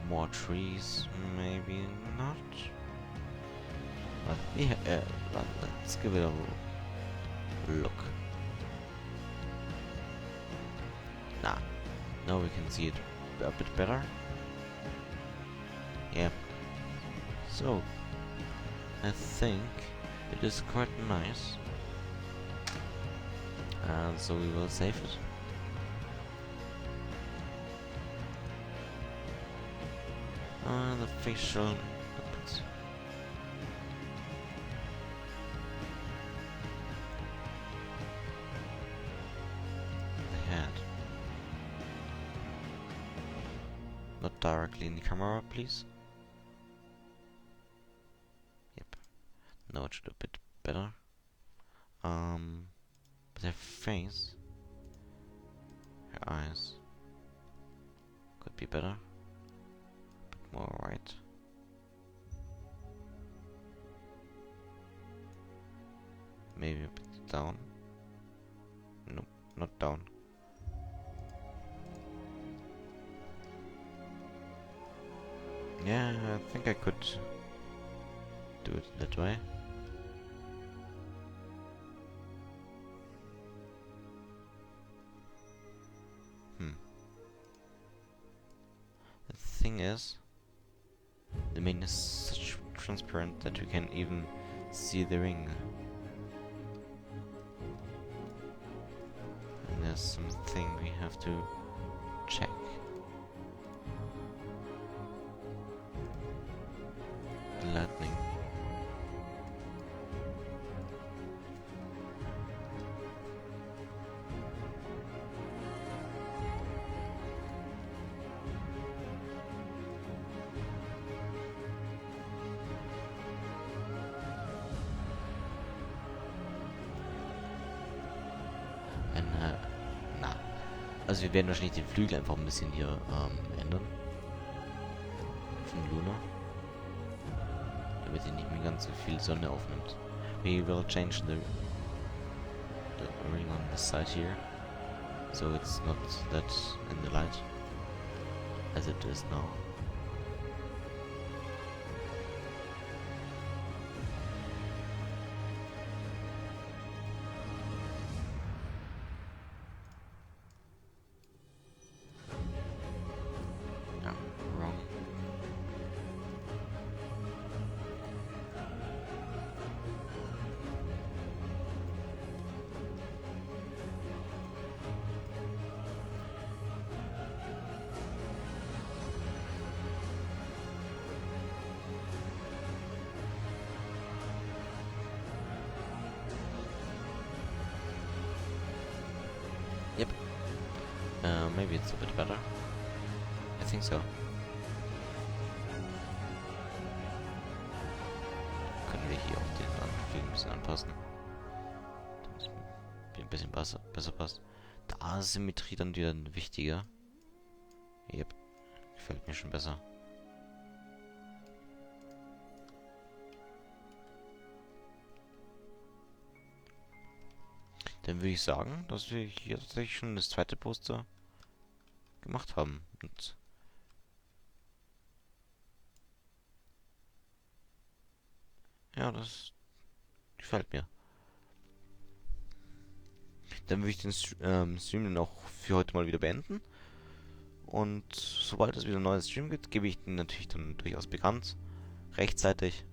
more trees, maybe not. But yeah, let's give it a look. Nah, now we can see it a bit better. Yeah. So, I think it is quite nice. And so we will save it. The facial puppets. The head. Not directly in the camera, please. Yep. Now it should look a bit better. But her face, her eyes, could be better. A bit more right. Maybe a bit down. Nope, not down. Yeah, I think I could do it that way. The thing is, the mane is such transparent that you can even see the ring. And there's something we have to check. The lightning. Also wir werden wahrscheinlich den Flügel einfach ein bisschen hier ändern. Von Luna. Damit er nicht mehr ganz so viel Sonne aufnimmt. We will change the ring on the side here. So it's not that in the light as it is now. maybe it's a bit better. I think so. Können wir hier auch den Anfügen ein bisschen anpassen. Damit es ein bisschen besser passt. Da ist Symmetrie dann wieder wichtiger. Yep. Gefällt mir schon besser. Dann würde ich sagen, dass wir hier tatsächlich schon das zweite Poster gemacht haben. Und ja, das gefällt mir. Dann würde ich den Stream dann auch für heute mal wieder beenden. Und sobald es wieder ein neues Stream gibt, gebe ich den natürlich dann durchaus bekannt. Rechtzeitig.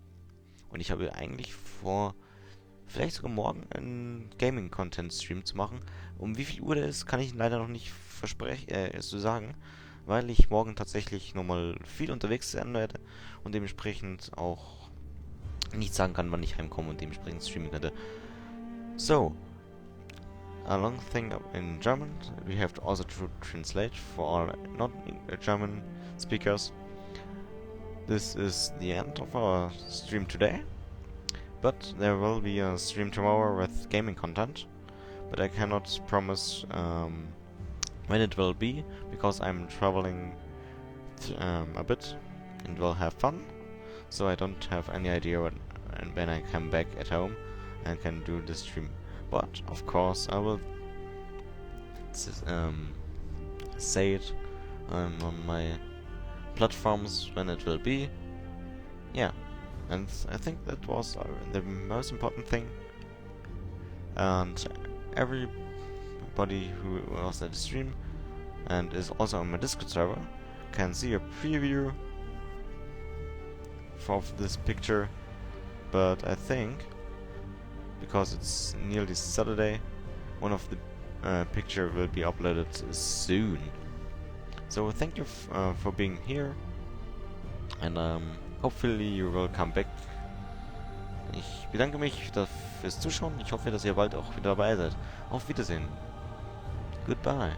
Und ich habe eigentlich vor, vielleicht sogar morgen einen Gaming-Content-Stream zu machen. Um wie viel Uhr der ist, kann ich leider noch nicht so sagen. Weil ich morgen tatsächlich nochmal viel unterwegs sein werde. Und dementsprechend auch nicht sagen kann, wann ich heimkomme und dementsprechend streamen werde. So. A long thing in German. We have to also translate for all non-German speakers. This is the end of our stream today. But there will be a stream tomorrow with gaming content. But I cannot promise when it will be, because I'm traveling a bit and will have fun. So I don't have any idea when I come back at home and can do the stream. But of course I will say it on my platforms when it will be. Yeah, and I think that was the most important thing. And everybody who was at the stream and is also on my Discord server can see a preview of this picture. But I think, because it's nearly Saturday, one of the picture will be uploaded soon. So thank you for being here, and hopefully you will come back. Ich bedanke mich fürs Zuschauen. Ich hoffe, dass ihr bald auch wieder dabei seid. Auf Wiedersehen. Goodbye.